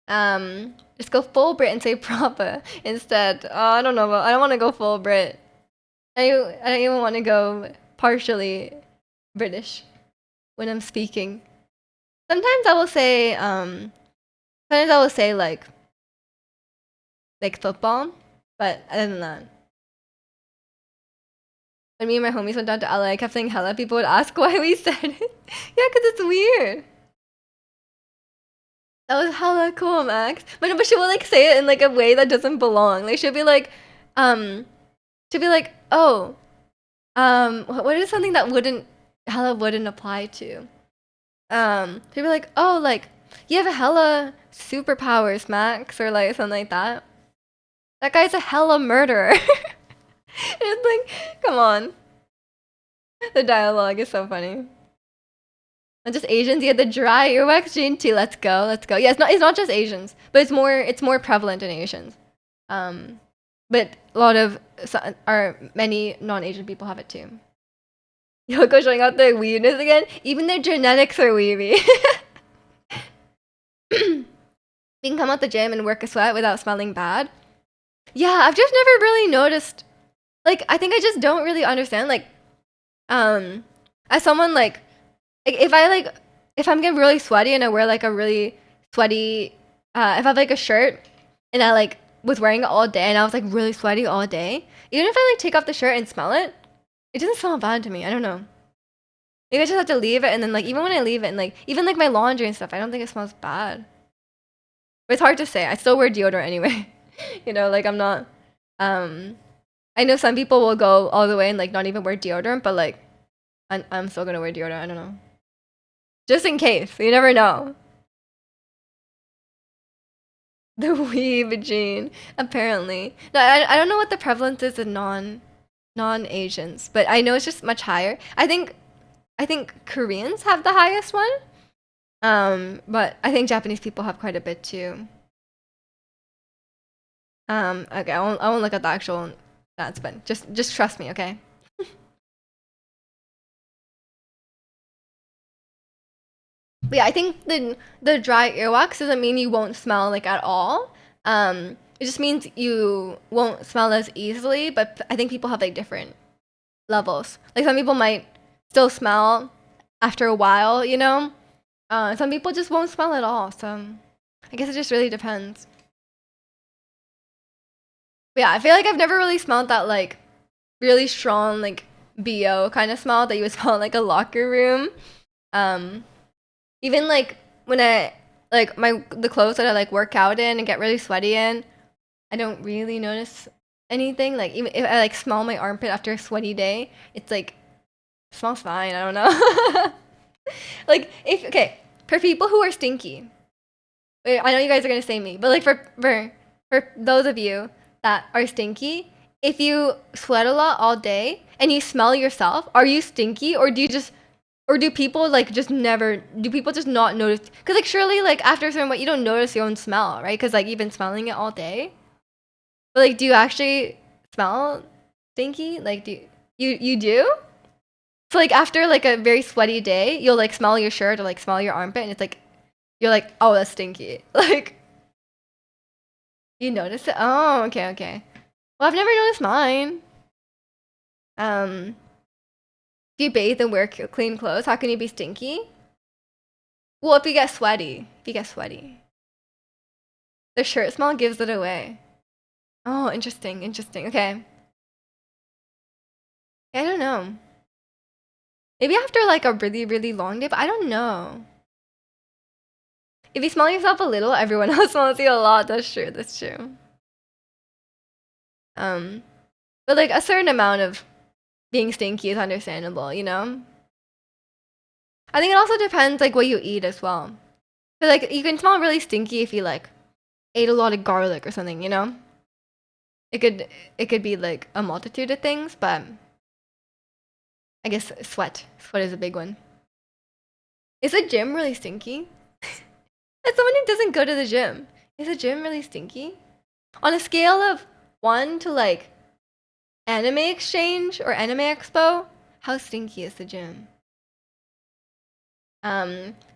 Just go full Brit and say proper instead. Oh, I don't know. I don't want to go full Brit. I don't even want to go partially British when I'm speaking. Sometimes I will say like football, but other than that. When me and my homies went down to LA, I kept saying hella. People would ask why we said it. Yeah, because it's weird. That was hella cool, Max. But she will like say it in like a way that doesn't belong. Like she'll be like, oh, what is something that hella wouldn't apply to? She'll be like, oh, like you have a hella superpowers, Max, or like something like that. That guy's a hella murderer. It's like, come on. The dialogue is so funny. Not just Asians, you have the dry earwax gene too. Let's go. Yeah, it's not just Asians, but it's more prevalent in Asians. But many non-Asian people have it too. Yoko showing out their weirdness again. Even their genetics are weirdy. You can come out the gym and work a sweat without smelling bad. Yeah, I've just never really noticed. Like, I think I just don't really understand. Like, as someone like if I'm getting really sweaty and I wear like a really sweaty, if I have like a shirt and I like was wearing it all day and I was like really sweaty all day, even if I like take off the shirt and smell it, it doesn't smell bad to me. I don't know. Maybe I just have to leave it, and then like even when I leave it and like even like my laundry and stuff, I don't think it smells bad. But it's hard to say. I still wear deodorant anyway. You know, like I'm not. I know some people will go all the way and like not even wear deodorant, but like I'm still gonna wear deodorant. I don't know, just in case. You never know. The weeb gene, apparently. No, I don't know what the prevalence is in non-Asians, but I know it's just much higher. I think Koreans have the highest one. But I think Japanese people have quite a bit too. Okay, I won't look at the actual stats, but just trust me, okay? But yeah, I think the dry earwax doesn't mean you won't smell like at all. It just means you won't smell as easily. But I think people have like different levels. Like some people might still smell after a while, you know. Some people just won't smell at all. So I guess it just really depends. But yeah, I feel like I've never really smelled that like really strong like BO kind of smell that you would smell in like a locker room. Um, Even like when I like the clothes that I like work out in and get really sweaty in, I don't really notice anything. Like even if I like smell my armpit after a sweaty day, it's like smells fine. I don't know. Like if okay, for people who are stinky, I know you guys are gonna say me, but like for those of you that are stinky, if you sweat a lot all day and you smell yourself, are you stinky or do you just or do people like just never do people just not notice? Because like surely like after a certain point you don't notice your own smell, right? Because like you've been smelling it all day. But like do you actually smell stinky? Like do you do? So like after like a very sweaty day, you'll like smell your shirt or like smell your armpit and it's like you're like, oh that's stinky. Like you notice it? Oh, okay, okay. Well I've never noticed mine. If you bathe and wear clean clothes, how can you be stinky? Well, if you get sweaty. If you get sweaty. The shirt smell gives it away. Oh, interesting, interesting. Okay. I don't know. Maybe after like a really, really long day, but I don't know. If you smell yourself a little, everyone else smells you a lot. That's true, that's true. Um, but like a certain amount of being stinky is understandable, you know? I think it also depends like what you eat as well. So like you can smell really stinky if you like ate a lot of garlic or something, you know? It could it could be like a multitude of things, but I guess sweat. Sweat is a big one. Is the gym really stinky? As someone who doesn't go to the gym, is the gym really stinky? On a scale of 1 to like anime exchange or anime expo, how stinky is the gym?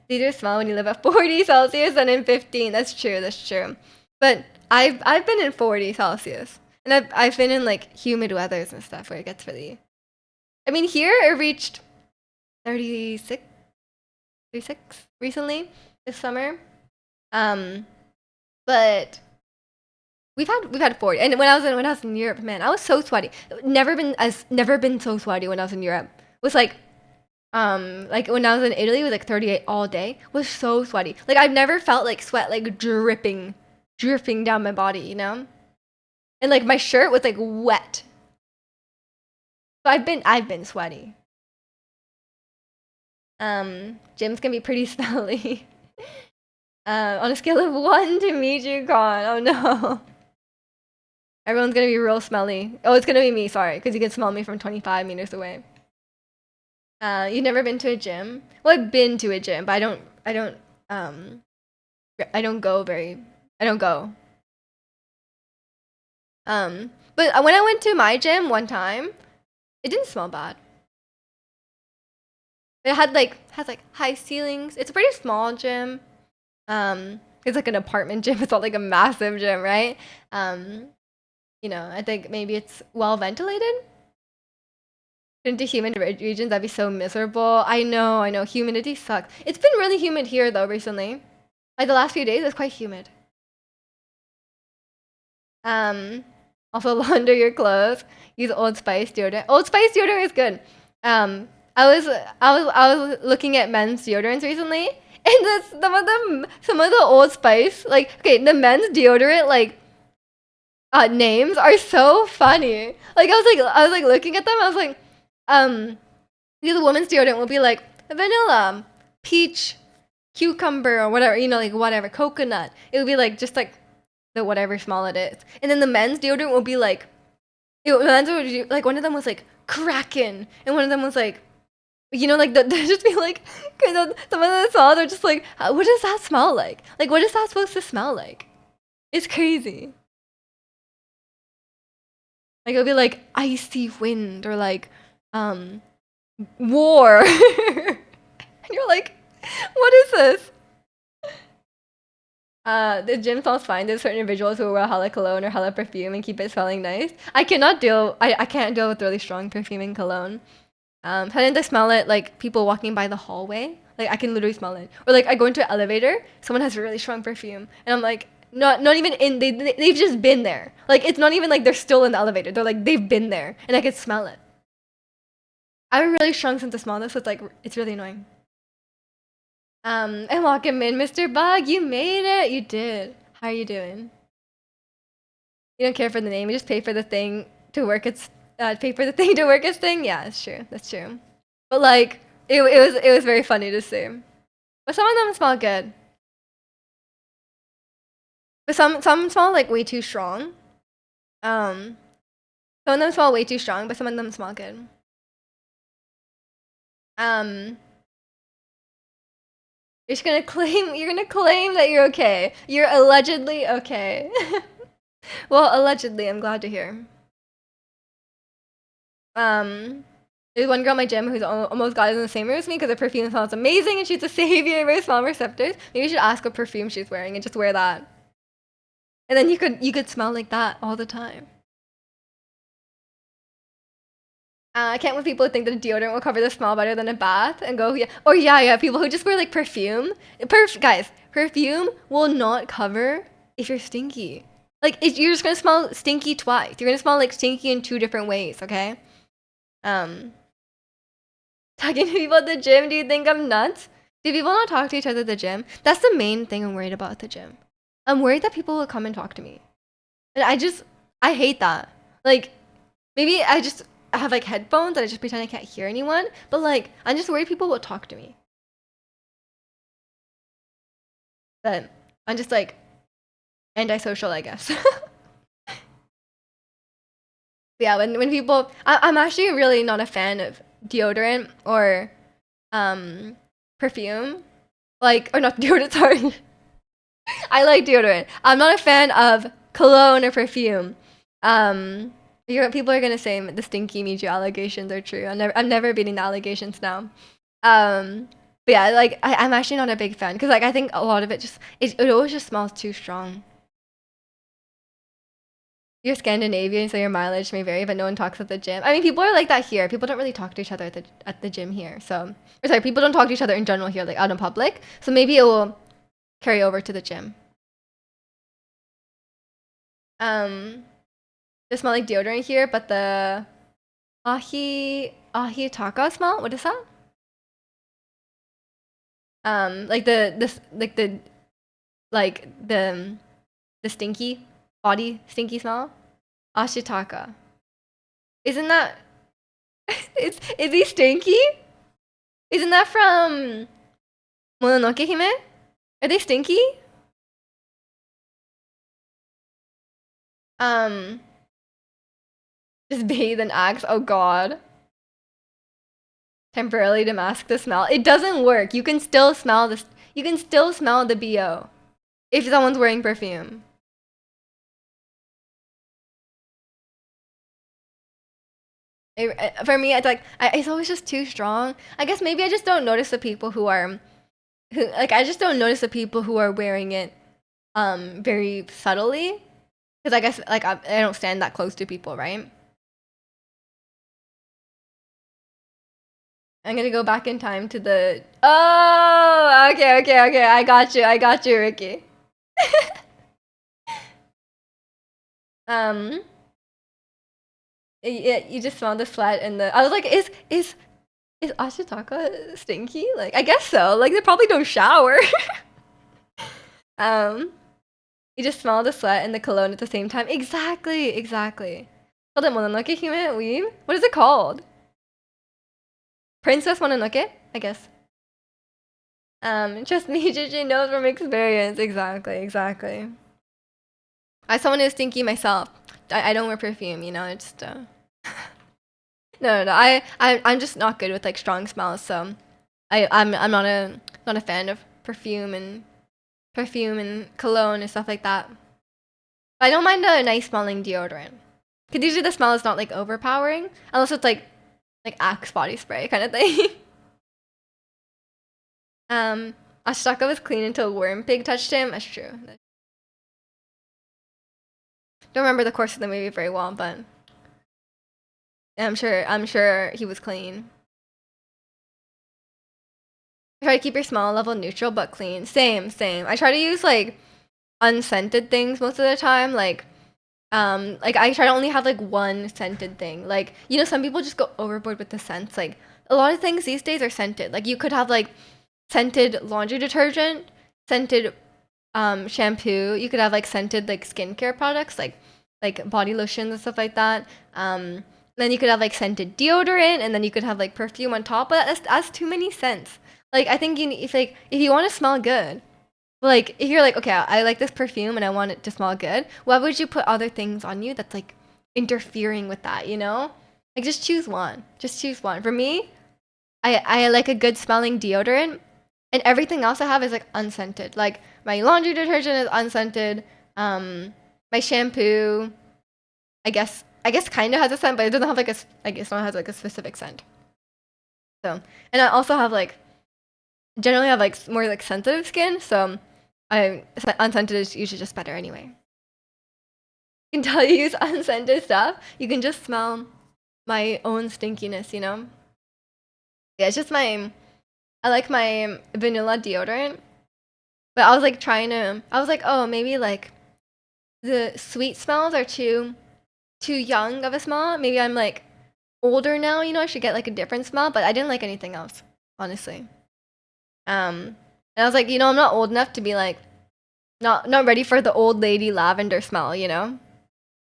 These are smell when you live at 40 Celsius and in 15. That's true, that's true. But I've been in 40 Celsius. And I've been in like humid weathers and stuff where it gets really I mean here it reached 36 36 recently this summer. But we've had 40. And when I was in Europe, man, I was so sweaty. Never been so sweaty when I was in Europe. It was like when I was in Italy, it was like 38 all day. It was so sweaty. Like I've never felt like sweat like dripping down my body, you know? And like my shirt was like wet. So I've been sweaty. Gyms can be pretty smelly. On a scale of 1 to Miju Con. Oh no. Everyone's gonna be real smelly. Oh, it's gonna be me, sorry, because you can smell me from 25 meters away. You've never been to a gym? Well, I've been to a gym, but I don't go very, I don't go. But when I went to my gym one time, it didn't smell bad. It has like high ceilings. It's a pretty small gym. It's like an apartment gym. It's not like a massive gym, right? I think maybe it's well ventilated. Into humid regions, that'd be so miserable. I know. Humidity sucks. It's been really humid here though recently. Like the last few days, it's quite humid. Also launder your clothes. Use Old Spice deodorant. Old Spice deodorant is good. I was looking at men's deodorants recently, And some of the Old Spice, like okay, the men's deodorant like names are so funny. Like I was like looking at them, I was like, the women's deodorant will be like vanilla, peach, cucumber, or whatever, you know, like whatever, coconut. It would be like just like the whatever small it is. And then the men's deodorant will be like, men's would be, like one of them was like Kraken, and one of them was like, you know, like they just be like, cause some of the smells are just like, what does that smell like? Like, what is that supposed to smell like? It's crazy. Like it'll be like icy wind or like um war. And you're like, what is this? The gym smells fine. There's certain individuals who wear hella cologne or hella perfume and keep it smelling nice. I can't deal with really strong perfume and cologne. I tend to smell it like people walking by the hallway. Like I can literally smell it. Or like I go into an elevator, someone has really strong perfume, and I'm like, not even in. They've just been there. Like it's not even like they're still in the elevator. They're like they've been there, and I can smell it. I have a really strong sense of smell, though, so it's really annoying. And welcome in, Mr. Bug. You made it. You did. How are you doing? You don't care for the name. You just pay for the thing to work its pay for the thing to work its thing. Yeah, it's true. That's true. But like it was very funny to see. But some of them smell good. But some smell like way too strong. Some of them smell way too strong, but some of them smell good. You're gonna claim that you're okay. You're allegedly okay. Well, allegedly, I'm glad to hear. There's one girl in my gym who's almost got in the same room as me because her perfume smells amazing and she's a savior of very small receptors. Maybe you should ask what perfume she's wearing and just wear that. And then you could smell like that all the time. I can't with people who think that a deodorant will cover the smell better than a bath and go, yeah. Or yeah, people who just wear like perfume. Guys, perfume will not cover if you're stinky. Like, you're just gonna smell stinky twice. You're gonna smell like stinky in two different ways, okay? Talking to people at the gym, do you think I'm nuts? Do people not talk to each other at the gym? That's the main thing I'm worried about at the gym. I'm worried that people will come and talk to me. And I hate that. Like, maybe I have like headphones and I just pretend I can't hear anyone. But like, I'm just worried people will talk to me. But I'm just like antisocial, I guess. Yeah, when people, I'm actually really not a fan of deodorant or perfume. Like, or not deodorant, sorry. I like deodorant. I'm not a fan of cologne or perfume. People are gonna say the stinky meat allegations are true. I'm never beating the allegations now. But yeah, like I'm actually not a big fan because like I think a lot of it it always just smells too strong. You're Scandinavian, so your mileage may vary, but no one talks at the gym. I mean, people are like that here. People don't really talk to each other at the gym here. So, or sorry, people don't talk to each other in general here, like out in public. So maybe it will carry over to the gym. They smell like deodorant here, but the taka smell. What is that? Like the stinky body stinky smell. Ashitaka. Isn't that? Is he stinky? Isn't that from Mononoke Hime? Are they stinky? Just bathe in Axe. Oh god. Temporarily to mask the smell. It doesn't work. You can still smell this. You can still smell the BO if someone's wearing perfume. For me, it's like it's always just too strong. I guess maybe I just don't notice the people who I just don't notice the people who are wearing it very subtly because I guess like I don't stand that close to people, right? I'm gonna go back in time to the. Oh, okay. I got you, Ricky. um, you just smell the sweat and the. I was like, is Is Ashitaka stinky? Like, I guess so. Like, they probably don't shower. um, you just smell the sweat and the cologne at the same time. Exactly, exactly. Hold on, Mononoke Hime weave? What is it called? Princess Mononoke? I guess. Trust me, JJ knows from experience. Exactly, exactly. As someone who's stinky myself, I don't wear perfume, you know, it's just, no. I'm just not good with like strong smells, so I'm not a fan of perfume and cologne and stuff like that. But I don't mind a nice smelling deodorant. Cause usually the smell is not like overpowering, unless it's like Axe body spray kind of thing. Ashitaka was clean until Worm Pig touched him. That's true. Don't remember the course of the movie very well, but I'm sure he was clean. Try to keep your smell level neutral but clean. Same. I try to use like unscented things most of the time. Like I try to only have like one scented thing. Like, you know, some people just go overboard with the scents. Like a lot of things these days are scented. Like you could have like scented laundry detergent, scented shampoo. You could have like scented like skincare products, like body lotions and stuff like that. Then you could have like scented deodorant, and then you could have like perfume on top. But that's too many scents. Like I think if you want to smell good, like if you're like, okay, I like this perfume and I want it to smell good, why would you put other things on you that's like interfering with that? You know, like just choose one. Just choose one. For me, I like a good smelling deodorant, and everything else I have is like unscented. Like my laundry detergent is unscented. My shampoo, I guess kind of has a scent, but it doesn't have like like it's not has like a specific scent. So, and I also have like generally have like more like sensitive skin, so unscented is usually just better anyway. You can tell you use unscented stuff. You can just smell my own stinkiness, you know. Yeah, it's just I like my vanilla deodorant, but I was like I was like, oh, maybe like the sweet smells are too young of a smell. Maybe I'm like older now, you know, I should get like a different smell, but I didn't like anything else, honestly. And I was like, you know, I'm not old enough to be like not ready for the old lady lavender smell, you know.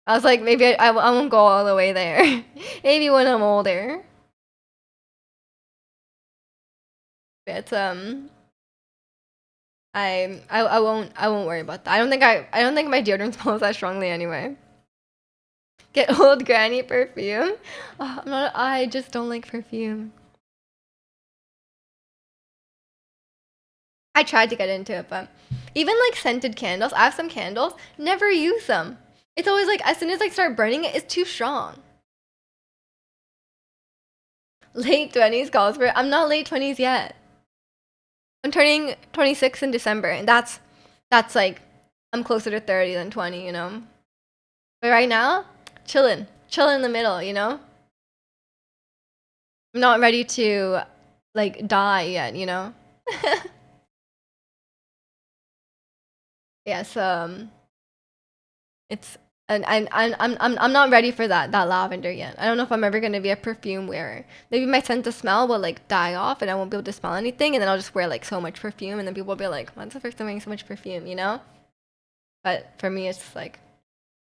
I was like, maybe I won't go all the way there. Maybe when I'm older. But I won't worry about that. I don't think my deodorant smells that strongly anyway. Get old granny perfume. Oh, I just don't like perfume. I tried to get into it, but even like scented candles, I have some candles, never use them. It's always like as soon as I start burning it, it's too strong. Late 20s calls for I'm not late 20s yet. I'm turning 26 in December, and that's like I'm closer to 30 than 20, you know. But right now, chilling in the middle, you know. I'm not ready to like die yet, you know. Yes, it's and I'm not ready for that lavender yet. I don't know if I'm ever gonna be a perfume wearer. Maybe my sense of smell will like die off, and I won't be able to smell anything, and then I'll just wear like so much perfume, and then people will be like, "When's the first time wearing so much perfume?" You know. But for me, it's just like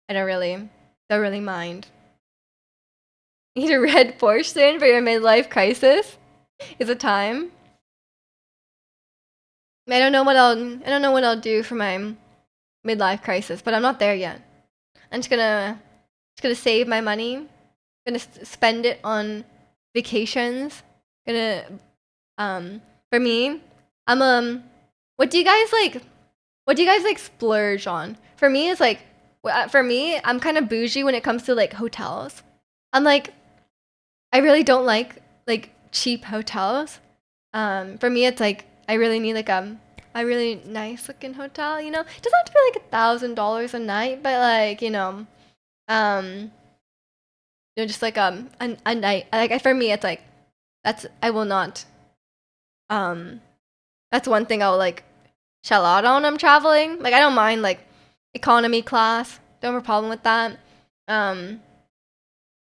I don't really mind. Need a red porcelain for your midlife crisis? Is it time? I don't know what I'll do for my midlife crisis, but I'm not there yet. I'm just gonna save my money. Gonna spend it on vacations. Gonna for me, I'm what do you guys like? What do you guys like splurge on? For me, it's like for me, I'm kind of bougie when it comes to like hotels. I'm like I really don't like cheap hotels. For me, it's like I really need like a really nice looking hotel. You know, it doesn't have to be like $1,000 a night, but like um, just like a night. Like for me, it's like that's I will not um that's one thing I'll like shell out on when I'm traveling. Like I don't mind like economy class. Don't have a problem with that. Um,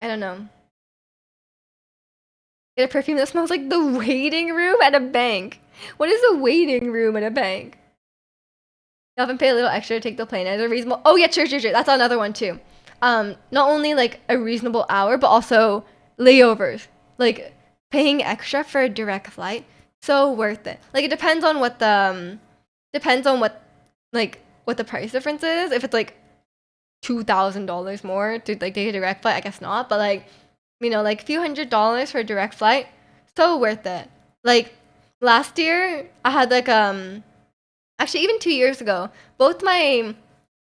I don't know. Get a perfume that smells like the waiting room at a bank. What is the waiting room at a bank? You often pay a little extra to take the plane at a reasonable. Oh yeah, sure. That's another one too. Not only like a reasonable hour, but also layovers. Like paying extra for a direct flight, so worth it. Like it depends on what the depends on what the price difference is. If it's like $2,000 more to like take a direct flight, I guess not. But like like a few $100s for a direct flight, so worth it. Like last year, I had like actually even 2 years ago, both my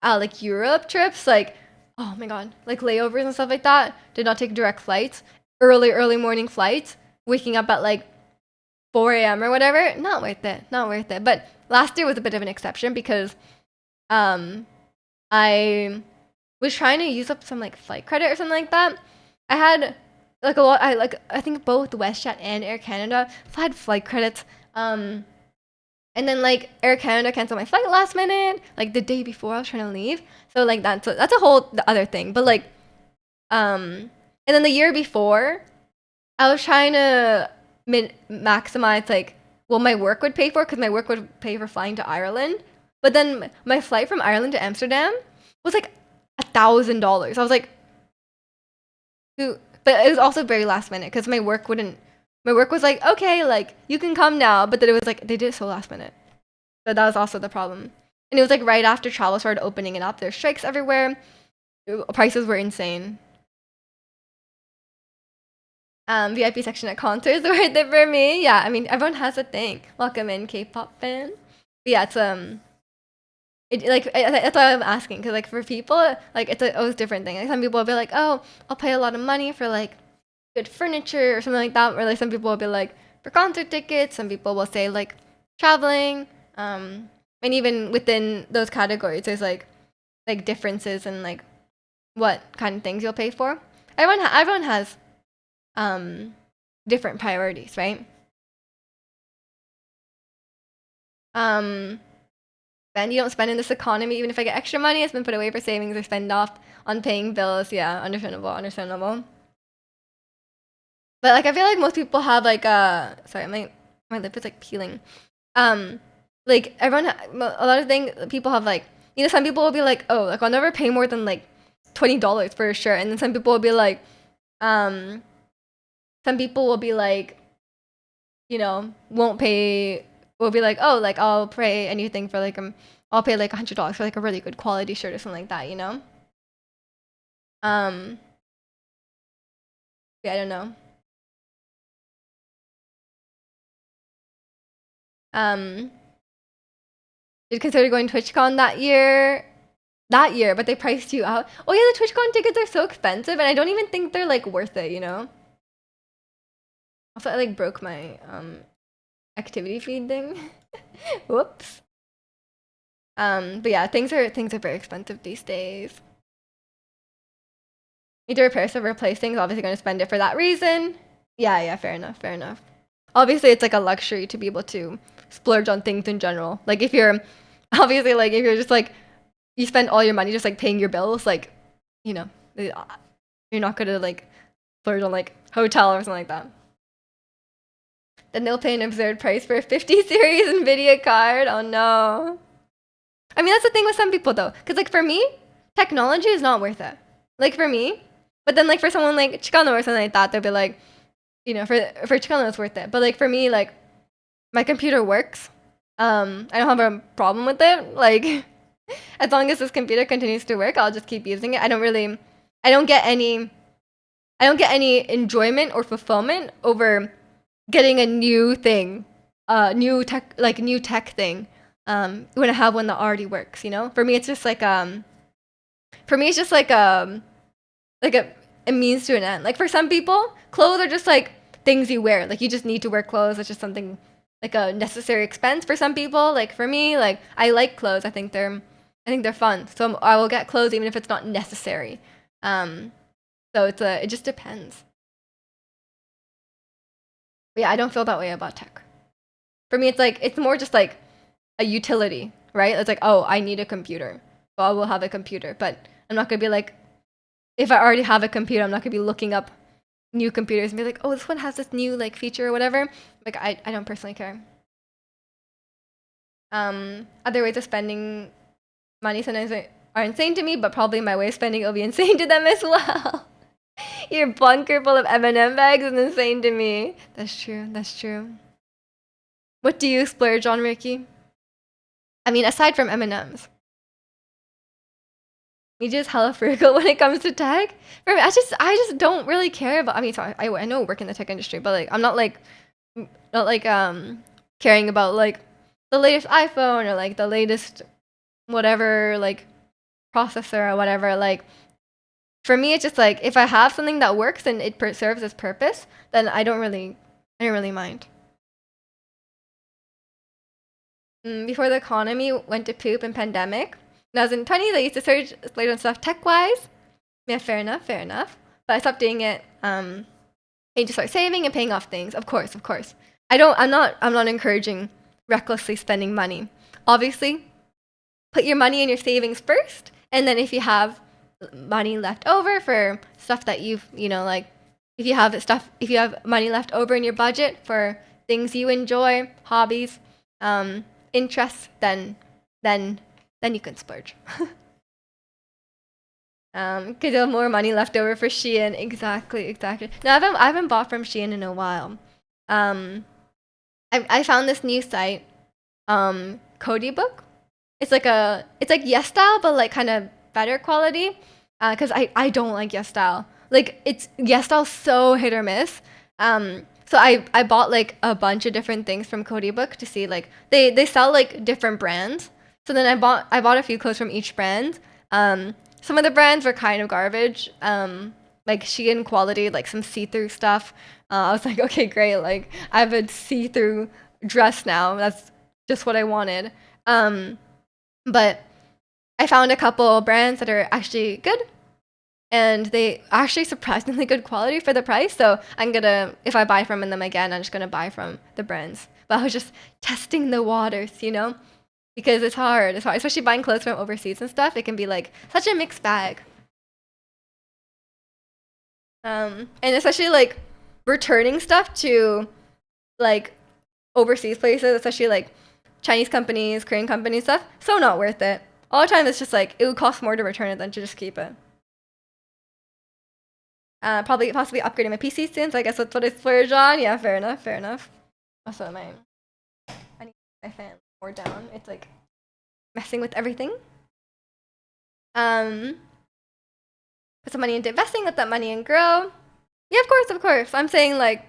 like Europe trips, like oh my god, like layovers and stuff like that, did not take direct flights, early morning flights, waking up at like 4 a.m. or whatever. Not worth it, not worth it. But last year was a bit of an exception because I was trying to use up some like flight credit or something like that. I had like a lot. I think both WestJet and Air Canada had flight credits. And then like Air Canada canceled my flight last minute, like the day before I was trying to leave. So like that's a whole other thing. But like, and then the year before, I was trying to maximize like what my work would pay for, because my work would pay for flying to Ireland. But then my flight from Ireland to Amsterdam was like $1,000. I was like, but it was also very last minute because my work wouldn't. My work was like, okay, like you can come now, but then it was like they did it so last minute. So that was also the problem. And it was like right after travel started opening it up. There's strikes everywhere. Prices were insane. VIP section at concerts worth it for me. Yeah, I mean everyone has a thing. Welcome in, K-pop fan. But yeah, it's that's why I'm asking, because like for people like it's always different thing. Like some people will be like, oh, I'll pay a lot of money for like good furniture or something like that. Or like some people will be like for concert tickets. Some people will say like traveling. And even within those categories, there's like differences in like what kind of things you'll pay for. Everyone has different priorities, right? Spend, you don't spend in this economy. Even if I get extra money, it's been put away for savings or spend off on paying bills. Yeah, understandable. But like I feel like most people have like sorry, my lip is like peeling. Like everyone, a lot of things people have like, some people will be like, oh, like I'll never pay more than like $20 for a shirt, and then some people will be like, some people will be like, won't pay, will be like, oh, like I'll pay anything for like I'll pay like $100 for like a really good quality shirt or something like that, Yeah, I don't know. Did consider going TwitchCon that year, but they priced you out. Oh yeah, the TwitchCon tickets are so expensive, and I don't even think they're like worth it, Also, I like broke my activity feed thing. Whoops. But yeah, things are very expensive these days. Need to repair some replace things. Obviously, going to spend it for that reason. Yeah, fair enough. Obviously, it's like a luxury to be able to splurge on things in general. Like if you're obviously like if you're just like you spend all your money just like paying your bills, like you're not gonna like splurge on like hotel or something like that. Then they'll pay an absurd price for a 50 series Nvidia card. Oh no. I mean, that's the thing with some people though, because like for me, technology is not worth it. Like for me, but then like for someone like Chicano or something like that, they'll be like, for Chicano it's worth it. But like for me, like my computer works. I don't have a problem with it. Like as long as this computer continues to work, I'll just keep using it. I don't get any enjoyment or fulfillment over getting a new thing, new tech thing, when I have one that already works, For me, it's just like a means to an end. Like for some people, clothes are just like things you wear. Like you just need to wear clothes. It's just something like a necessary expense for some people. Like for me, like I like clothes. I think they're fun. So I will get clothes even if it's not necessary. So it just depends. But yeah, I don't feel that way about tech. For me, it's more just like a utility, right? It's like, oh, I need a computer. Well, I will have a computer, but I'm not gonna be like, if I already have a computer, I'm not gonna be looking up new computers and be like, oh, this one has this new like feature or whatever. Like I don't personally care. Other ways of spending money sometimes are insane to me, but probably my way of spending will be insane to them as well. Your bunker full of M&M bags is insane to me. That's true. That's true. What do you splurge on, Ricky? I mean, aside from M&Ms. You just hella frugal when it comes to tech. For me, I just don't really care about. I mean, sorry, I know I work in the tech industry, but like I'm not like caring about like the latest iPhone or like the latest whatever like processor or whatever. Like for me, it's just like if I have something that works and it serves its purpose, then I don't really mind. Before the economy went to poop in pandemic, when I was in 20s, I used to search later on stuff tech wise. Yeah, fair enough, fair enough. But I stopped doing it. I just start saving and paying off things. Of course, of course. I'm not encouraging recklessly spending money. Obviously, put your money in your savings first, and then if you have money left over for stuff that like if you have money left over in your budget for things you enjoy, hobbies, interests, then then you can splurge. Cause you have more money left over for Shein. Exactly, exactly. No, I haven't bought from Shein in a while. Um, I found this new site, Cody Book. It's like Yes Style, but like kind of better quality. Cause I don't like Yes Style. Like it's Yes Style so hit or miss. So I bought like a bunch of different things from Cody Book to see like they sell like different brands. So then I bought a few clothes from each brand. Some of the brands were kind of garbage. Like Shein quality, like some see-through stuff. I was like, okay, great. Like I have a see-through dress now. That's just what I wanted. Um, but I found a couple brands that are actually good, and they actually surprisingly good quality for the price. So if I buy from them again, I'm just gonna buy from the brands. But I was just testing the waters, because it's hard. It's hard, especially buying clothes from overseas and stuff. It can be like such a mixed bag. And especially like returning stuff to like overseas places, especially like Chinese companies, Korean companies stuff. So not worth it. All the time, it's just like it would cost more to return it than to just keep it. Probably possibly upgrading my PC soon, so I guess that's what I splurge on. Yeah, fair enough, fair enough. Also, I need my fan more down. It's like messing with everything. Um, put some money into investing, let that money in grow. Yeah, of course, of course. I'm saying like,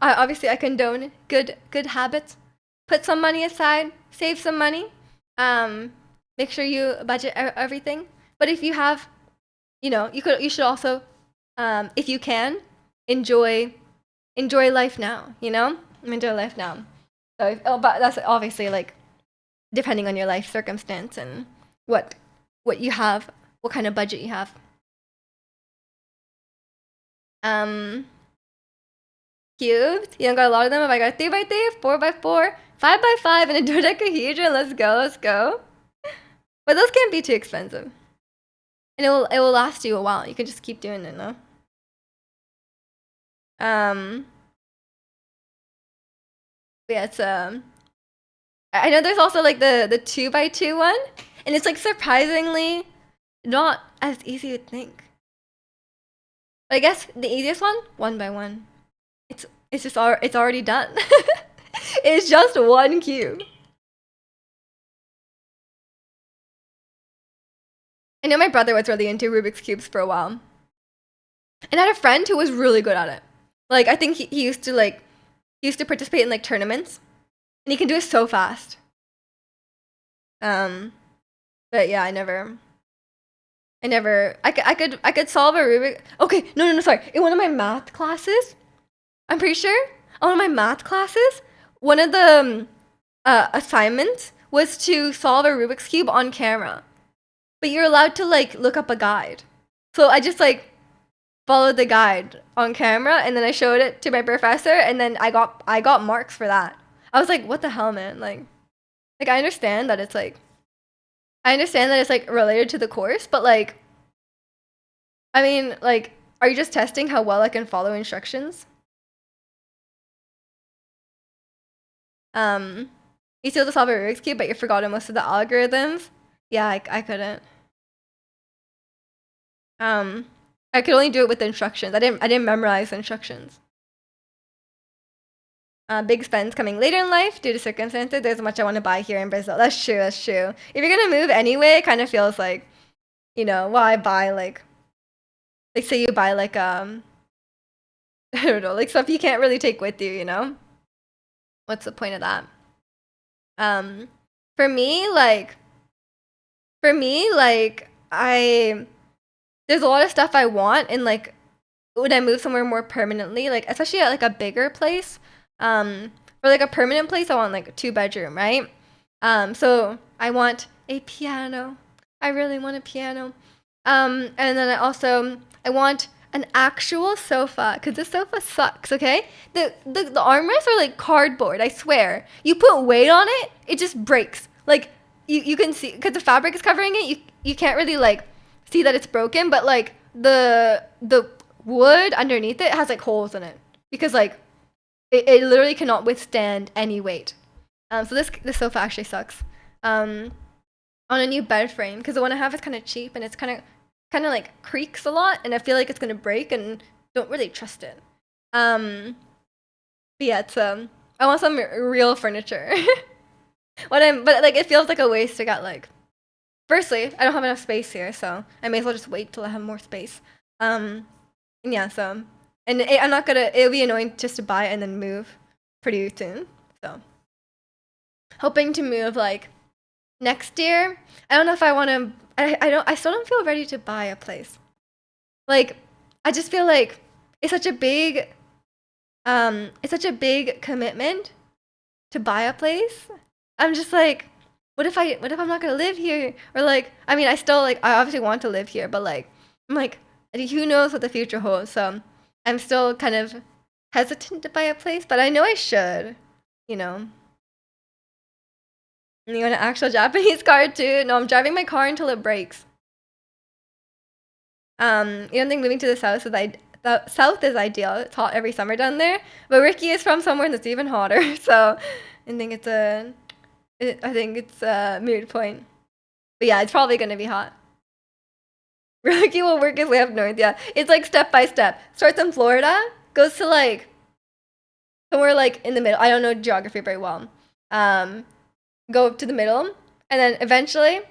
obviously I condone good habits. Put some money aside, save some money. Um, make sure you budget everything. But if you have, you should also, if you can, enjoy enjoy life now. Enjoy life now. But that's obviously like depending on your life circumstance and what what you have, what kind of budget you have. Um, Cubes. You don't got a lot of them. If I got 3x3, 4x4, 5x5, and a dodecahedron, let's go, let's go. But those can't be too expensive, and it will last you a while. You can just keep doing it, no? Um, yeah, it's I know there's also like the 2x2 one, and it's like surprisingly not as easy to think. But I guess the easiest one by one. It's already done. It's just one cube. I know my brother was really into Rubik's cubes for a while, and I had a friend who was really good at it. Like I think he used to participate in like tournaments, and he can do it so fast. Um, but yeah, I could solve a Rubik. Okay, no, sorry. In one of my math classes, I'm pretty sure on one of my math classes, one of the assignments was to solve a Rubik's cube on camera, but you're allowed to like look up a guide. So I just like followed the guide on camera, and then I showed it to my professor, and then I got marks for that. I was like, what the hell, man? Like I understand that it's like related to the course, but like I mean, like Are you just testing how well I can follow instructions? You still to solve a Rubik's Cube, but you forgotten most of the algorithms? Yeah, I couldn't. I could only do it with the instructions. I didn't memorize the instructions. Big spends coming later in life due to circumstances. There's much I want to buy here in Brazil. That's true. That's true. If you're gonna move anyway, it kind of feels like, you know, why buy like say you buy like I don't know, like stuff you can't really take with you. You know, what's the point of that? Um, for me, I there's a lot of stuff I want, and like when I move somewhere more permanently, like especially at like a bigger place, for like a permanent place, I want like a 2-bedroom, right? So I want a piano. I really want a piano. And then I want an actual sofa because the sofa sucks. Okay, the armrests are like cardboard. I swear. You put weight on it, it just breaks. Like you can see because the fabric is covering it. You can't really like see that it's broken, but like the wood underneath it has like holes in it because like it literally cannot withstand any weight. So this sofa actually sucks. On a new bed frame because the one I have is kind of cheap and it's kind of like creaks a lot and I feel like it's gonna break and don't really trust it. But yeah, it's I want some real furniture. But like it feels like a waste to get like. Firstly, I don't have enough space here, so I may as well just wait till I have more space. And yeah, so and I'm not gonna. It'll be annoying just to buy and then move pretty soon. So hoping to move like next year. I don't know if I want to. I still don't feel ready to buy a place. Like I just feel like it's such a big commitment to buy a place. I'm just like, what if I'm not gonna live here? Or like, I mean, I still like, I obviously want to live here, but like, I'm like, who knows what the future holds? So I'm still kind of hesitant to buy a place, but I know I should, you know. And you want an actual Japanese car too? No, I'm driving my car until it breaks. You don't think moving to the south is ideal? It's hot every summer down there, but Ricky is from somewhere that's even hotter, so I think it's a mood point. But yeah, it's probably gonna be hot. Ricky will work his way up north. Yeah, it's like step by step. Starts in Florida, goes to like somewhere like in the middle. I don't know geography very well. Go up to the middle, and then eventually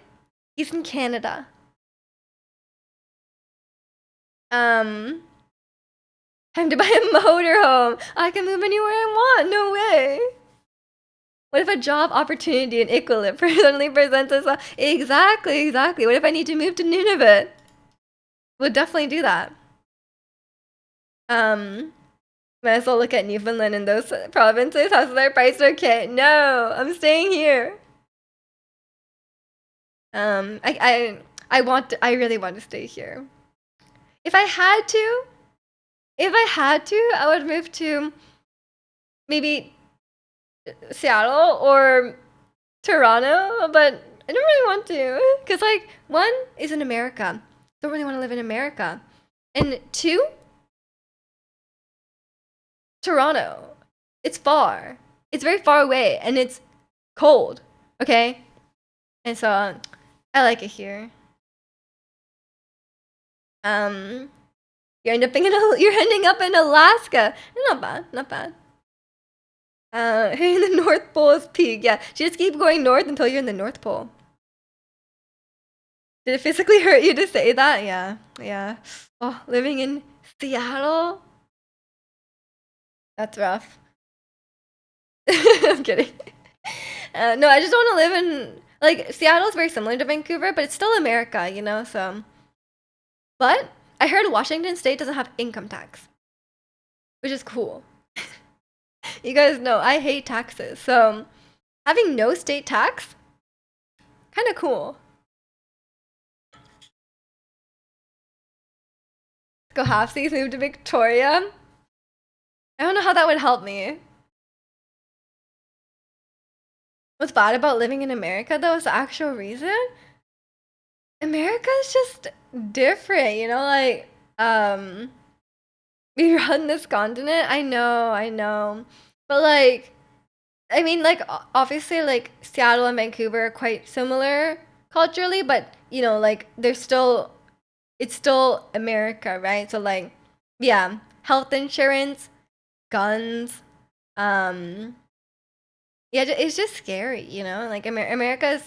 he's in Canada. Time to buy a motorhome. I can move anywhere I want. No way. What if a job opportunity in Iqaluit suddenly presents itself? Exactly. What if I need to move to Nunavut? We'll definitely do that. Might as well look at Newfoundland and those provinces. How's their price okay? No, I'm staying here. I really want to stay here. If I had to, I would move to maybe Seattle or Toronto, but I don't really want to because like one is in America. Don't really want to live in America, and two, Toronto. It's far. It's very far away, and it's cold. Okay, and so I like it here. You're ending up in Alaska. Not bad, not bad. Hey, the North Pole is peak. Yeah, you just keep going north until you're in the North Pole. Did it physically hurt you to say that? Yeah. Oh, living in Seattle? That's rough. I'm kidding. No, I just want to live in like Seattle's very similar to Vancouver, but it's still America, you know. So, but I heard Washington State doesn't have income tax, which is cool. You guys know I hate taxes, so having no state tax, kind of cool. Go halfsies, move to Victoria. I don't know how that would help me. What's bad about living in America though is the actual reason. America's just different, you know, like We run this continent. I know. But like, I mean, like obviously, like Seattle and Vancouver are quite similar culturally, but you know, like they're still, it's still America, right? So like, yeah, health insurance, guns, um, yeah, it's just scary, you know. Like America's,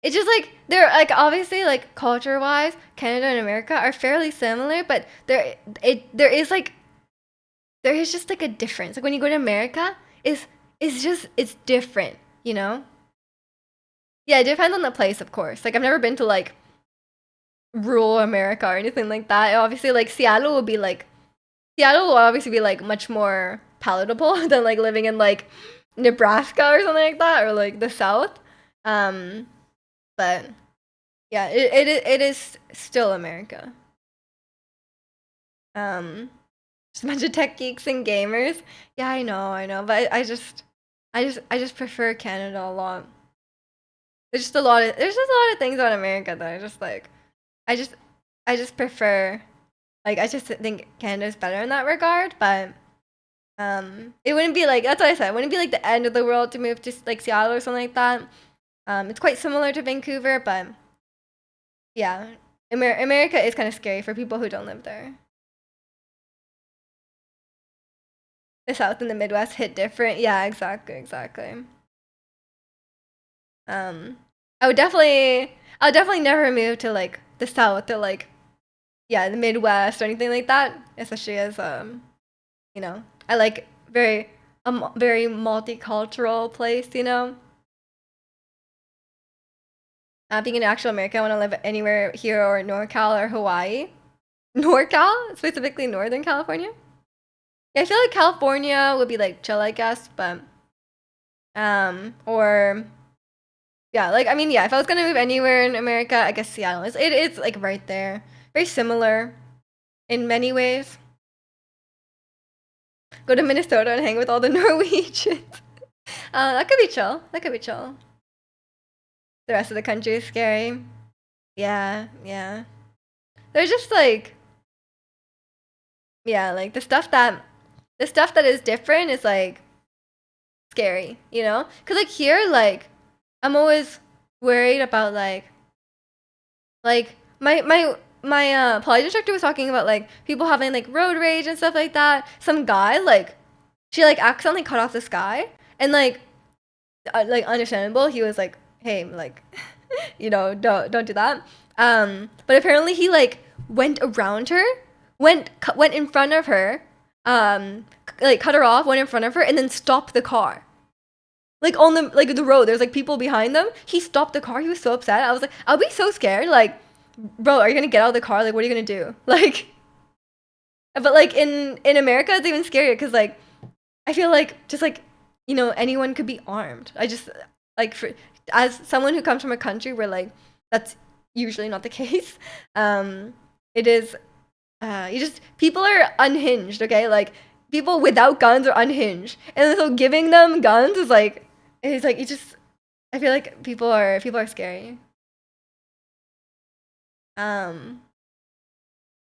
it's just like they're like obviously like culture wise, Canada and America are fairly similar, but there is like there is just like a difference. Like when you go to America, it's just it's different, you know? Yeah, it depends on the place, of course. Like I've never been to like rural America or anything like that. Obviously, like Seattle will obviously be like much more palatable than like living in like Nebraska or something like that or like the South. Um, but yeah, it is still America. Um, just a bunch of tech geeks and gamers. Yeah, I know, but I just prefer Canada a lot. There's just a lot of things about America that I just like. I just I just prefer like I just think Canada's better in that regard, but it wouldn't be like that's what I said. It wouldn't be like the end of the world to move to like Seattle or something like that. It's quite similar to Vancouver, but yeah, America is kind of scary for people who don't live there. The South and the Midwest hit different. Yeah, exactly. Um, I would definitely never move to like the South or like yeah, the Midwest or anything like that. Especially as you know, I like very multicultural place. You know, being an actual American, I want to live anywhere here or NorCal or Hawaii. NorCal, specifically Northern California. Yeah, I feel like California would be like chill, I guess, but or yeah, like I mean, yeah, if I was gonna move anywhere in America, I guess Seattle is. It's like right there, very similar in many ways. Go to Minnesota and hang with all the Norwegians. That could be chill. That could be chill. The rest of the country is scary. Yeah. They're just like yeah, like the stuff that is different is like scary, you know? Cause like here, like I'm always worried about like my poly instructor was talking about like people having like road rage and stuff like that. Some guy like she like accidentally cut off this guy and like understandable. He was like, hey, like you know, don't do that. But apparently he like went around her, went in front of her, like cut her off, went in front of her, and then stopped the car. Like on the road, there's like people behind them. He stopped the car. He was so upset. I was like, I'll be so scared. Like, bro, are you gonna get out of the car? Like, what are you gonna do? Like, but like in America, it's even scarier because like I feel like just like you know anyone could be armed. I just like for as someone who comes from a country where like that's usually not the case. It is you just people are unhinged. Okay, like people without guns are unhinged, and so giving them guns is like it's like you just. I feel like people are scary. Um,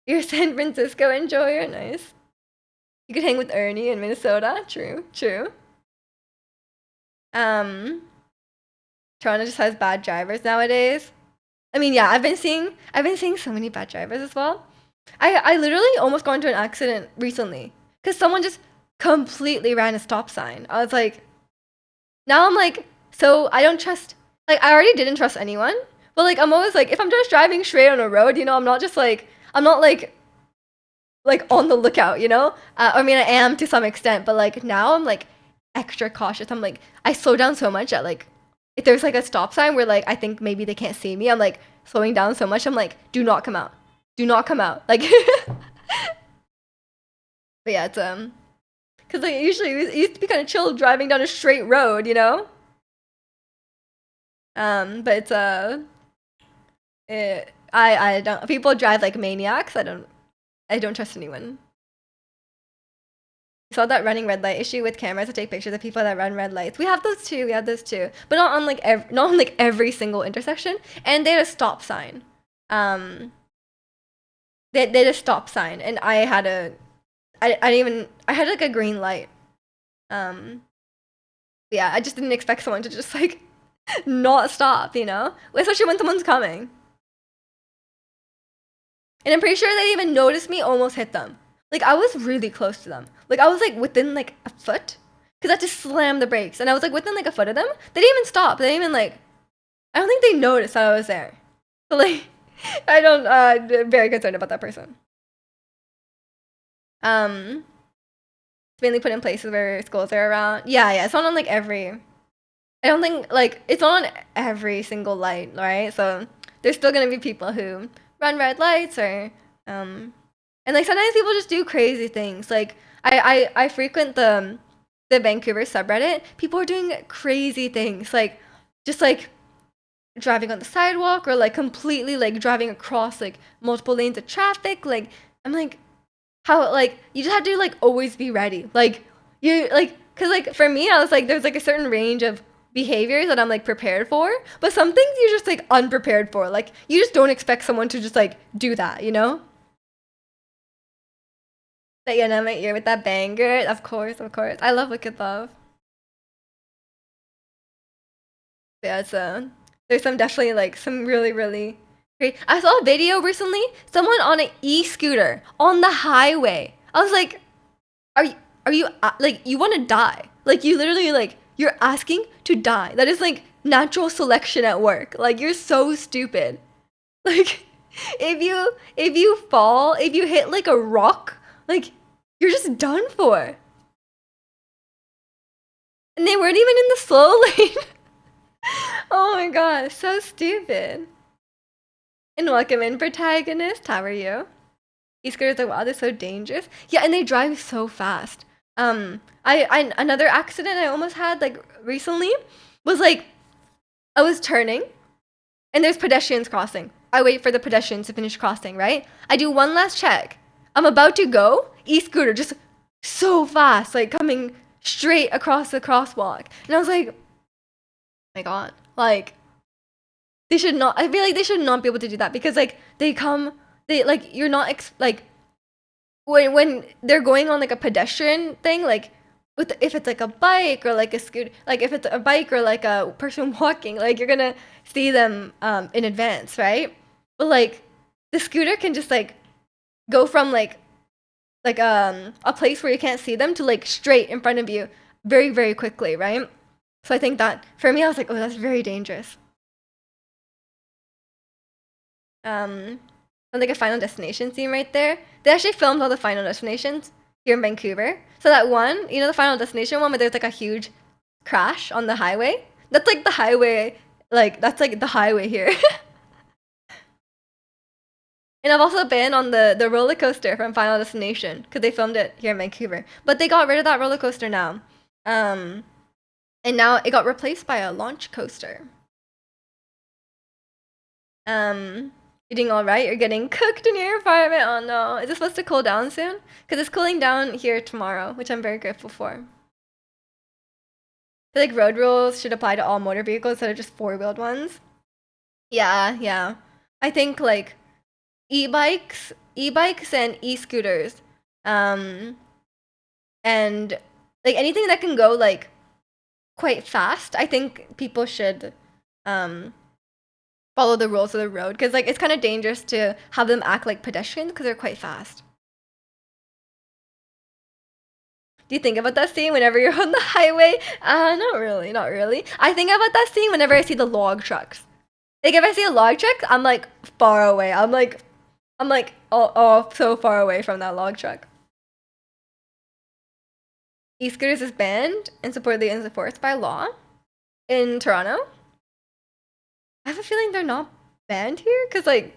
you're a San Francisco enjoyer, nice. You could hang with Ernie in Minnesota. True. Um, Toronto just has bad drivers nowadays. I mean, yeah, I've been seeing so many bad drivers as well. I literally almost got into an accident recently because someone just completely ran a stop sign. I was like, now I'm like, so I don't trust. Like, I already didn't trust anyone, but like, I'm always like, if I'm just driving straight on a road, you know, I'm not just like, I'm not like on the lookout, you know. I mean, I am to some extent, but like now I'm like extra cautious. I'm like, I slow down so much that like, if there's like a stop sign where like I think maybe they can't see me, I'm like slowing down so much. I'm like, do not come out, do not come out. Like, but yeah, it's because like usually it used to be kind of chill driving down a straight road, you know. But it's I don't people drive like maniacs. I don't trust anyone. I saw that running red light issue with cameras to take pictures of people that run red lights. We have those too. We have those too, but not on like not on like every single intersection. And they had a stop sign. Um, they had a stop sign, and I had a I didn't even, I had like a green light. Um, yeah, I just didn't expect someone to just like not stop, you know? Especially when someone's coming. And I'm pretty sure they didn't even notice me almost hit them. Like, I was really close to them. Like, I was like within like a foot. Because I just slammed the brakes. And I was like within like a foot of them. They didn't even stop. They didn't even like, I don't think they noticed that I was there. So like, I don't, very concerned about that person. It's mainly put in places where schools are around. Yeah, yeah, it's not on like every, I don't think like it's not on every single light, right? So there's still gonna be people who run red lights or and like sometimes people just do crazy things. Like I frequent the Vancouver subreddit. People are doing crazy things, like just like driving on the sidewalk or like completely like driving across like multiple lanes of traffic. Like I'm like, how, like you just have to like always be ready. Like you like, cause like for me, I was like there's like a certain range of behaviors that I'm like prepared for, but some things you're just like unprepared for. Like you just don't expect someone to just like do that, you know? That you know my ear with that banger. Of course, of course. I love Wicked Love. Yeah, so there's some definitely like some really, really great. I saw a video recently, someone on an e-scooter on the highway. I was like, are you like you want to die? Like you literally like you're asking to die. That is like natural selection at work. Like you're so stupid. Like if you fall, if you hit like a rock, like you're just done for. And they weren't even in the slow lane. Oh my god, so stupid. And welcome in, protagonist. How are you? E-scooters are, wow, they're so dangerous. Yeah, and they drive so fast. I another accident I almost had like recently was like I was turning and there's pedestrians crossing. I wait for the pedestrians to finish crossing, right? I do one last check. I'm about to go, e-scooter just so fast, like coming straight across the crosswalk. And I was like, oh my god, like they should not, I feel like they should not be able to do that because like they like you're not like when they're going on like a pedestrian thing, like with if it's like a bike or like a scooter, like if it's a bike or like a person walking, like you're gonna see them in advance, right? But like the scooter can just like go from like a place where you can't see them to like straight in front of you very, very quickly, right? So I think that for me I was like, oh, that's very dangerous. um like a Final Destination scene right there. They actually filmed all the Final Destinations here in Vancouver. So that one, you know, the Final Destination one where there's like a huge crash on the highway. That's like the highway, like that's like the highway here. And I've also been on the roller coaster from Final Destination because they filmed it here in Vancouver. But they got rid of that roller coaster now. Um, and now it got replaced by a launch coaster. You doing all right? You're getting cooked in your apartment. Oh no. Is it supposed to cool down soon? Because it's cooling down here tomorrow, which I'm very grateful for. I feel like road rules should apply to all motor vehicles instead of just four-wheeled ones. Yeah, yeah. I think like e-bikes and e-scooters, um, and like anything that can go like quite fast, I think people should follow the rules of the road because like it's kind of dangerous to have them act like pedestrians because they're quite fast. Do you think about that scene whenever you're on the highway? Not really, not really. I think about that scene whenever I see the log trucks. Like if I see a log truck, I'm like far away. I'm like oh so far away from that log truck. E-scooters is banned and supposedly enforced by law in Toronto. I have a feeling they're not banned here because like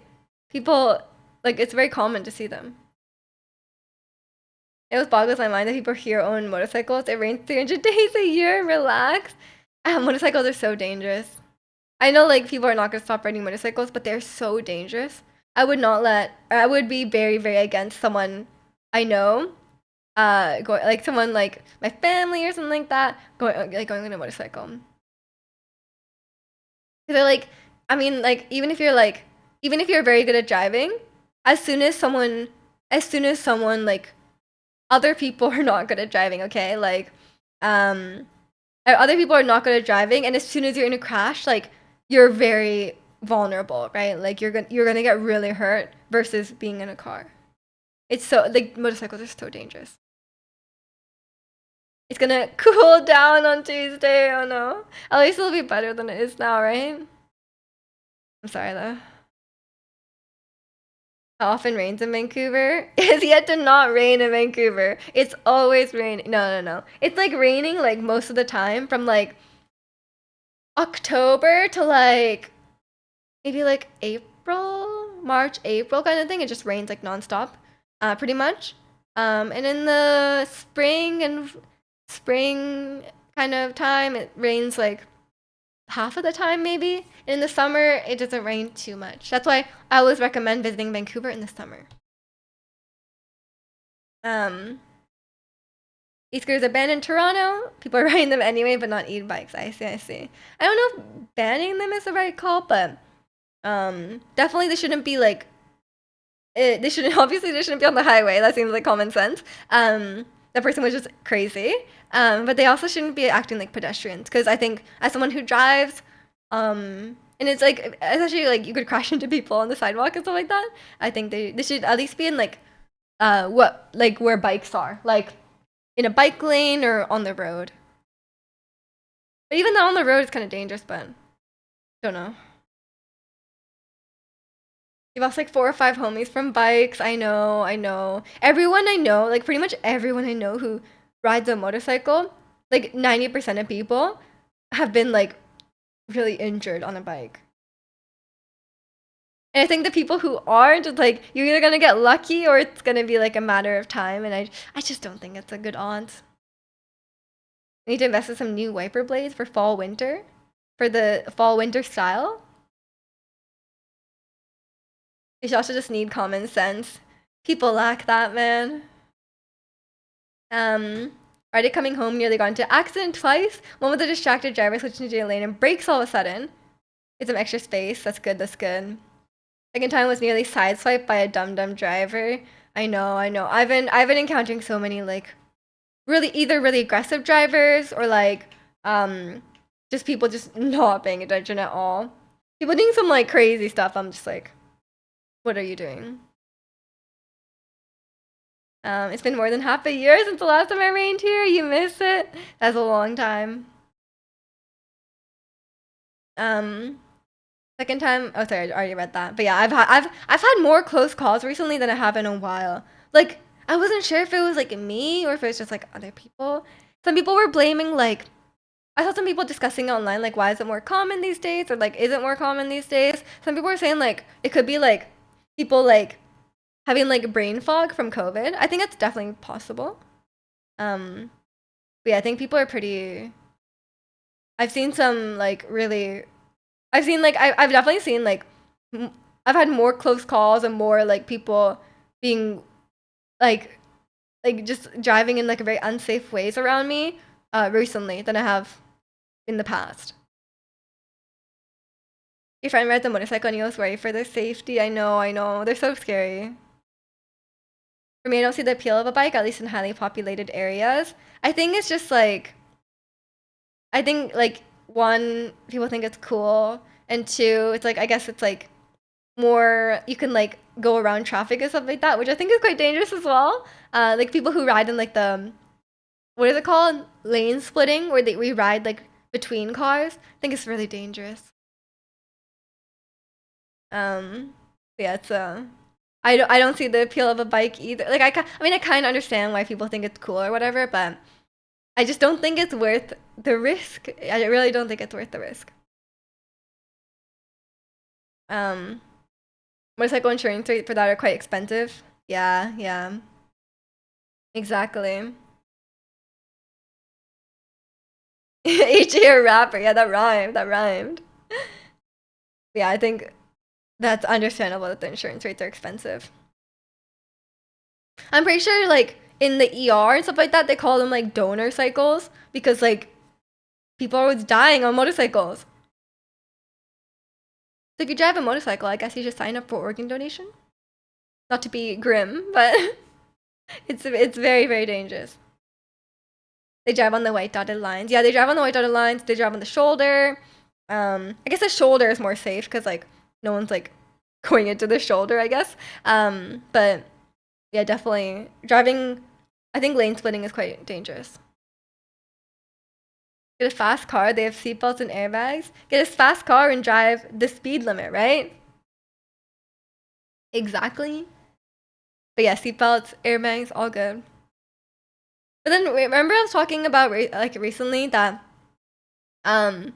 people like it's very common to see them. It was boggles my mind that people here own motorcycles. It rains 300 days a year. Relax. Motorcycles are so dangerous. I know like people are not gonna stop riding motorcycles, but they're so dangerous. I would not let. I would be very, very against someone I know, going like someone like my family or something like that, going on a motorcycle. Because they're like, I mean, like even if you're very good at driving, as soon as someone like other people are not good at driving, okay? Like, um, other people are not good at driving, and as soon as you're in a crash, like, you're very vulnerable, right? Like, you're gonna get really hurt versus being in a car. It's so like motorcycles are so dangerous. It's gonna cool down on Tuesday. Oh no. At least it'll be better than it is now, right? I'm sorry though. How often rains in Vancouver? It's yet to not rain in Vancouver. It's always raining. No, no, no. It's like raining like most of the time from like October to like maybe like April, March, April kind of thing. It just rains like nonstop, pretty much. And in the spring kind of time, it rains like half of the time maybe. And in the summer, it doesn't rain too much. That's why I always recommend visiting Vancouver in the summer. Um, e-scooters are banned in Toronto. People are riding them anyway, but not e-bikes. I see, I see. I don't know if banning them is the right call, but definitely they shouldn't be like they shouldn't obviously they shouldn't be on the highway. That seems like common sense. That person was just crazy. But they also shouldn't be acting like pedestrians because I think as someone who drives, and it's like especially like you could crash into people on the sidewalk and stuff like that. I think they should at least be in like what like where bikes are, like in a bike lane or on the road. But even though on the road it's kind of dangerous, but don't know. You've lost like 4 or 5 homies from bikes. I know, I know. Everyone I know, like pretty much everyone I know who rides a motorcycle, like 90% of people have been like really injured on a bike. And I think the people who aren't, like, you're either gonna get lucky or it's gonna be like a matter of time. And I just don't think it's a good odds. We need to invest in some new wiper blades for fall winter, for the fall winter style. You should also just need common sense. People lack that, man. Friday coming home nearly got into accident twice. One with a distracted driver switching to jail lane and brakes all of a sudden. Get some extra space. That's good. That's good. Second time was nearly sideswiped by a dumb driver. I know. I know. I've been encountering so many like either really aggressive drivers or like just people just not paying attention at all. People doing some like crazy stuff. I'm just like, what are you doing? It's been more than half a year since the last time I rained here. You miss it? That's a long time. Second time. Oh, sorry, I already read that. But yeah, I've had more close calls recently than I have in a while. Like I wasn't sure if it was like me or if it was just like other people. Some people were blaming like I saw some people discussing online like why is it more common these days or like is it more common these days. Some people were saying like it could be like people like having like brain fog from COVID. I think it's definitely possible. But yeah, I think people are pretty. I've seen some like really. I've seen like I've definitely seen like I've had more close calls and more like people being like just driving in like very unsafe ways around me recently than I have in the past. Your friend rides a motorcycle and you always worry for their safety. I know. They're so scary. For me, I don't see the appeal of a bike, at least in highly populated areas. I think it's just like, I think like one, people think it's cool, and two, it's like I guess it's like more you can like go around traffic and stuff like that, which I think is quite dangerous as well. Like people who ride in like the what is it called? Lane splitting, where we ride like between cars. I think it's really dangerous. Um, yeah, it's I don't see the appeal of a bike either. Like I mean I kind of understand why people think it's cool or whatever, but I just don't think it's worth the risk. I really don't think it's worth the risk. Um, Motorcycle insurance rates for that are quite expensive. Yeah, yeah, exactly. HA rapper, yeah, that rhymed. That rhymed. Yeah, I think that's understandable that the insurance rates are expensive. I'm pretty sure like in the ER and stuff like that, they call them like donor cycles because like people are always dying on motorcycles. So if you drive a motorcycle, I guess you should sign up for organ donation. Not to be grim, but It's very, very dangerous. They drive on the white dotted lines. Yeah, they drive on the white dotted lines. They drive on the shoulder. I guess the shoulder is more safe because like no one's like going into the shoulder, I guess. But yeah, definitely driving. I think lane splitting is quite dangerous. Get a fast car. They have seatbelts and airbags. Get a fast car and drive the speed limit, right? Exactly. But yeah, seatbelts, airbags, all good. But then remember I was talking about like recently that um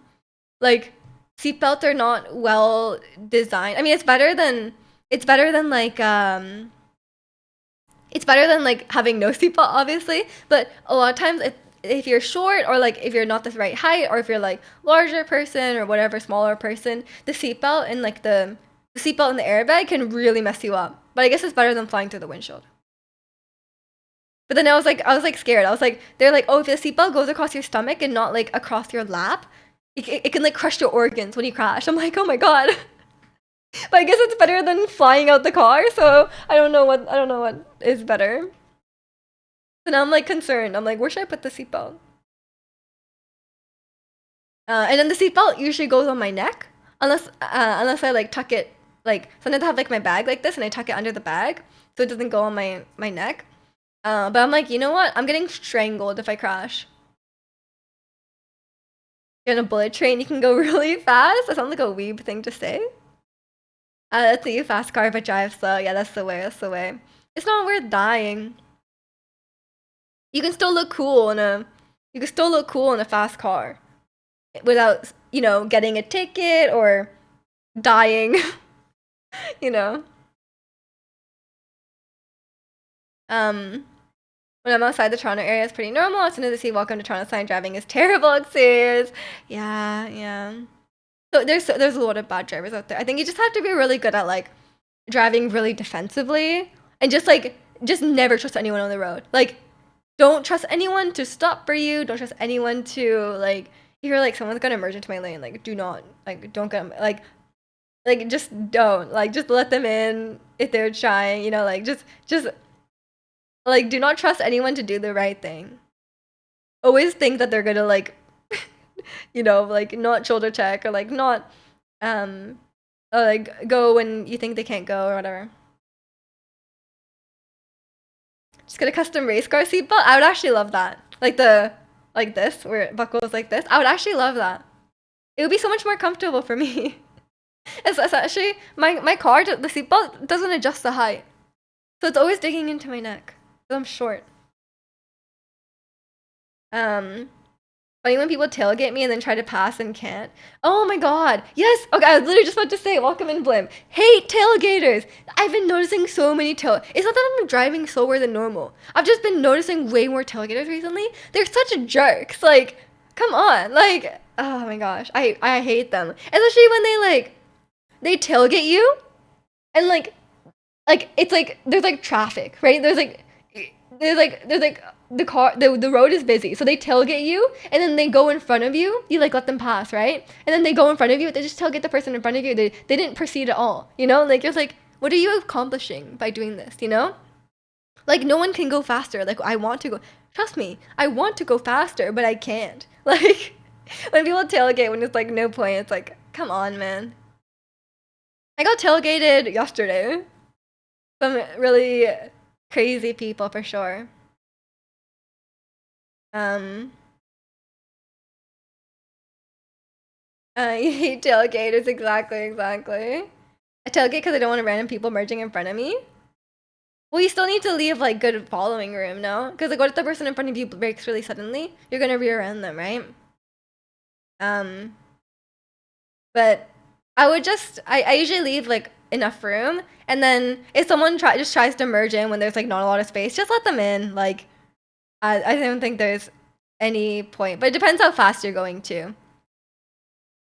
like seatbelts are not well designed. I mean, it's better than like it's better than like having no seatbelt, obviously. But a lot of times, if you're short or like if you're not the right height or if you're like larger person or whatever smaller person, the seatbelt and like the seatbelt and the airbag can really mess you up. But I guess it's better than flying through the windshield. But then I was like scared. I was like, they're like, oh, if the seatbelt goes across your stomach and not like across your lap, it can like crush your organs when you crash. I'm like, oh my god. But I guess it's better than flying out the car. So I don't know what is better. So now I'm like concerned. I'm like, where should I put the seatbelt? And then the seatbelt usually goes on my neck, unless I like tuck it. Like sometimes I have like my bag like this, and I tuck it under the bag so it doesn't go on my neck. But I'm like, you know what? I'm getting strangled if I crash. You're on a bullet train, you can go really fast. That sounds like a weeb thing to say. That's a fast car but drive slow. Yeah, that's the way. That's the way. It's not worth dying. You can still look cool in a fast car without, getting a ticket or dying, you know. When I'm outside the Toronto area, it's pretty normal. As soon as I see "Welcome to Toronto" sign, driving is terrible. Experience. Yeah, yeah. So there's a lot of bad drivers out there. I think you just have to be really good at like driving really defensively and just never trust anyone on the road. Like, don't trust anyone to stop for you. Don't trust anyone to like. If you're like someone's gonna merge into my lane, like do not like don't get like just don't like just let them in if they're trying. Like just like do not trust anyone to do the right thing. Always think that they're gonna like like not shoulder check or like not um or like go when you think they can't go or whatever. Just get a custom race car seatbelt. I would actually love that. Like this, where it buckles like this. I would actually love that. It would be so much more comfortable for me. It's actually my car. The seatbelt doesn't adjust the height, so it's always digging into my neck. So I'm short. Funny when people tailgate me and then try to pass and can't. Oh my god. Yes. Okay, I was literally just about to say, welcome in Blim. Hate tailgaters. I've been noticing so many It's not that I'm driving slower than normal. I've just been noticing way more tailgaters recently. They're such jerks. Like, come on. Like, oh my gosh. I hate them. Especially when they tailgate you and like it's like there's like traffic, right? There's like the road is busy, so they tailgate you and then they go in front of you. You like let them pass, right? And then they go in front of you. They just tailgate the person in front of you. They didn't proceed at all. Like you're like, what are you accomplishing by doing this? Like no one can go faster. Like I want to go. Trust me, I want to go faster, but I can't. Like when people tailgate when it's like no point, it's like, come on, man. I got tailgated yesterday. Some really crazy people for sure. You hate tailgaters, exactly. I tailgate because I don't want random people merging in front of me. Well, you still need to leave like good following room, no? Because like, what if the person in front of you brakes really suddenly? You're gonna rear end them, right? But I usually leave like enough room, and then if someone just tries to merge in when there's like not a lot of space, just let them in. Like, I don't think there's any point, but it depends how fast you're going too.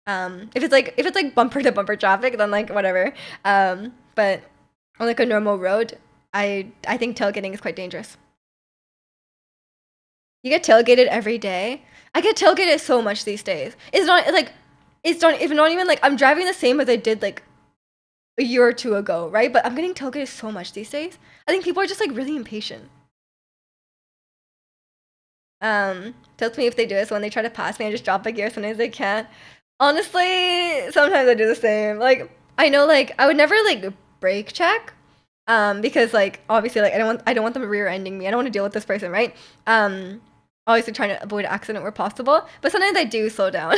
If it's like bumper to bumper traffic, then like whatever. But on like a normal road, I think tailgating is quite dangerous. You get tailgated every day. I get tailgated so much these days. It's not even like I'm driving the same as I did like a year or two ago, right? But I'm getting tailgated so much these days. I think people are just like really impatient. Tells me if they do it. So when they try to pass me, I just drop a gear. Sometimes they can't. Honestly, sometimes I do the same. Like I know, like I would never like brake check, because like obviously like I don't want them rear-ending me. I don't want to deal with this person, right? Obviously trying to avoid accident where possible. But sometimes I do slow down.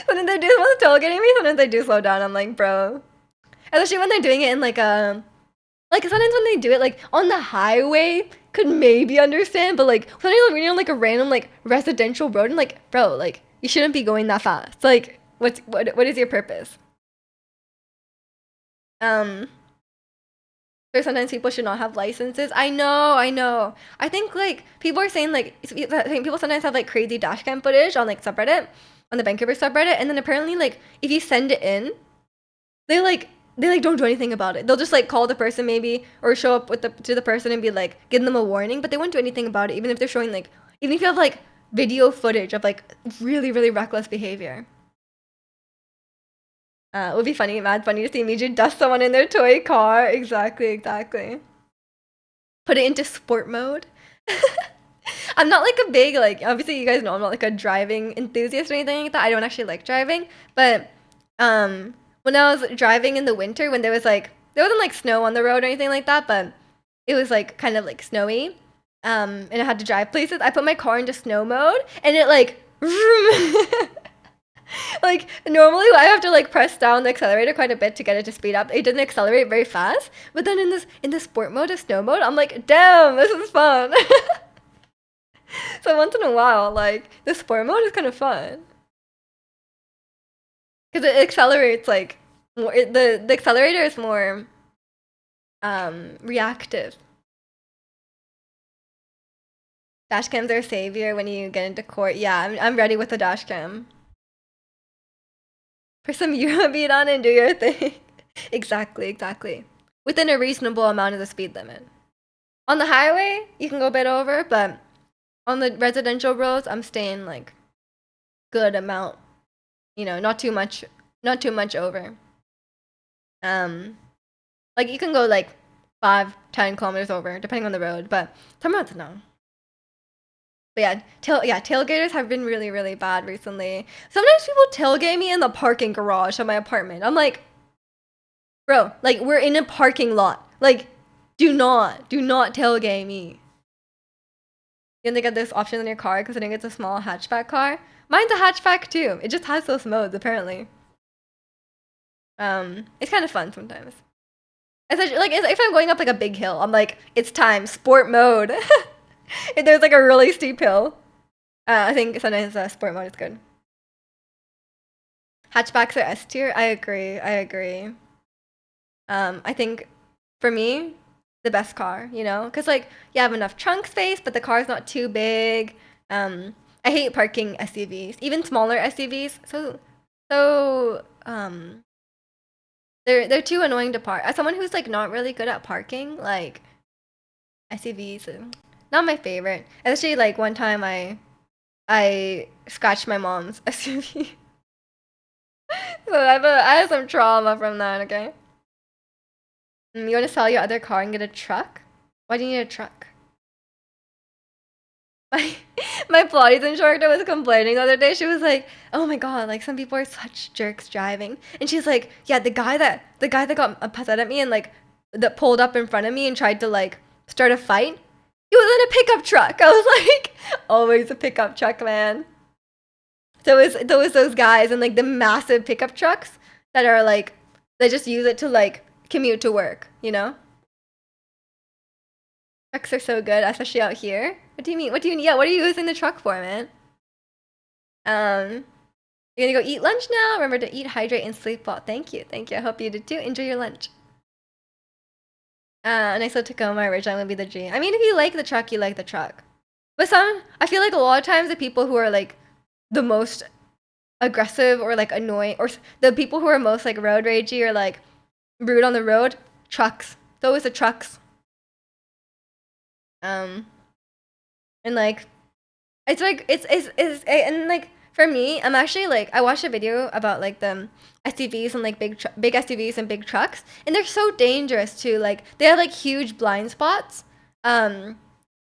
Sometimes they do want to tailgating me. Sometimes I do slow down. I'm like, bro. Especially when they're doing it in like a like sometimes when they do it like on the highway could maybe understand, but like sometimes when you're on like a random like residential road and like bro, like you shouldn't be going that fast. Like what is your purpose? Um or sometimes people should not have licenses. I know, I know. I think like people are saying like I think people sometimes have like crazy dashcam footage on like subreddit, on the Vancouver subreddit, and then apparently like if you send it in, they like don't do anything about it. They'll just like call the person maybe or show up with the to the person and be like give them a warning, but they won't do anything about it even if they're showing like even if you have like video footage of like really really reckless behavior. It would be funny, mad funny to see Miju dust someone in their toy car. Exactly, exactly. Put it into sport mode. I'm not like a big like obviously you guys know I'm not like a driving enthusiast or anything like that. I don't actually like driving, but when I was driving in the winter when there wasn't like snow on the road or anything like that, but it was like kind of like snowy. And I had to drive places. I put my car into snow mode and it like like normally I have to like press down the accelerator quite a bit to get it to speed up. It doesn't accelerate very fast. But then in the sport mode of snow mode, I'm like, damn, this is fun. So once in a while, like the sport mode is kind of fun because it accelerates like more. The accelerator is more reactive. Dashcams are savior when you get into court. Yeah, I'm ready with the dashcam. Put some Eurobeat on and do your thing. Exactly, exactly. Within a reasonable amount of the speed limit. On the highway, you can go a bit over, but on the residential roads, I'm staying like good amount. You know, not too much over. Um, like you can go like 5-10 kilometers over, depending on the road, but some roads no. But yeah, tailgaters have been really, really bad recently. Sometimes people tailgate me in the parking garage of my apartment. I'm like, bro, like we're in a parking lot. Like, do not tailgate me. You think of this option in your car because I think it's a small hatchback car. Mine's a hatchback too. It just has those modes apparently. It's kind of fun sometimes. Especially like if I'm going up like a big hill, I'm like, it's time, sport mode. If there's like a really steep hill, I think sometimes sport mode is good. Hatchbacks are S tier. I agree. I agree. I think for me, the best car, you know, because like you have enough trunk space, but the car's not too big. I hate parking SUVs, even smaller SUVs. So they're too annoying to park. As someone who's like not really good at parking, like SUVs, not my favorite. Especially like one time I scratched my mom's SUV. So I have some trauma from that. Okay. You want to sell your other car and get a truck? Why do you need a truck? My my Pilates instructor was complaining the other day. She was like, "Oh my god, like some people are such jerks driving." And she's like, "Yeah, the guy that got upset at me and like that pulled up in front of me and tried to like start a fight. He was in a pickup truck." I was like, "Always a pickup truck, man." So it was those guys and like the massive pickup trucks that are like they just use it to like commute to work, you know? Trucks are so good, especially out here. What do you mean? Yeah, what are you using the truck for, man? Um, you're gonna go eat lunch now? Remember to eat, hydrate, and sleep well. Thank you. Thank you. I hope you did too. Enjoy your lunch. And I still Tacoma originally would be the dream. I mean, if you like the truck, you like the truck. But I feel like a lot of times the people who are like the most aggressive or like annoying, or the people who are most like road ragey or like rude on the road, trucks. It's always the trucks. Um, and like it's like and like for me, I'm actually like I watched a video about like the SUVs and like big SUVs and big trucks, and they're so dangerous too. Like they have like huge blind spots. Um,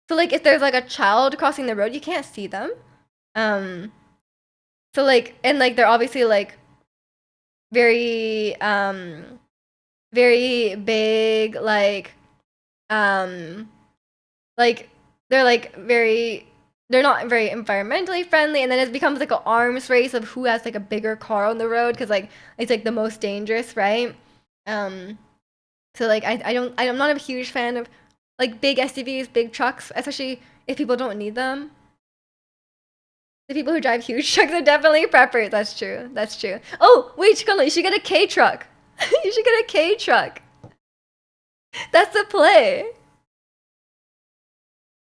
So like if there's like a child crossing the road, you can't see them. Um, so like and like they're obviously like very very big um like they're like very they're not very environmentally friendly, and then it becomes like an arms race of who has like a bigger car on the road because like it's like the most dangerous, right? Um, so like I'm not a huge fan of like big SUVs, big trucks, especially if people don't need them. The people who drive huge trucks are definitely preppers. That's true. That's true. Oh wait, Chikolo, you should get a K truck. You should get a K truck. That's the play.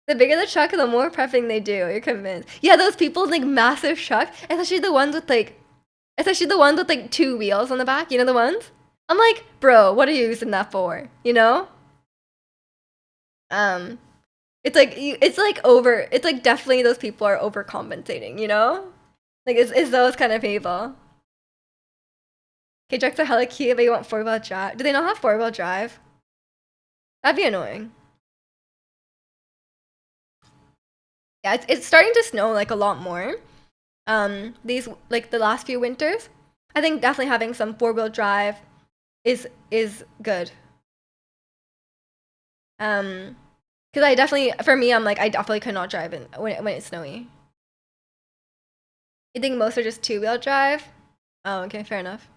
The bigger the truck, the more prepping they do. You're convinced. Yeah, those people like massive trucks, especially the ones with like two wheels on the back. You know the ones? I'm like, bro, what are you using that for? You know? Um, it's like definitely those people are overcompensating. You know? Like it's those kind of people. Okay, trucks are hella cute, but you want four-wheel drive. Do they not have four-wheel drive? That'd be annoying. Yeah, it's starting to snow like a lot more. These like the last few winters. I think definitely having some four-wheel drive is good. Because I definitely for me I'm like I definitely could not drive in when it's snowy. You think most are just two-wheel drive? Oh, okay, fair enough.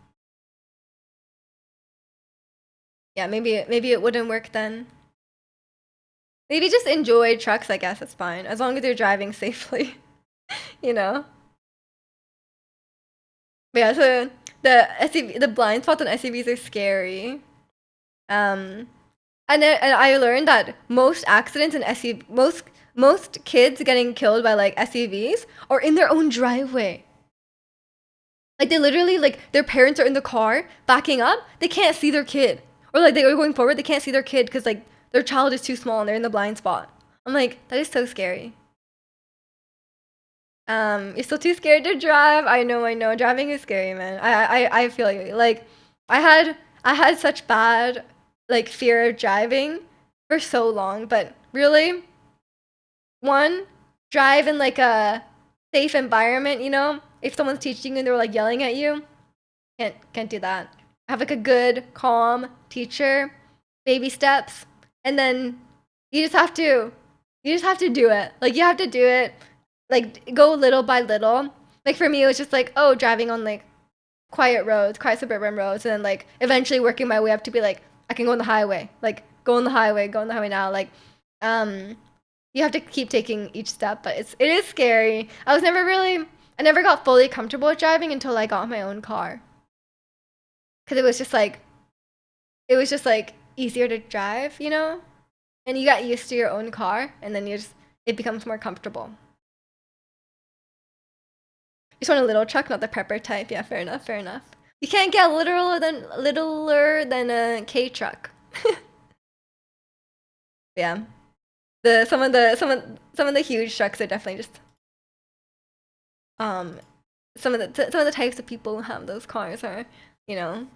Yeah, maybe it wouldn't work then. Maybe just enjoy trucks, I guess it's fine. As long as you're driving safely, you know? But yeah, so the blind spots on SUVs are scary. Um, and I learned that most accidents in SUV, most kids getting killed by like SUVs are in their own driveway. Like they literally like their parents are in the car backing up, they can't see their kid, or like they are going forward, they can't see their kid because like their child is too small and they're in the blind spot. I'm like, that is so scary. You're still too scared to drive. I know. Driving is scary, man. I feel you. Like, I had such bad like fear of driving for so long, but really, one, drive in like a safe environment. You know, if someone's teaching you and they're like yelling at you, can't do that. Have like a good, calm teacher, baby steps, and then you just have to you just have to do it. Like you have to do it like go little by little. Like for me, it was just like, oh, driving on like quiet roads, quiet suburban roads, and then like eventually working my way up to be like, I can go on the highway, like go on the highway now. Like, um, you have to keep taking each step, but it is scary. I never got fully comfortable with driving until I got my own car, because it was just like easier to drive, you know, and you got used to your own car, and then it becomes more comfortable. You just want a little truck, not the prepper type. Yeah, fair enough, fair enough. You can't get littler than a K truck. Yeah. The some of the huge trucks are definitely just um some of the types of people who have those cars are, you know,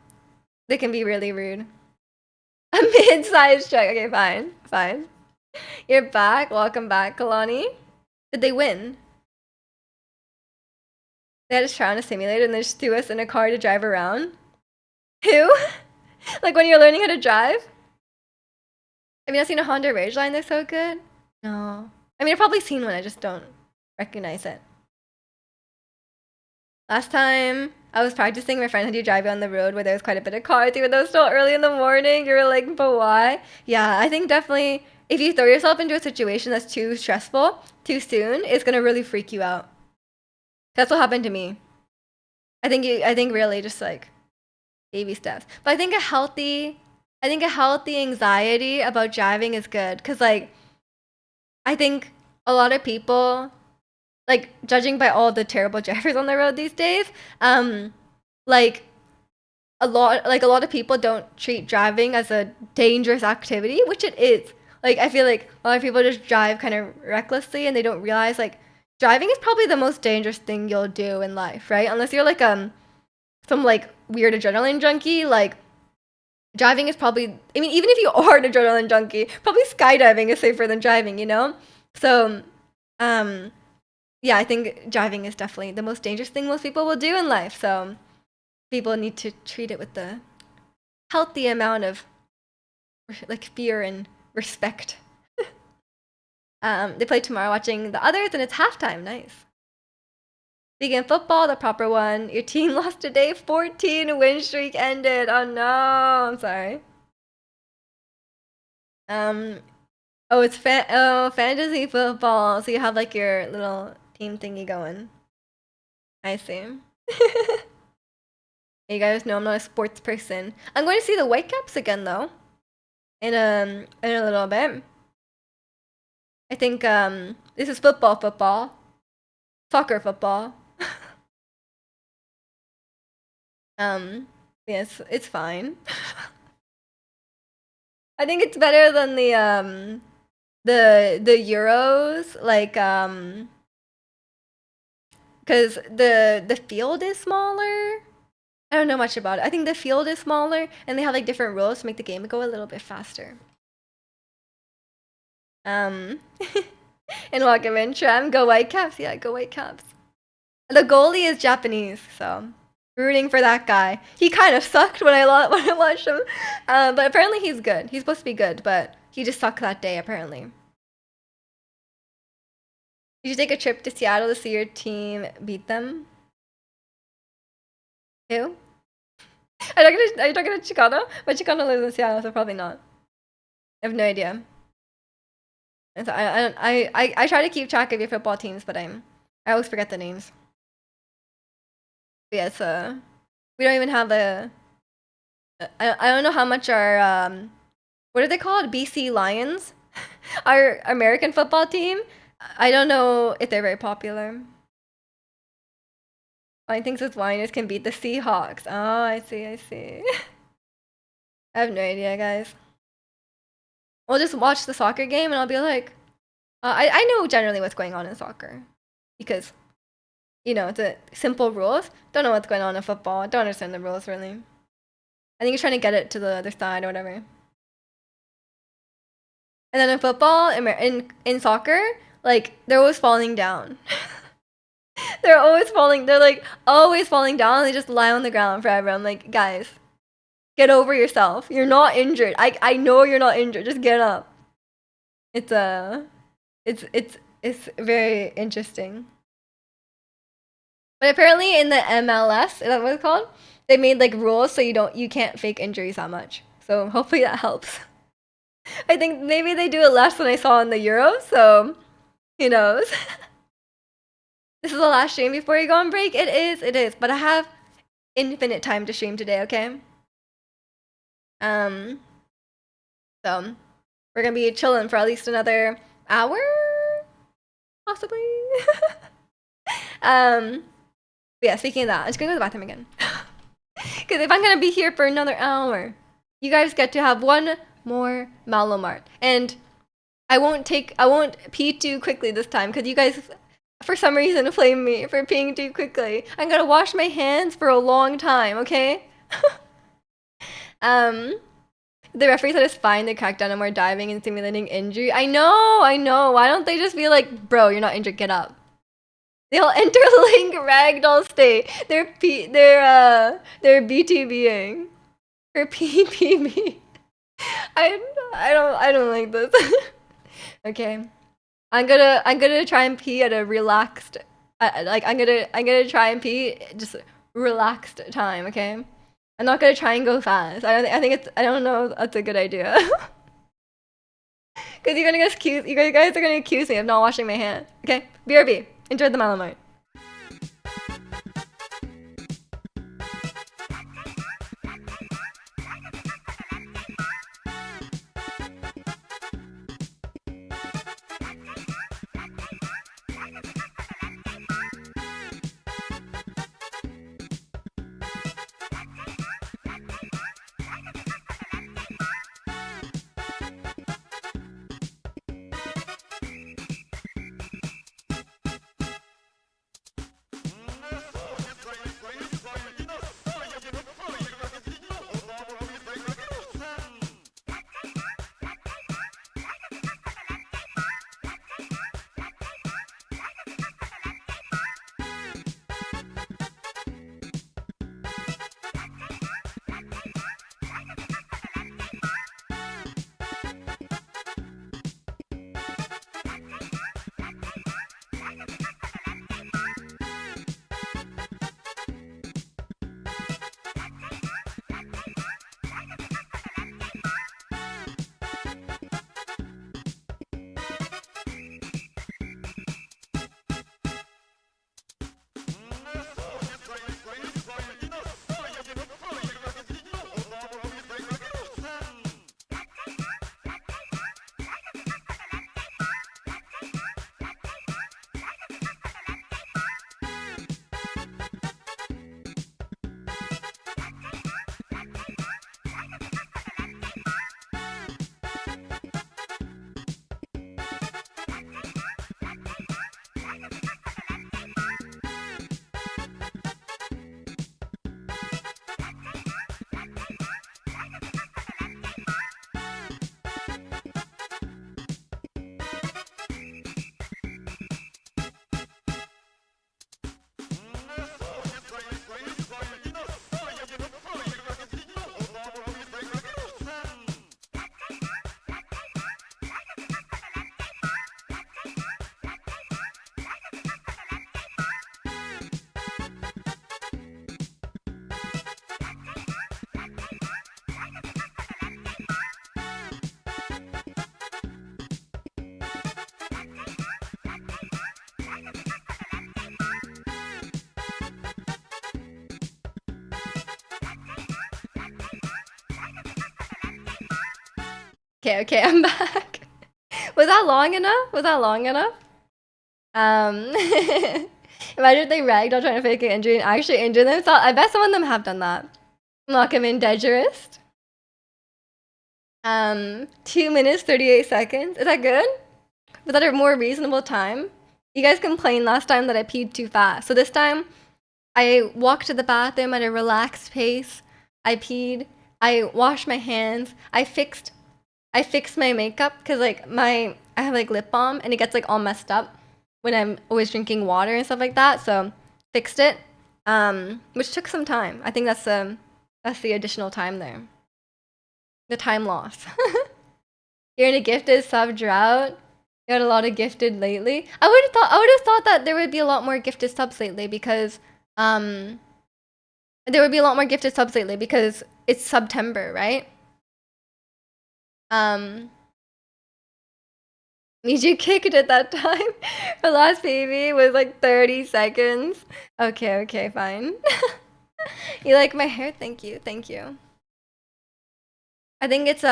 they can be really rude. A mid-sized truck. Okay, fine. Fine. You're back. Welcome back, Kalani. Did they win? They had us try on a simulator and they just threw us in a car to drive around. Who? Like when you're learning how to drive? I mean, I've seen a Honda Ridgeline, they're so good. No. I mean, I've probably seen one, I just don't recognize it. Last time I was practicing, my friend had you drive on the road where there was quite a bit of cars, even though it's still early in the morning. You were like, but why? Yeah, I think definitely if you throw yourself into a situation that's too stressful too soon, it's gonna really freak you out. That's what happened to me. I think really just like baby steps. But I think a healthy anxiety about driving is good cuz like I think a lot of people like judging by all the terrible drivers on the road these days, like a lot of people don't treat driving as a dangerous activity, which it is. Like I feel like a lot of people just drive kind of recklessly and they don't realize like driving is probably the most dangerous thing you'll do in life, right? Unless you're like some like weird adrenaline junkie, like Driving is probably, I mean, even if you are an adrenaline junkie, probably skydiving is safer than driving, you know? So, um, yeah, I think driving is definitely the most dangerous thing most people will do in life. So, people need to treat it with the healthy amount of like fear and respect. They play tomorrow watching the others, and it's halftime. Nice. Speaking of football, the proper one. Your team lost today. 14 win streak ended. Oh no, I'm sorry. Um, oh, it's fantasy football. So you have like your little team thingy going. I see. You guys know I'm not a sports person. I'm going to see the Whitecaps again though. In a little bit. I think this is football. Soccer football. Yes, it's fine. I think it's better than the Euros, like because the field is smaller. I don't know much about it. I think the field is smaller, and they have like different rules to make the game go a little bit faster. And welcome in, Trem. Go Whitecaps. Yeah, go Whitecaps. The goalie is Japanese, so rooting for that guy. He kind of sucked when I watched him, but apparently he's good. He's supposed to be good, but he just sucked that day apparently. You should take a trip to Seattle to see your team beat them. Who? Are you talking to Chicano? But Chicano lives in Seattle, so probably not. I have no idea. And so I try to keep track of your football teams, but I always forget the names. But yeah, so we don't even have a. I don't know how much our what are they called? BC Lions, our American football team. I don't know if they're very popular. I think those Lions can beat the Seahawks. Oh, I see. I have no idea, guys. We'll just watch the soccer game, and I'll be like, I know generally what's going on in soccer, because, you know, it's a simple rules. Don't know what's going on in football. Don't understand the rules really. I think you're trying to get it to the other side or whatever. And then in football, in soccer, like they're always falling down. They're always falling. They're like always falling down. And they just lie on the ground forever. I'm like, guys, get over yourself. You're not injured. I know you're not injured. Just get up. It's it's very interesting. But apparently in the MLS, is that what it's called? They made like rules so you can't fake injuries that much. So hopefully that helps. I think maybe they do it less than I saw in the Euros, so who knows? This is the last stream before you go on break. It is. But I have infinite time to stream today, okay? So we're gonna be chilling for at least another hour, possibly. Yeah, speaking of that, I'm just gonna go to the bathroom again. Because if I'm gonna be here for another hour, you guys get to have one more Malomart. And I won't pee too quickly this time, because you guys, for some reason, flame me for peeing too quickly. I'm gonna wash my hands for a long time, okay? The referee said it's fine to crack down on more diving and simulating injury. I know. Why don't they just be like, bro, you're not injured, get up. They'll interlink ragdoll state. They're BTBing. Or PPB. I don't like this. Okay. I'm gonna try and pee at a relaxed like I'm gonna try and pee just relaxed time, okay? I'm not gonna try and go fast. I don't know if that's a good idea. Cause you guys are gonna accuse me of not washing my hands. Okay? BRB. Enjoy the Malamite. Okay, I'm back. Was that long enough? Was that long enough? Imagine if they ragdoll trying to fake an injury and actually injure themselves. I bet some of them have done that. Lock him in dangerous. 2 minutes, 38 seconds. Is that good? Was that a more reasonable time? You guys complained last time that I peed too fast. So this time, I walked to the bathroom at a relaxed pace. I peed. I washed my hands. I fixed my makeup because like I have like lip balm and it gets like all messed up when I'm always drinking water and stuff like that. So fixed it, which took some time. I think that's the additional time there. The time loss. You're in a gifted sub drought. You got a lot of gifted lately. I would have thought that there would be a lot more gifted subs lately because there would be a lot more gifted subs lately because it's September, right? You kicked at that time. The last baby was like 30 seconds. Okay, fine. You like my hair? Thank you. I think it's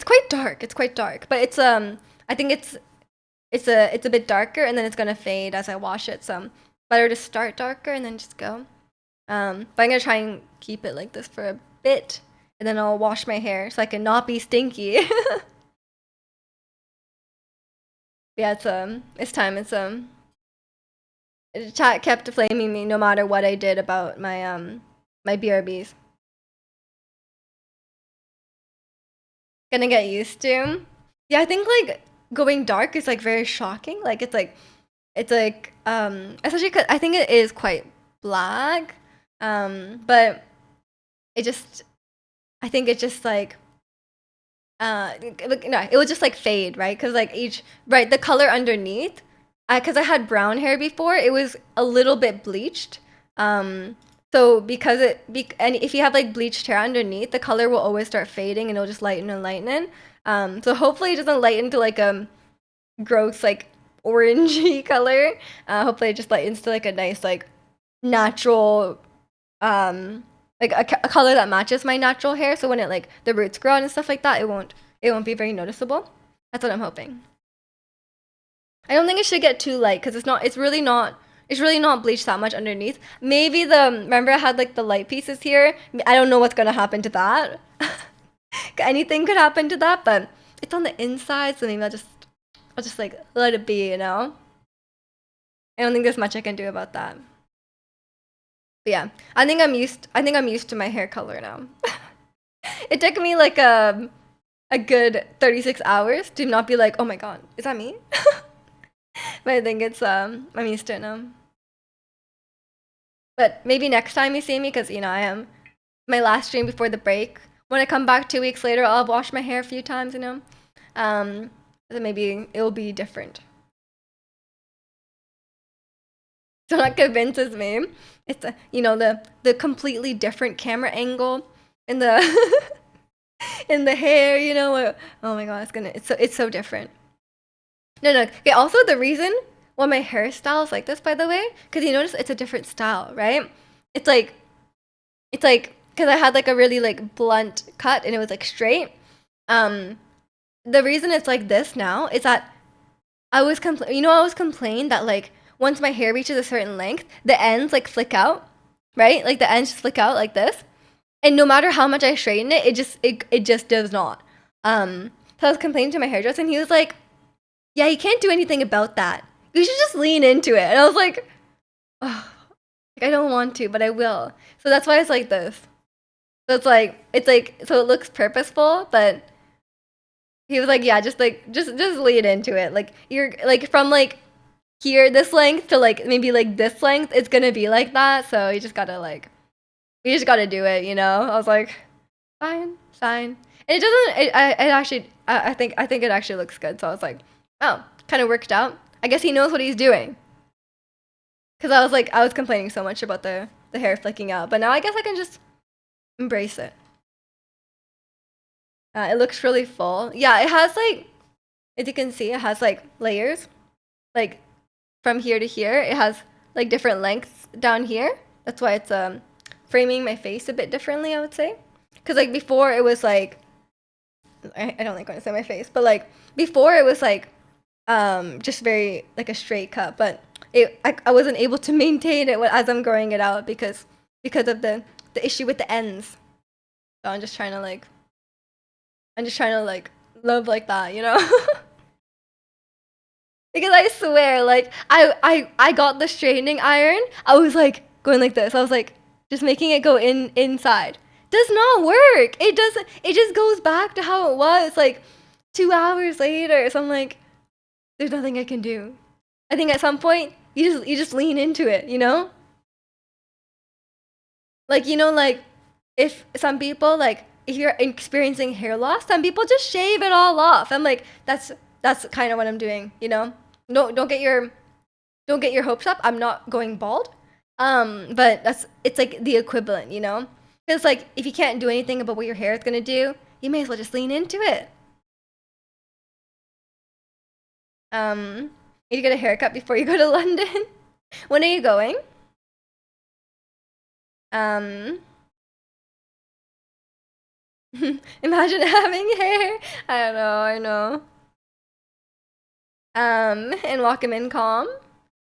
quite dark. It's quite dark, but it's I think it's a bit darker and then it's gonna fade as I wash it. So better to start darker and then just go. But I'm gonna try and keep it like this for a bit, and then I'll wash my hair so I can not be stinky. Yeah, it's time. Chat kept flaming me no matter what I did about my my BRBs. Gonna get used to. Yeah, I think like going dark is like very shocking. Like it's like especially 'cause I think it is quite black. But I think it just like no, it would just like fade, right? Because like the color underneath, because I had brown hair before, it was a little bit bleached. So because and if you have like bleached hair underneath, the color will always start fading and it'll just lighten and lighten. So hopefully it doesn't lighten to like a gross like orangey color. Hopefully it just lightens to like a nice like natural like a color that matches my natural hair. So when it like the roots grow out and stuff like that, it won't be very noticeable. That's what I'm hoping. I don't think it should get too light because it's really not bleached that much underneath. Maybe remember I had like the light pieces here. I don't know what's gonna happen to that. Anything could happen to that, but it's on the inside, so maybe I'll just like let it be, you know. I don't think there's much I can do about that. But yeah, I think I'm used to my hair color now. It took me like a good 36 hours to not be like, oh my god, is that me? But I think it's I'm used to it now. But maybe next time you see me, because you know I am my last stream before the break. When I come back 2 weeks later, I'll wash my hair a few times, you know. So maybe it'll be different. So that convinces me. It's you know the completely different camera angle in the in the hair, you know. Oh my god, it's so different. No. Okay, also the reason why my hairstyle is like this, by the way, because you notice it's a different style, right? It's like because I had like a really like blunt cut and it was like straight. The reason it's like this now is that I always complain that like once my hair reaches a certain length, the ends like flick out, right? Like the ends just flick out like this. And no matter how much I straighten it, it just does not. So I was complaining to my hairdresser and he was like, yeah, you can't do anything about that. You should just lean into it. And I was like, oh, like, I don't want to, but I will. So that's why it's like this. So it's like so it looks purposeful, but he was like, yeah, just lean into it. Like you're like from like here this length to like maybe like this length, it's gonna be like that. So you just gotta do it, you know? I was like, fine. And it doesn't it actually I think it actually looks good. So I was like, oh, kind of worked out. I guess he knows what he's doing. Cause I was complaining so much about the hair flicking out, but now I guess I can just embrace it. It looks really full. Yeah, it has like, as you can see, it has like layers. Like from here to here, it has like different lengths down here. That's why it's framing my face a bit differently, I would say. Cause like before it was like I don't like when it's in my face, but like before it was like just very like a straight cut, but I wasn't able to maintain it as I'm growing it out because of the issue with the ends. So I'm just trying to like love like that, you know? Because I swear, like I got the straightening iron. I was like going like this. I was like just making it go inside. Does not work. It doesn't. It just goes back to how it was like 2 hours later. So I'm like, there's nothing I can do. I think at some point you just lean into it. You know, like like if some people like if you're experiencing hair loss, some people just shave it all off. I'm like, that's kind of what I'm doing. You know, don't get your hopes up. I'm not going bald. But it's like the equivalent, you know? Because like if you can't do anything about what your hair is gonna do, you may as well just lean into it. You need to get a haircut before you go to London. When are you going? Um, imagine having hair. I know. And walk him in calm.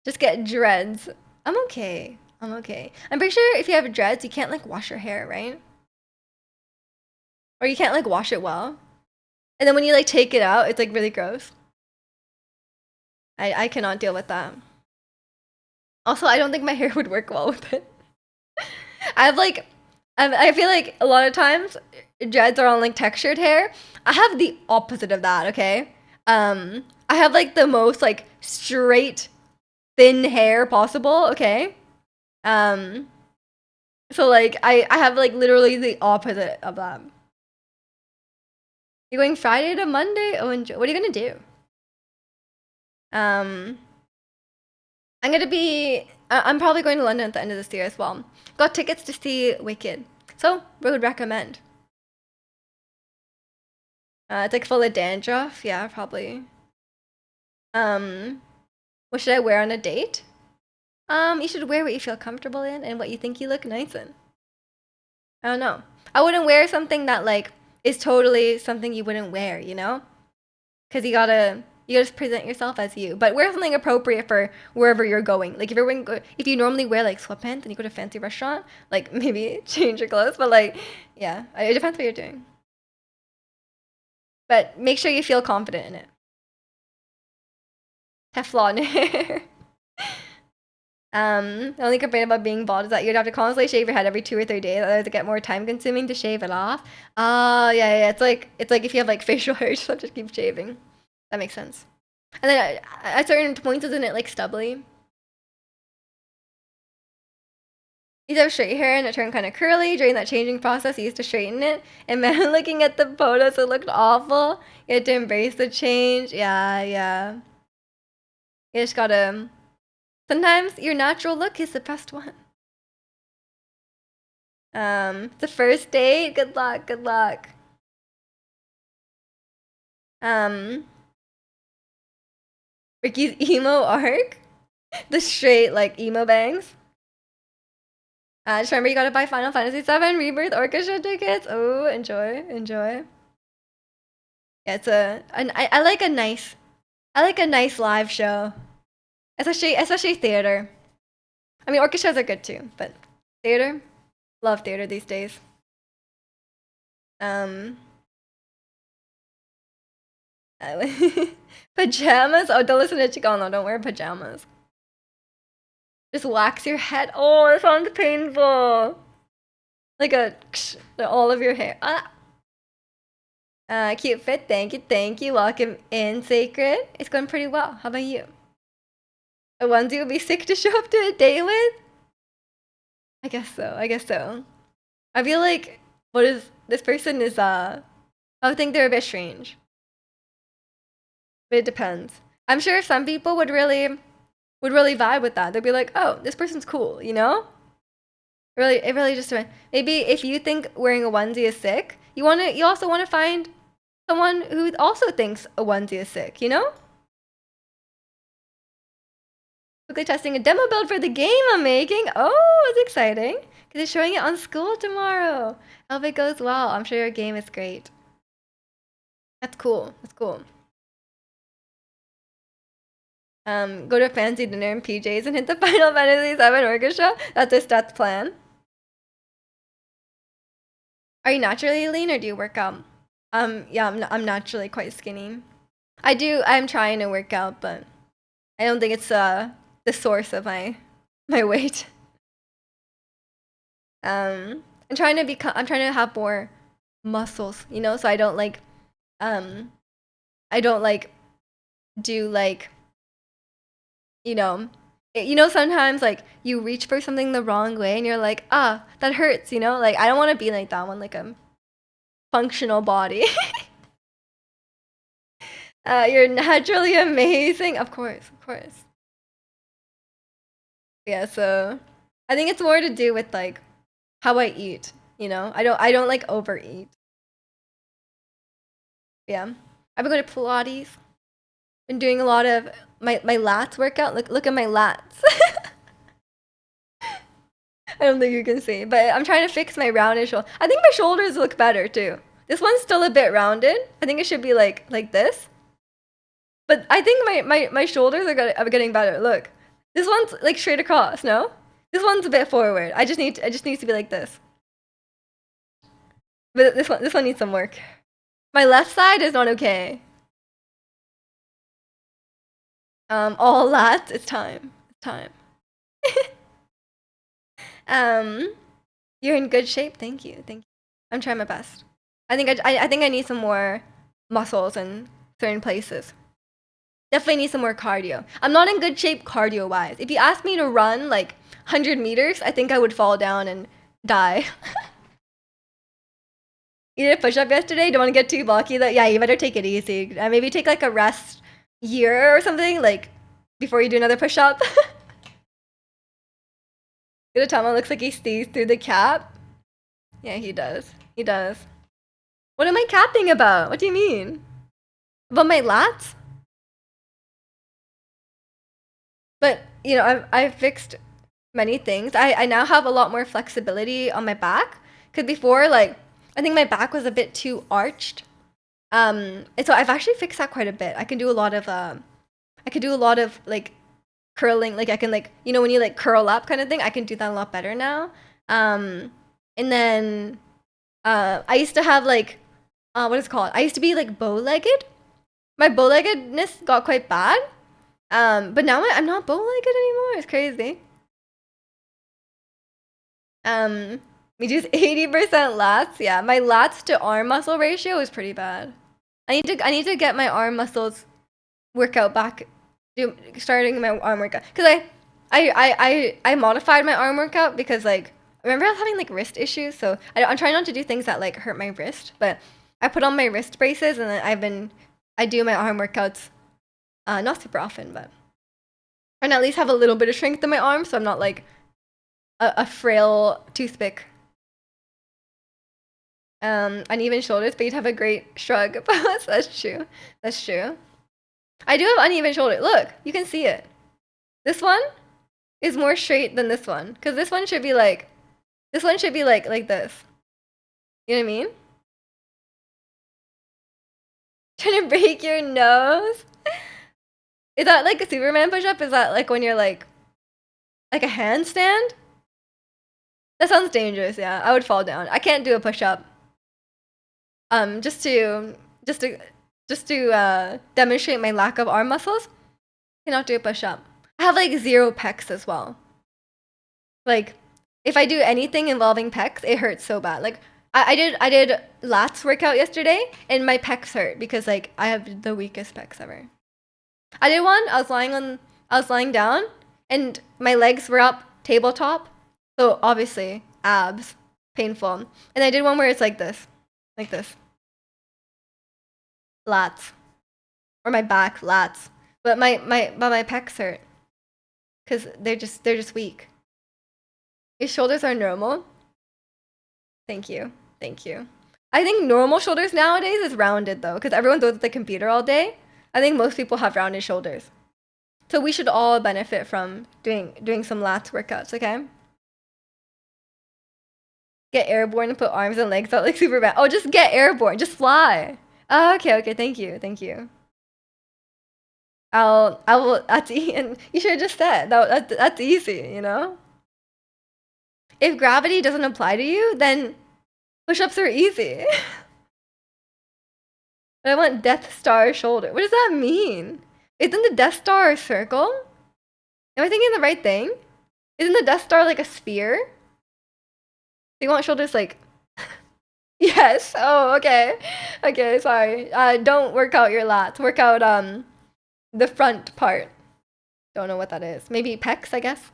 Just get dreads. I'm okay. I'm okay. I'm pretty sure if you have dreads, you can't like wash your hair, right? Or you can't like wash it well. And then when you like take it out, it's like really gross. I cannot deal with that. Also, I don't think my hair would work well with it. I've like I feel like a lot of times dreads are on like textured hair. I have the opposite of that, okay? I have like the most like straight thin hair possible, okay? Um so like I have like literally the opposite of that. You're going Friday to Monday? Oh, enjoy. What are you gonna do? Um I'm gonna be. I'm probably going to London at the end of this year as well. Got tickets to see Wicked, so would recommend. It's like full of dandruff. Yeah, probably. Um, what should I wear on a date? You should wear what you feel comfortable in and what you think you look nice in. I don't know. I wouldn't wear something that like is totally something you wouldn't wear. You know, because you gotta present yourself as you, but wear something appropriate for wherever you're going. Like if you normally wear like sweatpants and you go to a fancy restaurant, like maybe change your clothes. But like, yeah, it depends what you're doing. But make sure you feel confident in it. Teflon hair. The only complaint about being bald is that you'd have to constantly shave your head every 2 or 3 days, otherwise it get more time consuming to shave it off. Oh, yeah. It's like if you have like facial hair, you just have to keep shaving. That makes sense. And then at certain points, isn't it like stubbly? You have straight hair and it turned kind of curly. During that changing process, you used to straighten it. And man, looking at the photos, it looked awful. You had to embrace the change. Yeah. You just gotta. Sometimes your natural look is the best one. The first date. Good luck. Good luck. Ricky's emo arc. The straight like emo bangs. Just remember you gotta buy Final Fantasy VII Rebirth Orchestra tickets. Oh, enjoy. Yeah, I like a nice live show, especially theater. I mean, orchestras are good too, but theater, love theater these days. Um, pajamas. Oh, don't listen to Chico. No, don't wear pajamas. Just wax your head. Oh, that sounds painful. Like all of your hair. Cute fit. Thank you. Welcome in, Sacred. It's going pretty well. How about you? A onesie would be sick to show up to a date with? I guess so. I feel like what is this person is I think they're a bit strange. But it depends. I'm sure some people would really vibe with that. They'd be like, "Oh, this person's cool," you know? It really just depends. Maybe if you think wearing a onesie is sick, you also wanna find someone who also thinks a onesie is sick, you know? Quickly testing a demo build for the game I'm making. Oh, it's exciting. Because they're showing it on school tomorrow. I hope it goes well. I'm sure your game is great. That's cool. That's cool. Go to a fancy dinner in PJs and hit the Final Fantasy VII orchestra. That's plan. Are you naturally lean or do you work out? Yeah, I'm naturally quite skinny. I'm trying to work out, but I don't think it's the source of my weight. I'm trying to have more muscles, you know, so um I don't like do like sometimes like you reach for something the wrong way and you're like, ah, that hurts, you know? Like I don't want to be like that one, like a functional body. You're naturally amazing. Of course, of course. Yeah, so I think it's more to do with like how I eat, you know? I don't like overeat. Yeah. I've been going to Pilates. Been doing a lot of my lats workout. Look at my lats. I don't think you can see, but I'm trying to fix my rounded shoulder. I think my shoulders look better too. This one's still a bit rounded. I think it should be like this. But I think my shoulders are getting better. Look, this one's like straight across. No, this one's a bit forward. I just needs to be like this. But this one needs some work. My left side is not okay. All lats. It's time. It's time. You're in good shape. Thank you. Thank you. I'm trying my best. I think I need some more muscles in certain places. Definitely need some more cardio. I'm not in good shape cardio wise. If you asked me to run like 100 meters, I think I would fall down and die. You did a push up yesterday? Don't want to get too bulky. Yeah, you better take it easy. Maybe take like a rest year or something, like before you do another push up. Tama looks like he sees through the cap. Yeah, he does. He does. What am I capping about? What do you mean? About my lats? But you know, I've fixed many things. I now have a lot more flexibility on my back. Cause before, like, I think my back was a bit too arched. And so I've actually fixed that quite a bit. I can do a lot of like curling. Like I can like when you like curl up kind of thing. I can do that a lot better now. And then I used to have like what is it called? I used to be like bow-legged. My bow-leggedness got quite bad. But now I'm not bow-legged anymore. It's crazy. We do 80% lats. Yeah, my lats to arm muscle ratio is pretty bad. I need to get my arm muscles workout back. Starting my arm workout because I modified my arm workout because like remember I was having like wrist issues, so I'm trying not to do things that like hurt my wrist, but I put on my wrist braces and then I do my arm workouts not super often, but and at least have a little bit of strength in my arm so I'm not like a frail toothpick. Uneven shoulders, but you'd have a great shrug. That's true. That's true. I do have uneven shoulder. Look, you can see it. This one is more straight than this one, because this one should be like this. You know what I mean? Trying to break your nose. Is that like a Superman push-up? Is that like when you're like a handstand? That sounds dangerous. Yeah, I would fall down. I can't do a push-up. Just to demonstrate my lack of arm muscles, I cannot do a push-up. I have like 0 pecs as well. Like, if I do anything involving pecs, it hurts so bad. Like, I did lats workout yesterday, and my pecs hurt because like I have the weakest pecs ever. I did one. I was lying down, and my legs were up tabletop, so obviously abs, painful. And I did one where it's like this, lats, or my back lats, but my pecs hurt because they're just weak. Your shoulders are normal. Thank you. I think normal shoulders nowadays is rounded though, because everyone goes at the computer all day. I think most people have rounded shoulders, so we should all benefit from doing some lats workouts. Okay. Get airborne and put arms and legs out like Superman. Oh, just get airborne. Just fly. Oh, okay, okay. Thank you, thank you. I will. That's and you should have just said that. That's easy, you know. If gravity doesn't apply to you, then push-ups are easy. But I want Death Star shoulder. What does that mean? Isn't the Death Star a circle? Am I thinking the right thing? Isn't the Death Star like a sphere? Do you want shoulders like? Yes. Oh, okay. Okay, sorry. Don't work out your lats. Work out the front part. Don't know what that is. Maybe pecs, I guess.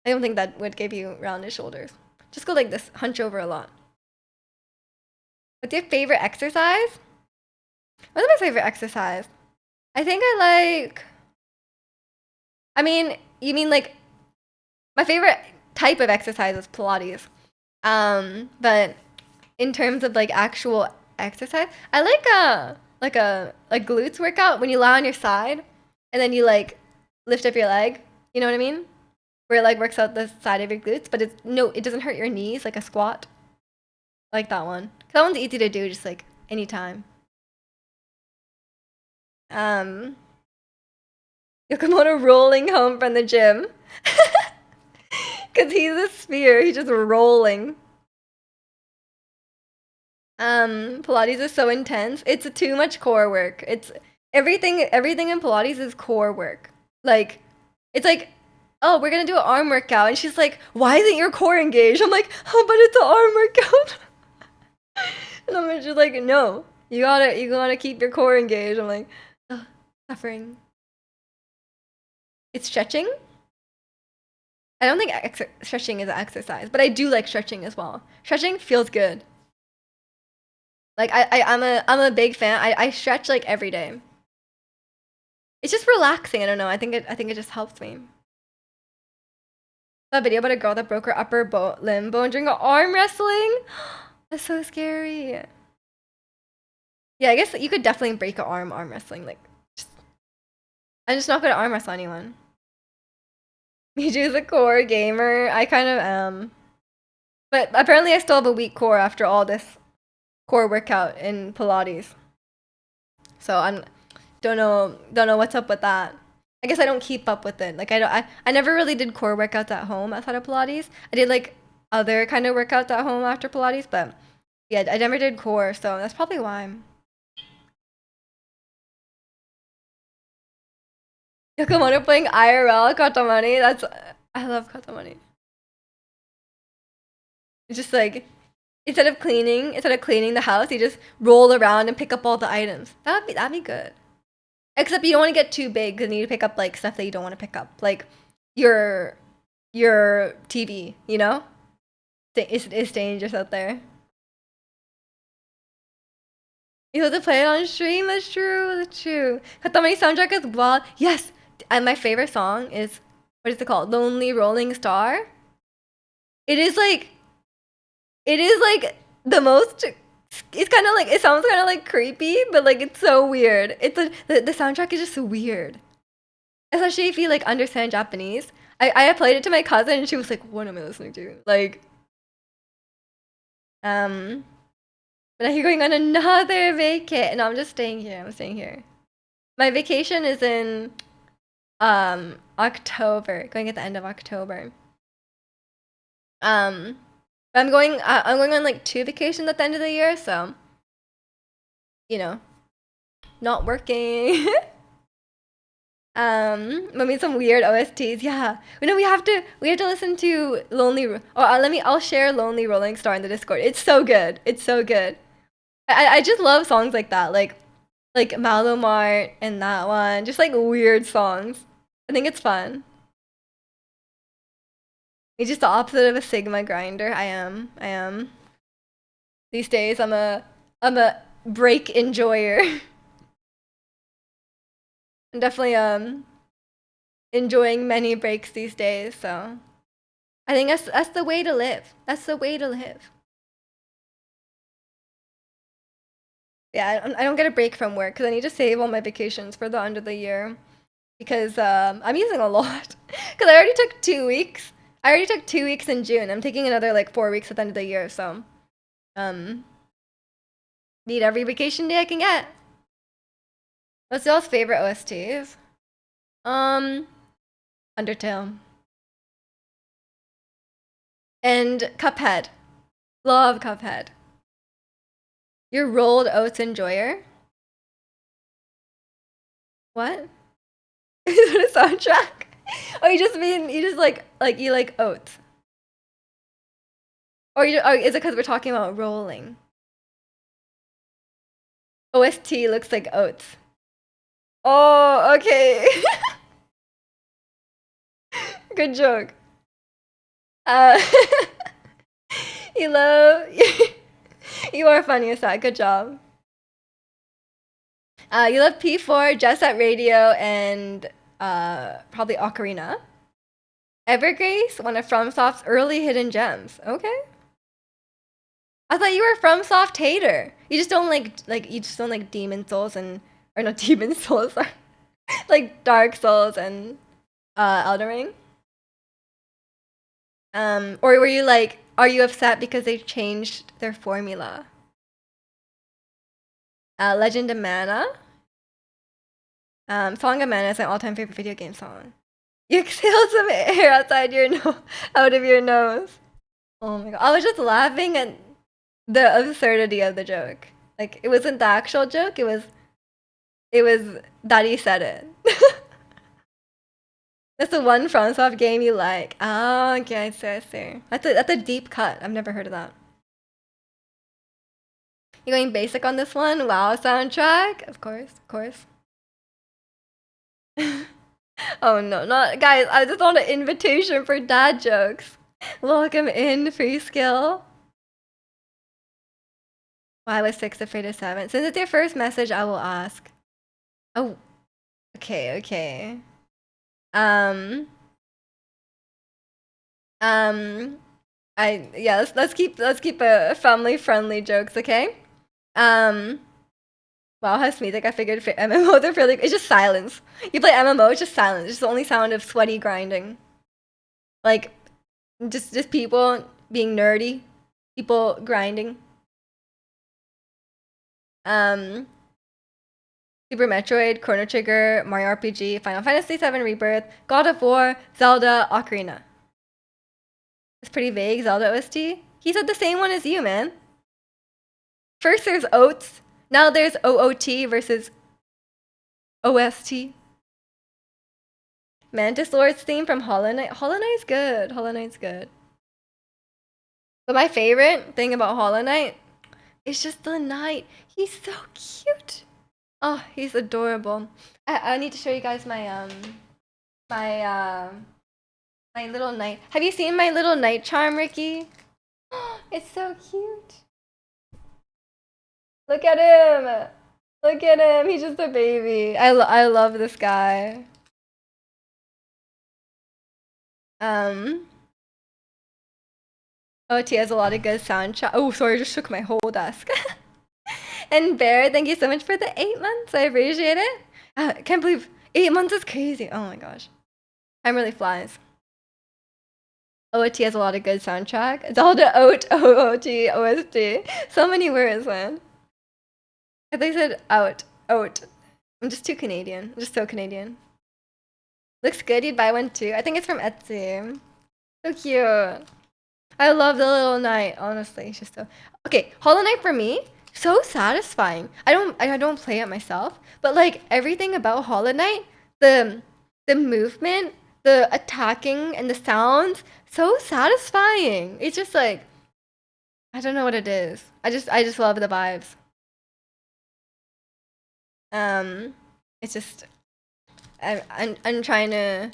I don't think that would give you rounded shoulders. Just go like this, hunch over a lot. What's your favorite exercise? What's my favorite exercise? I think I like. I mean, you mean like my favorite type of exercise is Pilates. But in terms of like actual exercise, I like a glutes workout when you lie on your side and then you like lift up your leg. You know what I mean? Where it like works out the side of your glutes, but it doesn't hurt your knees like a squat. I like that one. That one's easy to do, just like anytime. Yakamoto rolling home from the gym. Cause he's a sphere, he's just rolling. Pilates is so intense. It's too much core work. It's everything in Pilates is core work. Like it's like, oh, we're gonna do an arm workout, and she's like, why isn't your core engaged? I'm like, oh, but it's an arm workout. And I'm just like, no, you gotta keep your core engaged. I'm like, ugh, suffering. It's stretching. I don't think stretching is an exercise, but I do like stretching as well. Stretching feels good. Like I'm a big fan. I stretch like every day. It's just relaxing. I don't know. I think it just helps me. That video about a girl that broke her upper limb bone during arm wrestling. That's so scary. Yeah, I guess you could definitely break an arm wrestling. Like, I'm just not gonna arm wrestle anyone. Miju's a core gamer. I kind of am. But apparently I still have a weak core after all this core workout in Pilates. So I don't know what's up with that. I guess I don't keep up with it. Like I never really did core workouts at home outside of Pilates. I did like other kind of workouts at home after Pilates, but yeah, I never did core, so that's probably why. Yakamoto playing IRL Katamari. I love Katamari. It's just like instead of cleaning the house, you just roll around and pick up all the items. That'd be good. Except you don't want to get too big because you need to pick up like stuff that you don't want to pick up, like your TV. You know, it's dangerous out there. You have to play it on stream. That's true. That's true. Katamari soundtrack as well. Yes, and my favorite song is what is it called? Lonely Rolling Star. It is like the most. It's kind of like it sounds kind of like creepy, but like it's so weird. The soundtrack is just so weird, especially if you like understand Japanese. I played it to my cousin and she was like, "What am I listening to?" Like, but now you're going on another vacay. No, I'm just staying here. I'm staying here. My vacation is in October, going at the end of October. I'm going on like 2 vacations at the end of the year, so you know, not working. Maybe some weird OSTs. Yeah, we have to listen to Lonely. I'll share Lonely Rolling Star in the Discord. It's so good. It's so good. I just love songs like that, like Malomart and that one. Just like weird songs. I think it's fun. It's just the opposite of a Sigma grinder. I am. These days, I'm a break enjoyer. I'm definitely enjoying many breaks these days. So I think that's the way to live. That's the way to live. Yeah, I don't get a break from work because I need to save all my vacations for the end of the year because I'm using a lot. Because I already took 2 weeks. I already took 2 weeks in June. I'm taking another like 4 weeks at the end of the year. So, Need every vacation day I can get. What's y'all's favorite OSTs? Undertale. And Cuphead. Love Cuphead. You're rolled oats enjoyer? What? Is it a soundtrack? Oh, you just mean you just like you like oats? Or you? Or is it because we're talking about rolling? OST looks like oats. Oh, okay. Good joke. Uh, you love. You are funny as that. Good job. You love P4, Jet Set Radio, and probably Ocarina. Evergrace, one of FromSoft's early hidden gems. Okay. I thought you were FromSoft hater. You just don't like you just don't like Demon Souls and or not Demon Souls, like Dark Souls and Elden Ring. Or were you like, are you upset because they changed their formula? Legend of Mana. Song of Mana is my all-time favorite video game song. You exhaled some air outside your out of your nose. Oh my god! I was just laughing at the absurdity of the joke. Like it wasn't the actual joke. It was that he said it. That's the one FromSoft game you like. Oh, okay, I see. That's a deep cut. I've never heard of that. You going basic on this one? WoW soundtrack? Of course. Oh no, not guys, I just want an invitation for dad jokes. Welcome in, free skill. Why was 6 afraid of 7? Since it's your first message, I will ask. Oh, okay. Let's keep a family friendly jokes, okay? Wow, how sweet. I figured MMOs are really. It's just silence. You play MMO, it's just silence. It's just the only sound of sweaty grinding. Like, just people being nerdy, people grinding. Super Metroid, Chrono Trigger, Mario RPG, Final Fantasy VII Rebirth, God of War, Zelda, Ocarina. It's pretty vague, Zelda OST. He said the same one as you, man. First there's Oats, now there's OOT versus OST. Mantis Lord's theme from Hollow Knight. Hollow Knight's good. But my favorite thing about Hollow Knight is just the knight. He's so cute. Oh, he's adorable. I need to show you guys my my little knight. Have you seen my little knight charm, Ricky? It's so cute. Look at him. He's just a baby. I love this guy. OT has a lot of good soundtrack. Oh, sorry, I just shook my whole desk. And Bear, thank you so much for the 8 months. I appreciate it. I can't believe 8 months is crazy. Oh my gosh. Time really flies. OOT has a lot of good soundtrack. It's all the OOT, OST. So many words, man. I think I said oat. I'm just too Canadian. I'm just so Canadian. Looks good. You'd buy one too. I think it's from Etsy. So cute. I love the little knight. Honestly, it's just so. Okay, Hollow Knight for me, so satisfying. I don't play it myself, but like everything about Hollow Knight, the movement, the attacking, and the sounds, so satisfying. It's just like, I don't know what it is. I just love the vibes. It's just, I'm trying to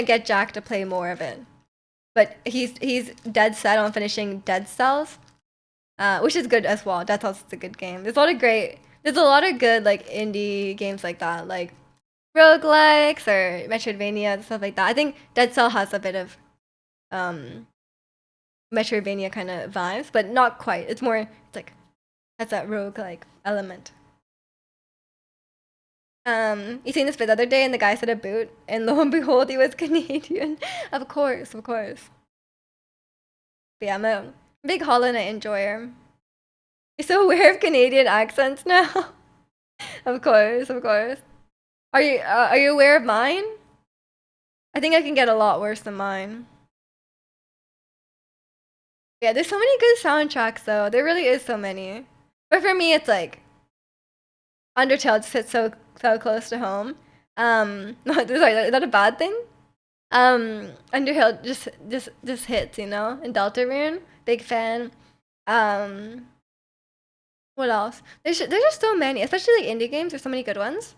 get Jack to play more of it, but he's dead set on finishing Dead Cells, which is good as well. Dead Cells is a good game. There's a lot of good like indie games like that, like roguelikes or Metroidvania and stuff like that. I think Dead Cell has a bit of Metroidvania kind of vibes, but not quite. It's like has that roguelike element. You seen this the other day and the guy said a boot and lo and behold he was Canadian. Of course. But yeah, I'm a big Hollow Knight enjoyer. You're so aware of Canadian accents now. Of course, of course. Are you aware of mine? I think I can get a lot worse than mine. Yeah, there's so many good soundtracks though. There really is so many. But for me, it's like Undertale just hits so close to home. Sorry, is that a bad thing? Undertale just hits, you know. And Deltarune, big fan. Um, what else? There's just so many, especially like indie games. There's so many good ones.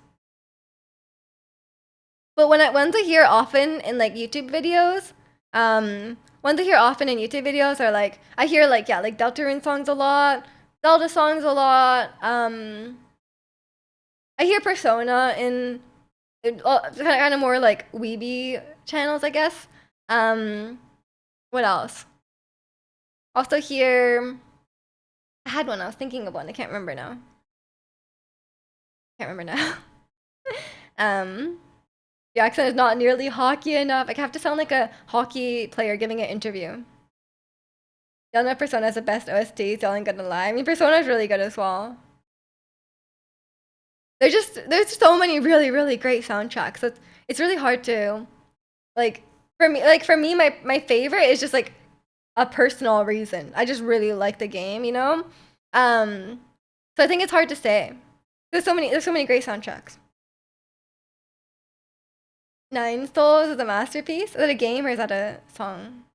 But ones I hear often in like YouTube videos, ones I hear often in YouTube videos are like I hear like yeah like Deltarune songs a lot, Zelda songs a lot. I hear Persona in kind of more like weeby channels, I guess. What else? Also hear I had one. I was thinking of one. I can't remember now. Can't remember now. Your accent is not nearly hockey enough. I have to sound like a hockey player giving an interview. Zelda Persona is the best OST, so I'm gonna lie. I mean, Persona is really good as well. There's so many really great soundtracks. So it's really hard to like for me my favorite is just like a personal reason. I just really like the game, you know? So I think it's hard to say. There's so many great soundtracks. Nine Souls is a masterpiece. Is that a game or is that a song?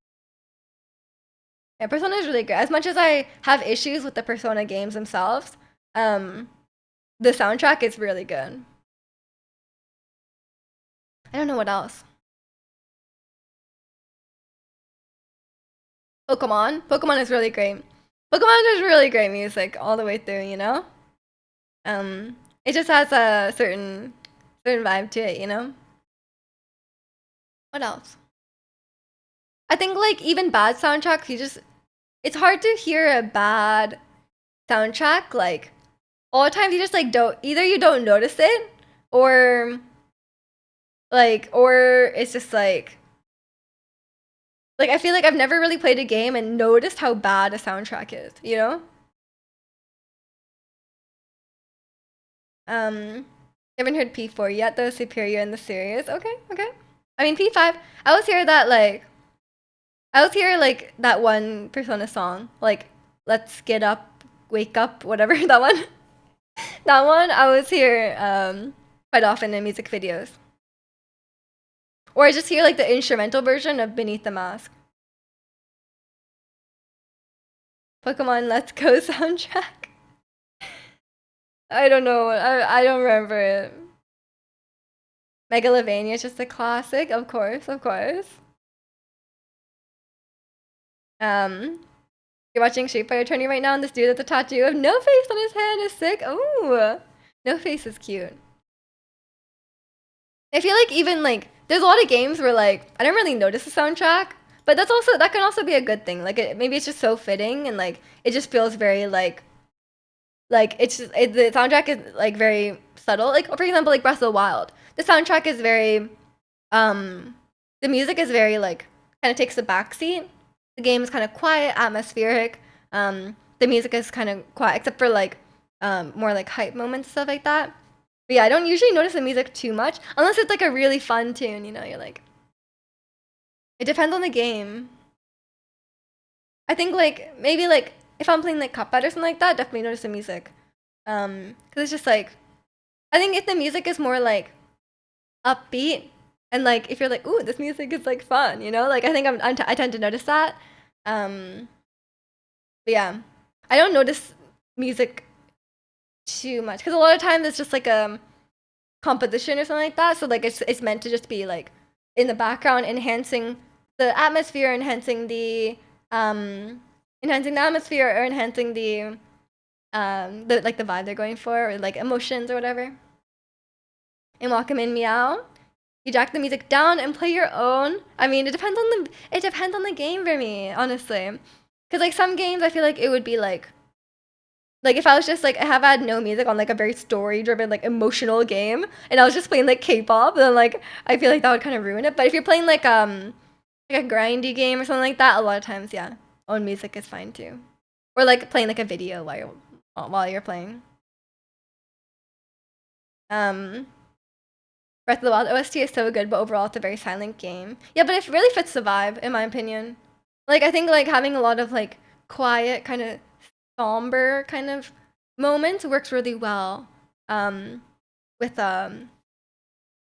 Yeah, Persona is really good. As much as I have issues with the Persona games themselves, the soundtrack is really good. I don't know what else. Pokemon is really great. Pokemon is really great music all the way through, you know? It just has a certain vibe to it, you know? What else? I think like even bad soundtracks, it's hard to hear a bad soundtrack like all the times you just like don't either you don't notice it or or it's just like I feel like I've never really played a game and noticed how bad a soundtrack is, you know? Haven't heard P4 yet though, Superior in the series. Okay, okay. I mean P5, I always hear that that one Persona song, like Let's Get Up, Wake Up, whatever, that one. That one I always hear quite often in music videos. Or I just hear like the instrumental version of Beneath the Mask. Pokemon Let's Go soundtrack. I don't know. I don't remember it. Megalovania is just a classic, of course, of course. You're watching Street Fighter Tourney right now, and this dude with the tattoo of no face on his hand is sick. Ooh, no face is cute. I feel like even like there's a lot of games where like I don't really notice the soundtrack, but that can also be a good thing. Like maybe it's just so fitting and like it just feels very the soundtrack is like very subtle. Like for example, like Breath of the Wild, the soundtrack is very the music is very like kind of takes the backseat. The game is kind of quiet, atmospheric. The music is kind of quiet except for like more like hype moments, stuff like that. But yeah, I don't usually notice the music too much unless it's like a really fun tune, you know, you're like it depends on the game. I think like maybe like if I'm playing like Cuphead or something like that, definitely notice the music. Cause it's just like I think if the music is more like upbeat and like if you're like, ooh, this music is like fun, you know, like I think I tend to notice that. But yeah, I don't notice music too much because a lot of times it's just like a composition or something like that. So like it's meant to just be like in the background, enhancing the atmosphere, enhancing the atmosphere or enhancing the like the vibe they're going for or like emotions or whatever. And welcome in Meow. You jack the music down and play your own. I mean, it depends on the game for me, honestly. Cause like some games I feel like it would be like if I was just like I have had no music on like a very story driven like emotional game and I was just playing like K-pop, then like I feel like that would kind of ruin it. But if you're playing like a grindy game or something like that, a lot of times yeah, own music is fine too. Or like playing like a video while you're while you're playing. Breath of the Wild OST is so good, but overall it's a very silent game. Yeah, but it really fits the vibe, in my opinion. Like, I think, like, having a lot of, like, quiet, kind of somber kind of moments works really well with the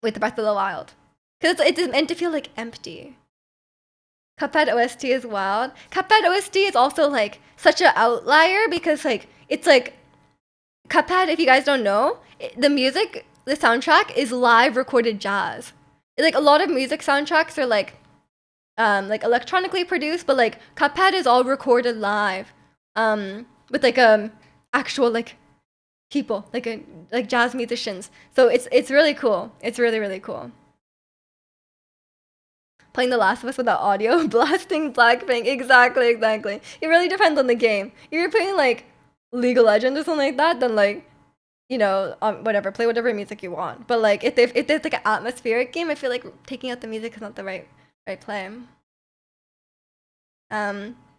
Breath of the Wild. Because it's meant to feel, like, empty. Cuphead OST is wild. Cuphead OST is also, like, such an outlier because, like, it's, like, Cuphead, if you guys don't know, the music, the soundtrack is live recorded jazz. Like, a lot of music soundtracks are, like electronically produced, but, like, Cuphead is all recorded live with, like, actual, like, people, like jazz musicians. So it's really cool. It's really, really cool. Playing The Last of Us without audio, blasting Blackpink. Exactly. It really depends on the game. If you're playing, like, League of Legends or something like that, then, like, you know, whatever, play whatever music you want. But, like, if there's like an atmospheric game, I feel like taking out the music is not the right play.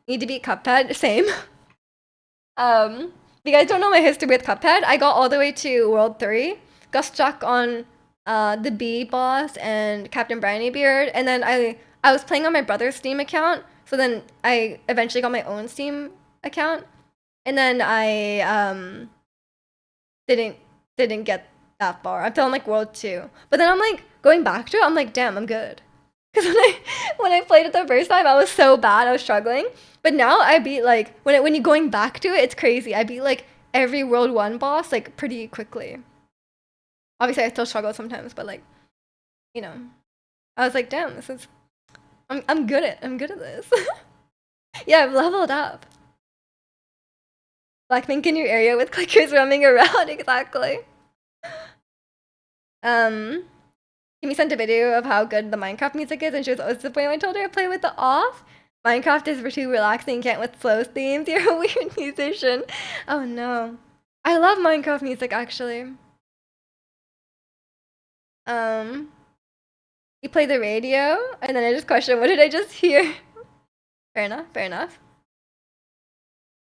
Need to beat Cuphead. Same. If you guys don't know my history with Cuphead, I got all the way to World 3, got stuck on the B boss and Captain Briny Beard, and then I was playing on my brother's Steam account, so then I eventually got my own Steam account, and then I didn't get that far. I'm still like World 2. But then I'm like going back to it, I'm like, damn, I'm good. Because when I played it the first time, I was so bad, I was struggling. But now I beat, like, when you're going back to it, it's crazy. I beat, like, every World 1 boss, like, pretty quickly. Obviously, I still struggle sometimes, but, like, you know. I was like, damn, I'm good at this. Yeah, I've leveled up. Blackpink in your area with clickers roaming around, exactly. Kimmy sent a video of how good the Minecraft music is, and she was always disappointed when I told her to play with the off. Minecraft is for too relaxing, can't with slow themes. You're a weird musician. Oh no. I love Minecraft music, actually. You play the radio, and then I just question, what did I just hear? Fair enough.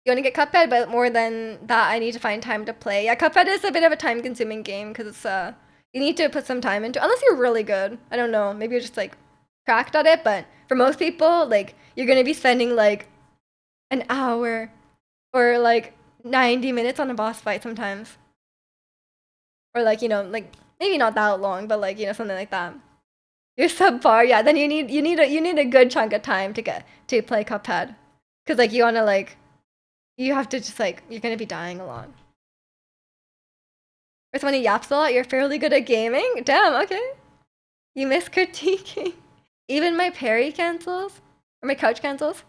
You want to get Cuphead, but more than that, I need to find time to play. Yeah, Cuphead is a bit of a time-consuming game, because it's, you need to put some time into it, unless you're really good. I don't know, maybe you're just, like, cracked at it, but for most people, like, you're gonna be spending, like, an hour or, like, 90 minutes on a boss fight sometimes. Or, like, you know, like, maybe not that long, but, like, you know, something like that. You're subpar, yeah, then you need a good chunk of time to play Cuphead. Because, like, you wanna, like, you have to just, like, you're gonna be dying a lot. Or when he yaps a lot, you're fairly good at gaming? Damn, okay. You miss critiquing. Even my parry cancels? Or my couch cancels?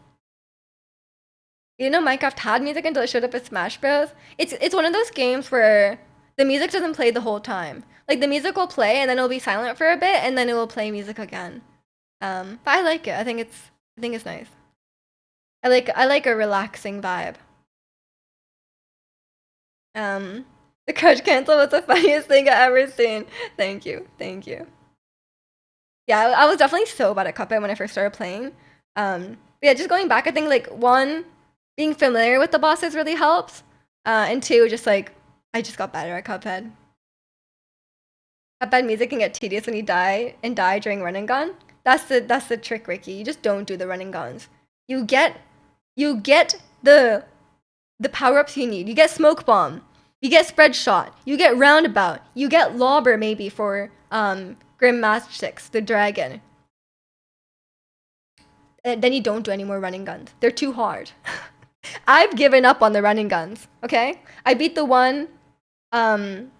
You know Minecraft had music until it showed up at Smash Bros? It's one of those games where the music doesn't play the whole time. Like, the music will play, and then it'll be silent for a bit, and then it will play music again. But I like it. I think it's nice. I like a relaxing vibe. The couch cancel was the funniest thing I've ever seen. Thank you. Yeah, I was definitely so bad at Cuphead when I first started playing. But yeah, just going back, I think, like, one, being familiar with the bosses really helps. And two, just, like, I just got better at Cuphead. Cuphead music can get tedious when you die during run and gun. That's the trick, Ricky. You just don't do the run and guns. You get the power-ups you need. You get Smoke Bomb. You get Spread Shot. You get Roundabout. You get Lobber, maybe, for Grim Match 6, the dragon. And then you don't do any more running guns. They're too hard. I've given up on the running guns, okay? I beat the one in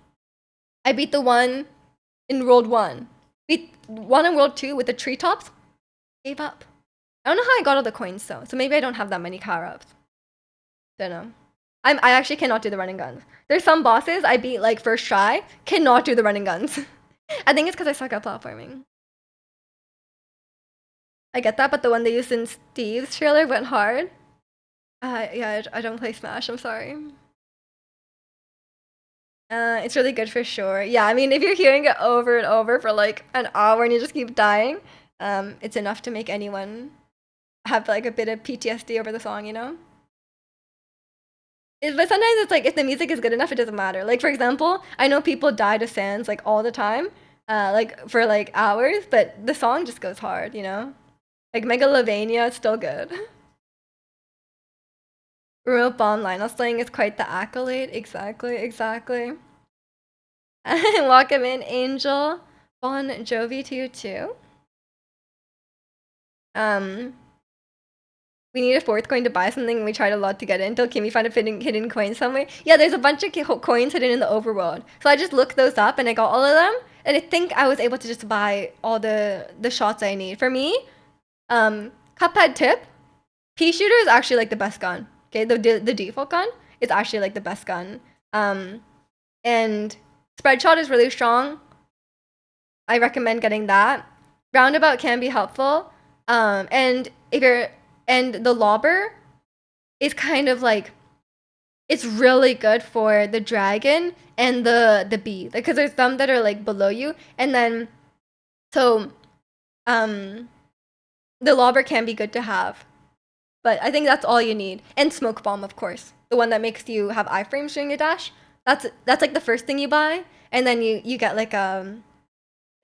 World 1. Beat one in World 2 with the treetops. Gave up. I don't know how I got all the coins, though. So maybe I don't have that many power-ups. Don't know. I actually cannot do the running guns. There's some bosses I beat, like, first try, cannot do the running guns. I think it's because I suck at platforming. I get that, but the one they used in Steve's trailer went hard. Yeah, I don't play Smash, I'm sorry. It's really good for sure. Yeah, I mean, if you're hearing it over and over for, like, an hour and you just keep dying, it's enough to make anyone have, like, a bit of PTSD over the song, you know? But sometimes it's like if the music is good enough, it doesn't matter. Like for example, I know people die to Sans like all the time, like for like hours, but the song just goes hard, you know? Like Megalovania, it's still good. Remote bomb line slaying is quite the accolade. Exactly, exactly. Welcome in, Angel. Bon Jovi to you too. We need a fourth coin to buy something, and we tried a lot to get it until Kimmy found a hidden coin somewhere. Yeah, there's a bunch of coins hidden in the overworld. So I just looked those up and I got all of them. And I think I was able to just buy all the shots I need. For me, Cuphead tip, pea shooter is actually like the best gun. Okay, the default gun is actually like the best gun. And spread shot is really strong. I recommend getting that. Roundabout can be helpful. And if you're the lobber is kind of like it's really good for the dragon and the bee because there's some that are like below you, and then so the lobber can be good to have, but I think that's all you need. And smoke bomb, of course, the one that makes you have iframes during your dash. That's like the first thing you buy, and then you get like a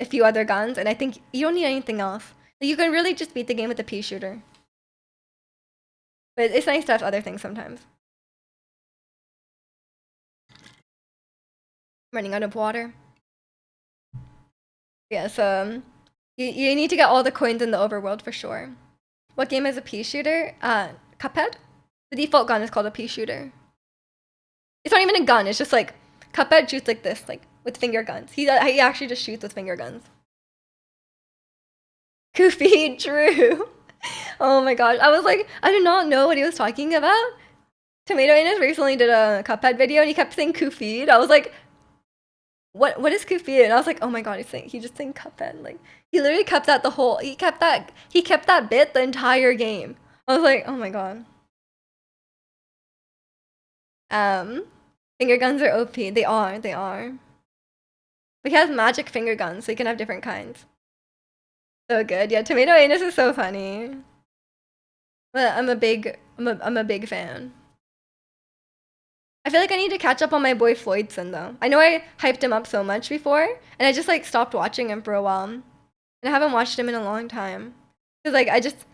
few other guns, and I think you don't need anything else. You can really just beat the game with a pea shooter. But it's nice to have other things sometimes. I'm running out of water. Yeah, so you need to get all the coins in the overworld for sure. What game is a pea shooter? Cuphead? The default gun is called a pea shooter. It's not even a gun, it's just like Cuphead shoots like this, like with finger guns. He actually just shoots with finger guns. Goofy, true. Oh my gosh. I was like, I did not know what he was talking about. Tomato Anus recently did a Cuphead video and he kept saying Koofeed. I was like, what is Koofeed? And I was like, oh my god, he just saying Cuphead. Like he literally kept that he kept that bit the entire game. I was like, oh my god. Finger guns are OP. They are. But he has magic finger guns, so you can have different kinds. So good. Yeah, Tomato Anus is so funny. But I'm a big fan. I feel like I need to catch up on my boy Floydson though. I know I hyped him up so much before, and I just like stopped watching him for a while. And I haven't watched him in a long time. Cause like I just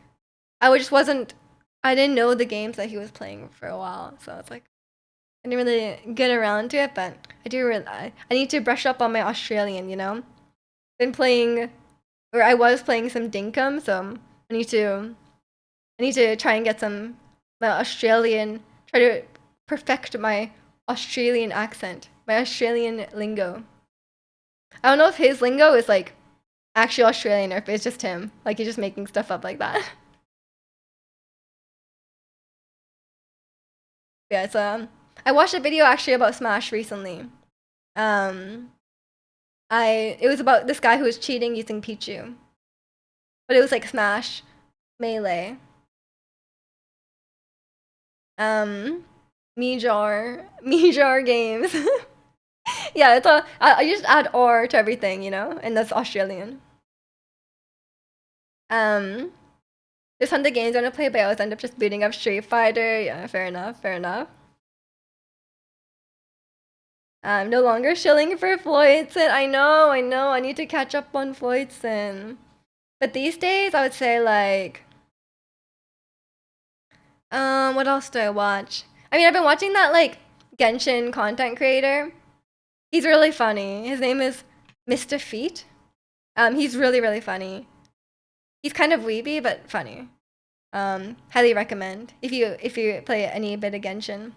wasn't I didn't know the games that he was playing for a while. So it's like I didn't really get around to it, but I need to brush up on my Australian, you know? Been playing or I was playing some Dinkum, so I need to try and get some my Australian, try to perfect my Australian accent, my Australian lingo. I don't know if his lingo is like actually Australian or if it's just him, like he's just making stuff up like that. Yeah, so I watched a video actually about Smash recently. It was about this guy who was cheating using Pichu, but it was like Smash Melee. Mijar Games. Yeah, it's I just add R to everything, you know, and that's Australian. There's tons of games I want to play, but I always end up just booting up Street Fighter. Yeah, fair enough. I'm no longer shilling for Floydson. I know. I need to catch up on Floydson. But these days, I would say like, what else do I watch? I mean, I've been watching that like Genshin content creator. He's really funny. His name is Mr. Feet. He's really funny. He's kind of weeby, but funny. Highly recommend if you play any bit of Genshin.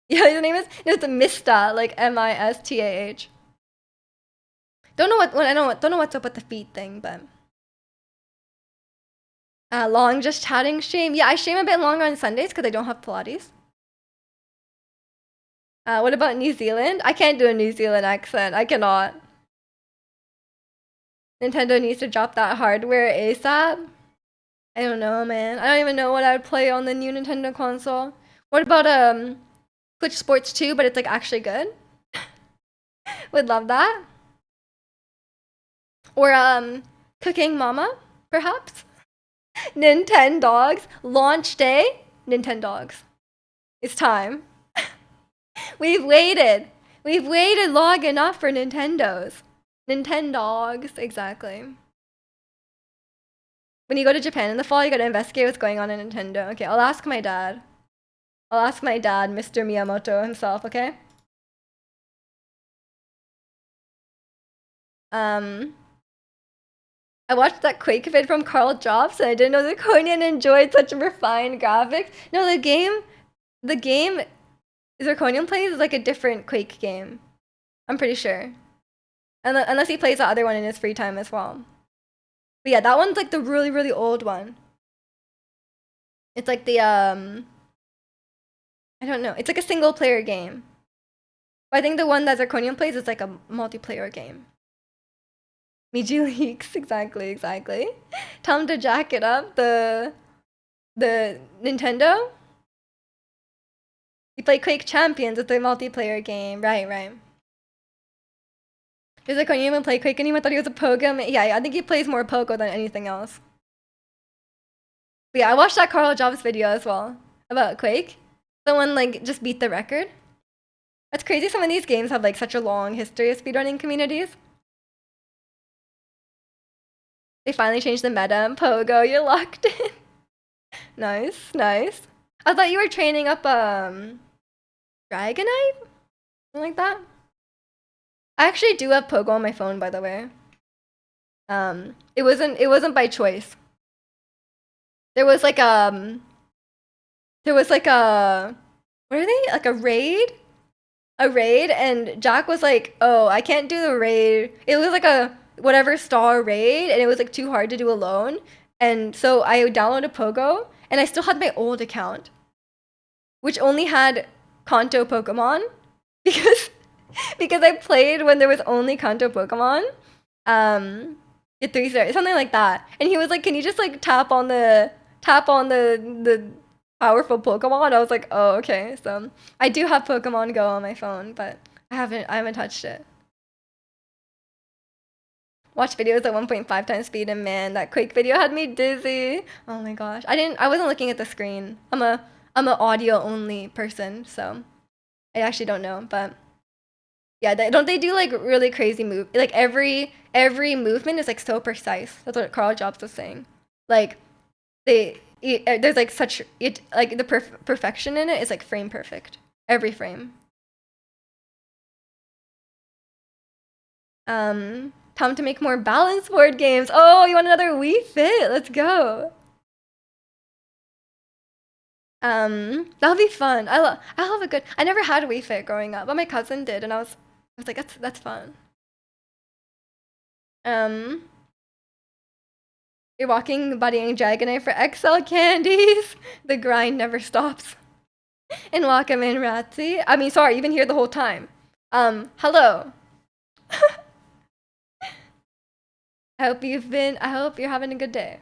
Yeah, his name is it's Mista, like Mistah. Don't know what's up with the feet thing, but long just chatting stream. Yeah, I stream a bit longer on Sundays because I don't have Pilates. What about New Zealand? I can't do a New Zealand accent. I cannot. Nintendo needs to drop that hardware ASAP. I don't know, man. I don't even know what I would play on the new Nintendo console. What about Twitch Sports 2, but it's like actually good? Would love that. Or Cooking Mama, perhaps? Nintendogs. Launch day. Nintendogs. It's time. We've waited. We've waited long enough for Nintendos. Nintendogs, exactly. When you go to Japan in the fall, you gotta investigate what's going on in Nintendo. Okay, I'll ask my dad. I'll ask my dad, Mr. Miyamoto himself, okay? I watched that Quake vid from Carl Jobs and I didn't know the Zirconian enjoyed such refined graphics. No, the game Zirconian plays is like a different Quake game. I'm pretty sure. Unless he plays the other one in his free time as well. But yeah, that one's like the really, really old one. It's like the, I don't know. It's like a single player game. But I think the one that Zirconian plays is like a multiplayer game. Miji Leaks, exactly. Tell him to jack it up. The Nintendo. You play Quake Champions, it's a multiplayer game. Right. He's like, when you even play Quake anymore, I thought he was a Pogo. Yeah, I think he plays more Pogo than anything else. But yeah, I watched that Carl Jobs video as well about Quake. Someone like just beat the record. That's crazy. Some of these games have like such a long history of speedrunning communities. They finally changed the meta in Pogo. You're locked in. Nice. I thought you were training up Dragonite? Something like that. I actually do have Pogo on my phone, by the way. It wasn't by choice. There was like a what are they? Like a raid? A raid, and Jack was like, oh, I can't do the raid. It was like a whatever star raid, and it was like too hard to do alone. And so I downloaded Pogo, and I still had my old account, which only had Kanto Pokemon, because I played when there was only Kanto Pokemon. Get 3 stars, something like that. And he was like, can you just like tap on the powerful Pokemon? I was like, oh, okay. So I do have Pokemon Go on my phone, but I haven't touched it. Watch videos at 1.5 times speed, and man, that Quake video had me dizzy. Oh my gosh. I wasn't looking at the screen. I'm an audio only person, so I actually don't know, but yeah, don't they do like really crazy move? Like every movement is like so precise. That's what Carl Jobs was saying. Like there's like such like the perfection in it is like frame perfect. Every frame. Time to make more balanced board games. Oh, you want another Wii Fit? Let's go. That'll be fun. I love a good. I never had a Wii Fit growing up, but my cousin did, and I was like, that's fun. You're walking, buddying Dragonite for XL candies. The grind never stops. And welcome in, Ratsy. I mean, sorry, you've been here the whole time. Hello. I hope you're having a good day.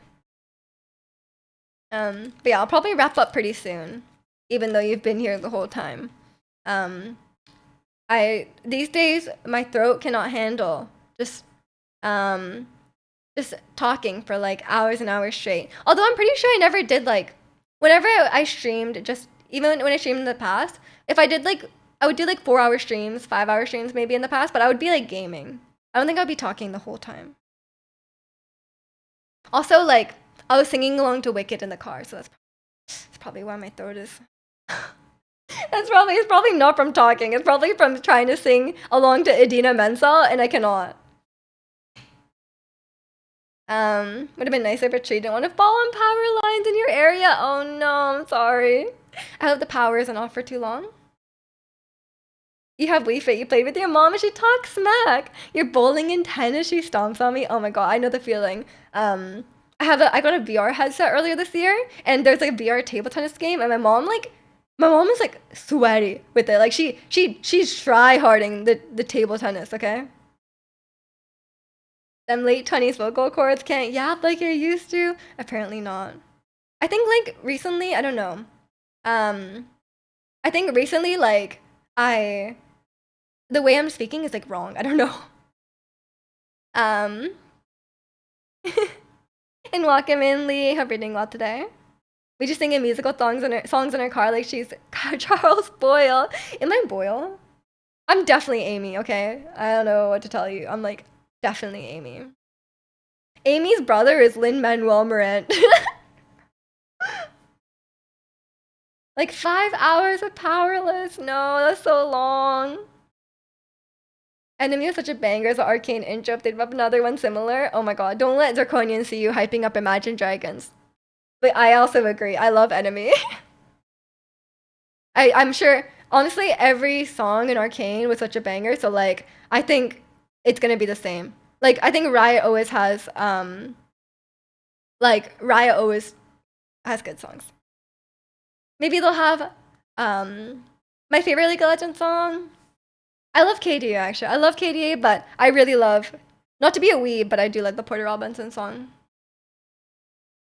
But yeah, I'll probably wrap up pretty soon, even though you've been here the whole time. These days my throat cannot handle just talking for like hours and hours straight. Although I'm pretty sure I never did like whenever I streamed, just even when I streamed in the past, if I did like I would do like 4-hour streams, 5-hour streams maybe in the past, but I would be like gaming. I don't think I'd be talking the whole time. Also, like I was singing along to Wicked in the car, so that's probably why my throat is. It's probably not from talking. It's probably from trying to sing along to Idina Mensa, and I cannot. Would have been nicer if a tree didn't want to fall on power lines in your area. Oh no, I'm sorry. I hope the power isn't off for too long. You have Wii Fit, you played with your mom and she talks smack. You're bowling in tennis, she stomps on me. Oh my god, I know the feeling. I got a VR headset earlier this year, and there's like a VR table tennis game, and my mom is like sweaty with it. Like she's try-harding the table tennis, okay? Them late 20s vocal cords can't yap like you're used to. Apparently not. I think like recently, I don't know. I think recently like the way I'm speaking is like wrong. I don't know. And welcome in, Lee. Hope you're doing well today. We just singing musical songs in our car like she's Charles Boyle. Am I Boyle? I'm definitely Amy, okay? I don't know what to tell you. I'm like, definitely Amy. Amy's brother is Lin-Manuel Miranda. Like 5 hours of Powerless. No, that's so long. Enemy is such a banger as an arcane intro. If they'd up another one similar, oh my god, don't let Zirconian see you hyping up Imagine Dragons. But I also agree. I love Enemy. I'm sure, honestly, every song in Arcane was such a banger. So like, I think it's gonna be the same. Like, I think Riot always has Riot always has good songs. Maybe they'll have my favorite League of Legends song. I love KDA actually. I love KDA, but I really love, not to be a weeb, but I do like the Porter Robinson song.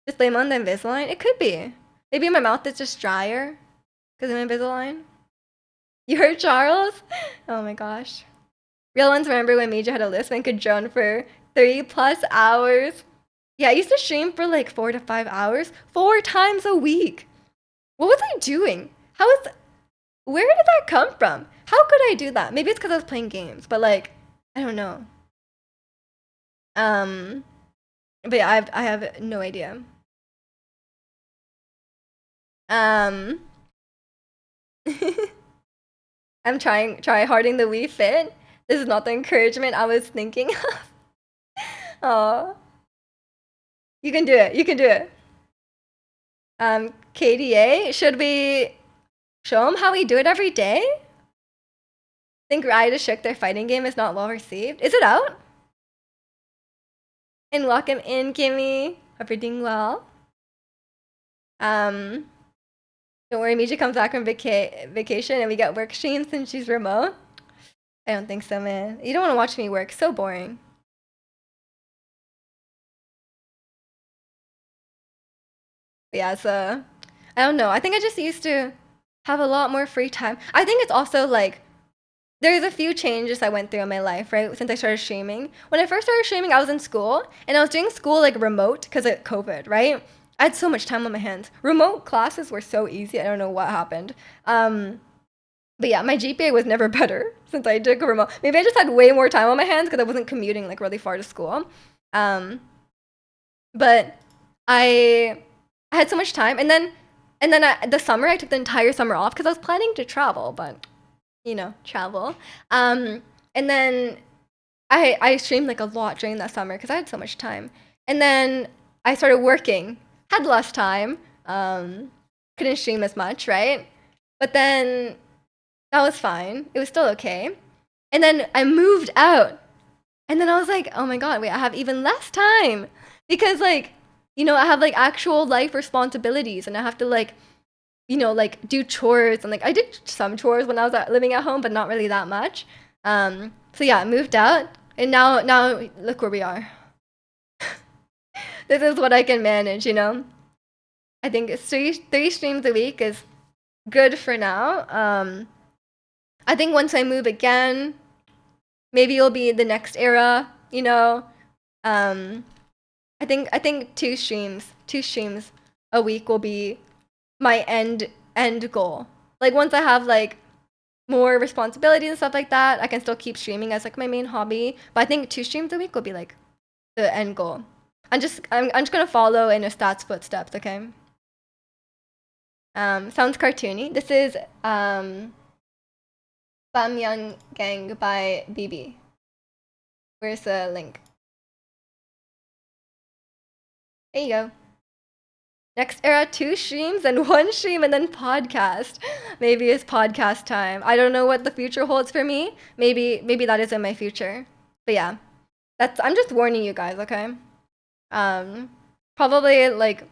Just blame on the Invisalign? It could be. Maybe my mouth is just drier because I'm Invisalign. You heard Charles? Oh my gosh. Real ones remember when Major had a list and could drone for 3+ hours? Yeah, I used to stream for like 4 to 5 hours, 4 times a week. What was I doing? Where did that come from? How could I do that? Maybe it's because I was playing games, but like, I don't know. But yeah, I have no idea. I'm try harding the Wii Fit. This is not the encouragement I was thinking of. Oh, you can do it. You can do it. KDA, should we show them how we do it every day? Think Riot is shook their fighting game is not well received. Is it out? And welcome in, Kimmy. Hope you're doing well. Don't worry, Mija comes back from vacation and we get work streams since she's remote. I don't think so, man. You don't want to watch me work. So boring. But yeah, so I don't know. I think I just used to have a lot more free time. I think it's also like there's a few changes I went through in my life, right? Since I started streaming. When I first started streaming, I was in school and I was doing school like remote because of COVID, right? I had so much time on my hands. Remote classes were so easy. I don't know what happened. But yeah, my GPA was never better since I took a remote. Maybe I just had way more time on my hands because I wasn't commuting like really far to school. But I had so much time, and then the summer I took the entire summer off because I was planning to travel, but you know, travel. And then I streamed like a lot during that summer because I had so much time. And then I started working, had less time, couldn't stream as much, right? But then that was fine. It was still okay. And then I moved out. And then I was like, oh my god, wait, I have even less time. Because like, you know, I have like actual life responsibilities and I have to like, you know, like do chores and like I did some chores when I was living at home, but not really that much. So yeah, I moved out and now look where we are. This is what I can manage, you know. I think three streams a week is good for now. I think once I move again, maybe it'll be the next era, you know. I think two streams a week will be my end goal. Like once I have like more responsibilities and stuff like that, I can still keep streaming as like my main hobby. But I think 2 streams a week will be like the end goal. I'm just gonna follow in a stats footsteps, okay? Sounds cartoony. This is Bamyan Gang by BB. Where's the link? There you go. Next era, 2 streams and 1 stream and then podcast. Maybe it's podcast time. I don't know what the future holds for me. Maybe that is in my future. But yeah, I'm just warning you guys, okay? Probably like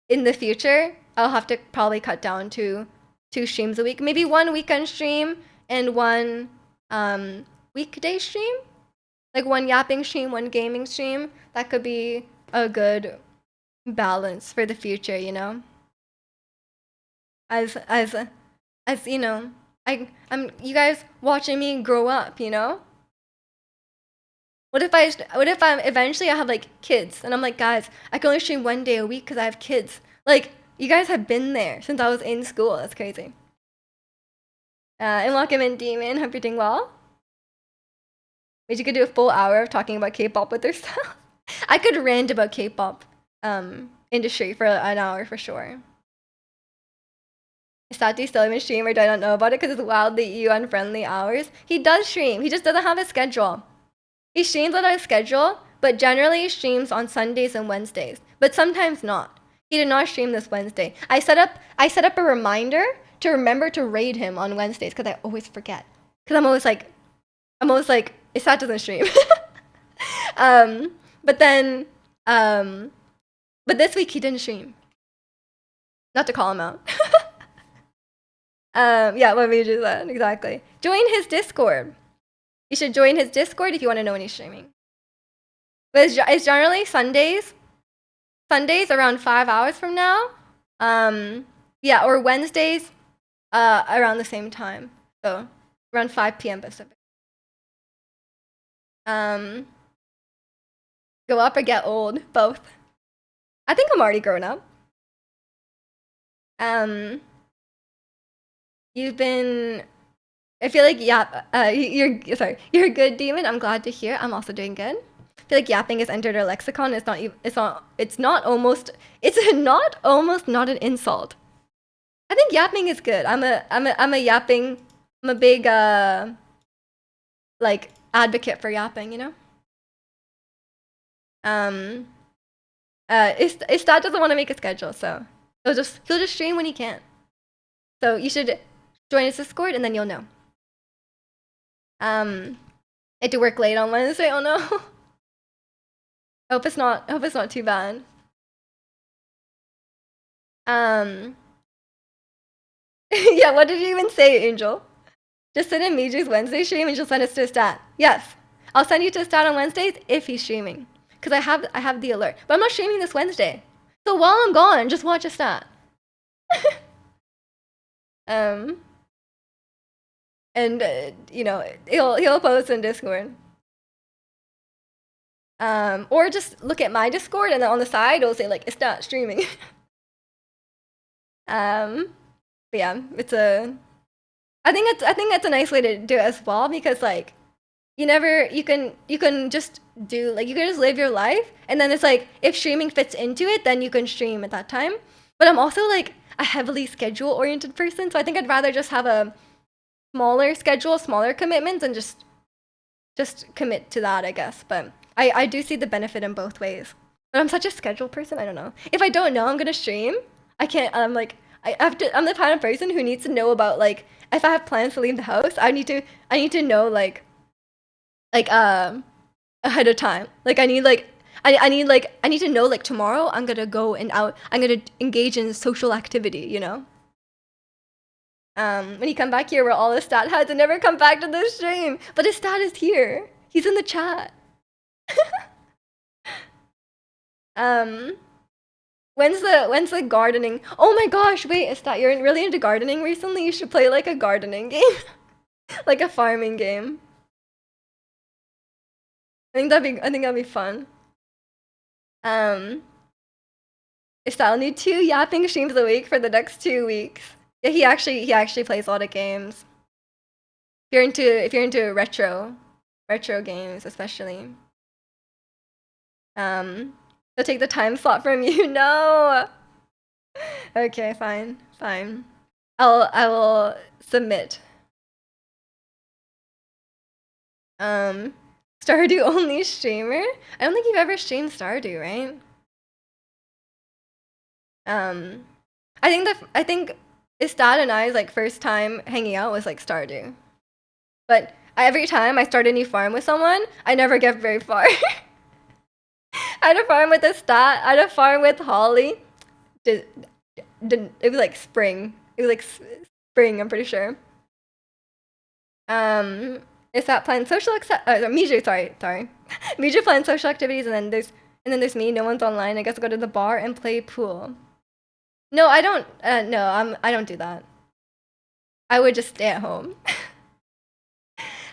in the future, I'll have to probably cut down to 2 streams a week. Maybe 1 weekend stream and 1 weekday stream. Like 1 yapping stream, 1 gaming stream. That could be a good balance for the future, you know. As you know, I'm you guys watching me grow up, you know. What if I'm eventually I have like kids and I'm like, guys, I can only stream 1 day a week because I have kids. Like, you guys have been there since I was in school. That's crazy. And welcome in, Demon. Hope you're doing well. Maybe you could do a full hour of talking about K-pop with yourself. I could rant about K-pop industry for an hour for sure. Is Sati still even stream or do I not know about it because it's wildly EU unfriendly hours? He does stream. He just doesn't have a schedule. He streams on a schedule, but generally streams on Sundays and Wednesdays, but sometimes not. He did not stream this Wednesday. I set up a reminder to remember to raid him on Wednesdays because I always forget. Because I'm always like, Isat doesn't stream. But then, but this week he didn't stream. Not to call him out. Yeah, what made you that? Exactly. Join his Discord. You should join his Discord if you want to know when he's streaming. But it's generally Sundays. Sundays around 5 hours from now. Yeah, or Wednesdays around the same time. So around 5 p.m. Pacific. Go up or get old, both. I think I'm already grown up. You've been. I feel like you're a good, Demon. I'm glad to hear. I'm also doing good. I feel like yapping has entered our lexicon. It's not almost not an insult. I think yapping is good. I'm a big like advocate for yapping, you know? Istat doesn't want to make a schedule, so he'll just stream when he can. So you should join his Discord and then you'll know. I had to work late on Wednesday. Oh no. I hope it's not too bad. Yeah, what did you even say, Angel? Just send in Miju's Wednesday stream and she'll send us to Stat. Yes. I'll send you to Stat on Wednesdays if he's streaming. Because I have the alert. But I'm not streaming this Wednesday. So while I'm gone, just watch a Stat. And you know, he'll post in Discord. Or just look at my Discord and then on the side it'll say like it's not streaming. But yeah, I think that's a nice way to do it as well because like you can just do like you can just live your life and then it's like if streaming fits into it then you can stream at that time. But I'm also like a heavily schedule oriented person, so I think I'd rather just have a smaller schedule, smaller commitments and just commit to that, I guess. But I do see the benefit in both ways. But I'm such a schedule person, I don't know. If I don't know I'm gonna stream, I can't. I'm like I'm the kind of person who needs to know about like if I have plans to leave the house, I need to know like ahead of time. Like I need to know like tomorrow I'm gonna go and out. I'm gonna engage in social activity, you know. When you come back here, where all the stat heads and never come back to the stream, but his stat is here. He's in the chat. When's the gardening? Oh my gosh, wait, is that you're really into gardening recently? You should play like a gardening game, like a farming game. I think that'd be fun. Is that only 2 yapping streams a week for the next 2 weeks? Yeah, he actually plays a lot of games. If you're into retro games, especially. They'll take the time slot from you. No. Okay, fine. I will submit. Stardew only streamer? I don't think you've ever streamed Stardew, right? I think Istad and I's like first time hanging out was like Stardew. But every time I start a new farm with someone, I never get very far. I had a farm with Istat, I had a farm with Holly. It was like spring. It was like spring, I'm pretty sure. Is that playing social Miju, sorry. Miju playing social activities and then there's me, no one's online. I guess I'll go to the bar and play pool. No, I don't I don't do that. I would just stay at home.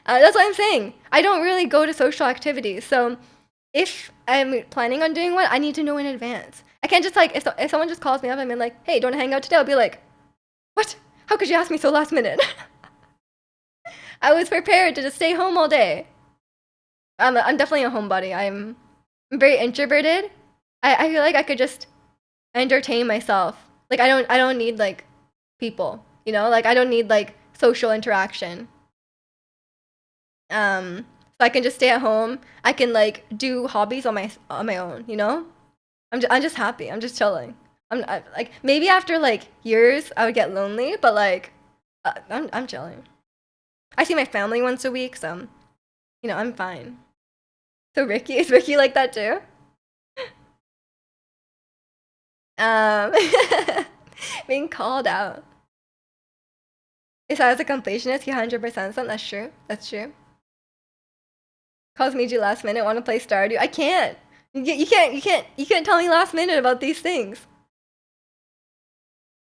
That's what I'm saying. I don't really go to social activities. So if I'm planning on doing one, I need to know in advance. I can't just like, if someone just calls me up and I'm like, hey, do you want to hang out today? I'll be like, what? How could you ask me so last minute? I was prepared to just stay home all day. I'm definitely a homebody. I'm very introverted. I feel like I could just entertain myself. Like I don't need like people, you know? Like I don't need like social interaction. So I can just stay at home. I can like do hobbies on my own, you know? I'm just happy. I'm just chilling. Like maybe after like years I would get lonely, but like I'm chilling. I see my family once a week, so you know, I'm fine. So Ricky, is Ricky like that too? Um being called out. If I was a completionist, he 100% something. That's true. That's true. Calls me you last minute, want to play Stardew. I can't. You can't tell me last minute about these things.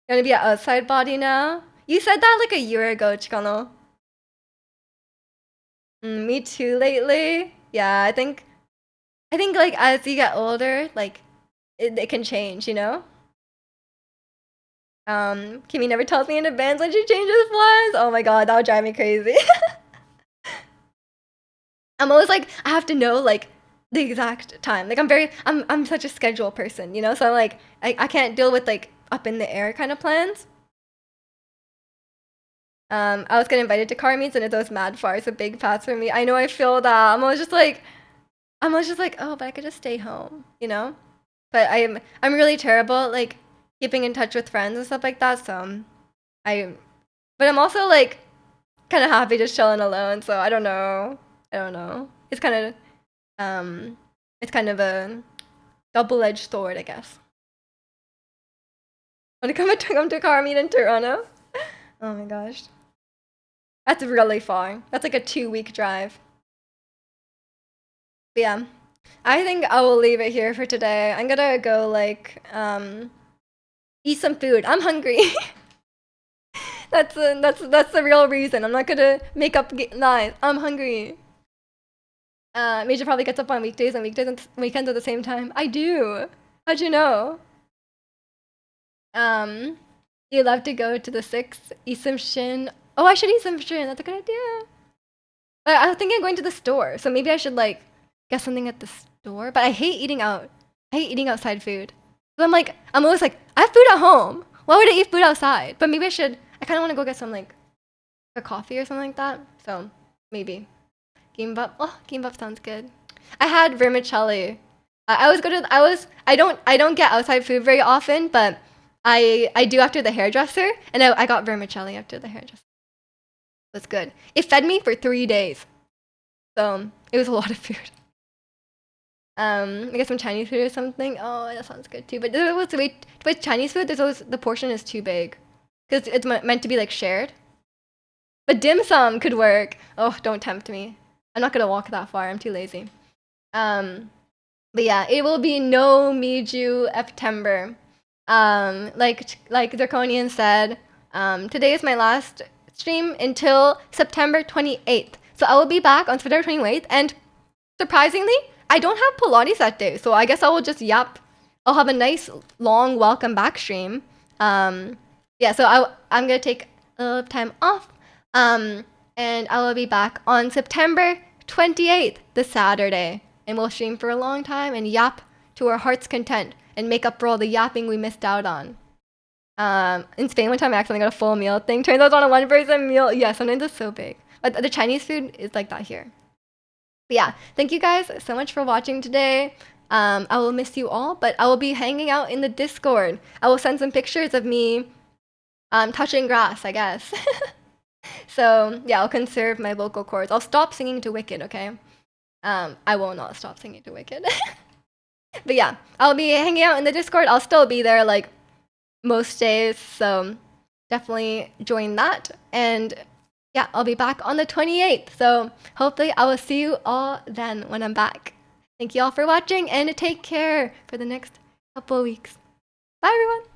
Gonna be an outside body now? You said that like a year ago, Chikano. Me too lately. Yeah, I think like as you get older, like it can change, you know? Kimmy never tells me in advance when she changes plans. Oh my god, that would drive me crazy. I'm always like, I have to know like the exact time. Like I'm such a schedule person, you know? So I'm like I can't deal with like up in the air kind of plans. I was getting invited to car meets and it was mad far. It's a big pass for me. I know I feel that. I'm always just like, oh, but I could just stay home, you know? But I'm really terrible at like keeping in touch with friends and stuff like that. So I but I'm also like kind of happy just chilling alone. So I don't know. I don't know. Um it's kind of a double-edged sword, I guess. Want to come to car meet in Toronto? Oh my gosh. That's really far. That's like a 2-week drive. But yeah. I think I will leave it here for today. I'm gonna go like eat some food. I'm hungry. That's the real reason. I'm not gonna make up lies. I'm hungry. Major probably gets up on weekdays and weekends at the same time. I do. How'd you know? Um, you love to go to the six, eat some shin. Oh, I should eat some shin. That's a good idea. But I was thinking of going to the store, so maybe I should like get something at the store. But I hate eating out. I hate eating outside food. So I'm always like, I have food at home. Why would I eat food outside? But maybe I should. I kind of want to go get some like a coffee or something like that. So maybe gimbap. Oh, gimbap sounds good. I had vermicelli. I always go to. I don't get outside food very often, but I do after the hairdresser, and I got vermicelli after the hairdresser. That's good. It fed me for 3 days, so it was a lot of food. I guess some Chinese food or something. Oh, that sounds good too. But with Chinese food, there's always the portion is too big, because it's meant to be like shared. But dim sum could work. Oh, don't tempt me. I'm not gonna walk that far. I'm too lazy. But yeah, it will be no Miju September. Like Draconian said, today is my last stream until September 28th. So I will be back on September 28th, and surprisingly, I don't have Pilates that day. So I guess I will just yap. I'll have a nice long welcome back stream. Yeah, so I'm gonna take a little time off. And I will be back on September 28th, the Saturday. And we'll stream for a long time and yap to our heart's content and make up for all the yapping we missed out on. In Spain, one time I accidentally got a full meal thing. Turns out it's on a one-person meal. Yeah, sometimes it's so big. But the Chinese food is like that here. But yeah, thank you guys so much for watching today. I will miss you all, but I will be hanging out in the Discord. I will send some pictures of me touching grass, I guess. So yeah, I'll conserve my vocal cords. I'll stop singing to Wicked, okay? I will not stop singing to Wicked. But yeah, I'll be hanging out in the Discord. I'll still be there like most days, so definitely join that. And yeah, I'll be back on the 28th. So hopefully I will see you all then when I'm back. Thank you all for watching and take care for the next couple of weeks. Bye everyone.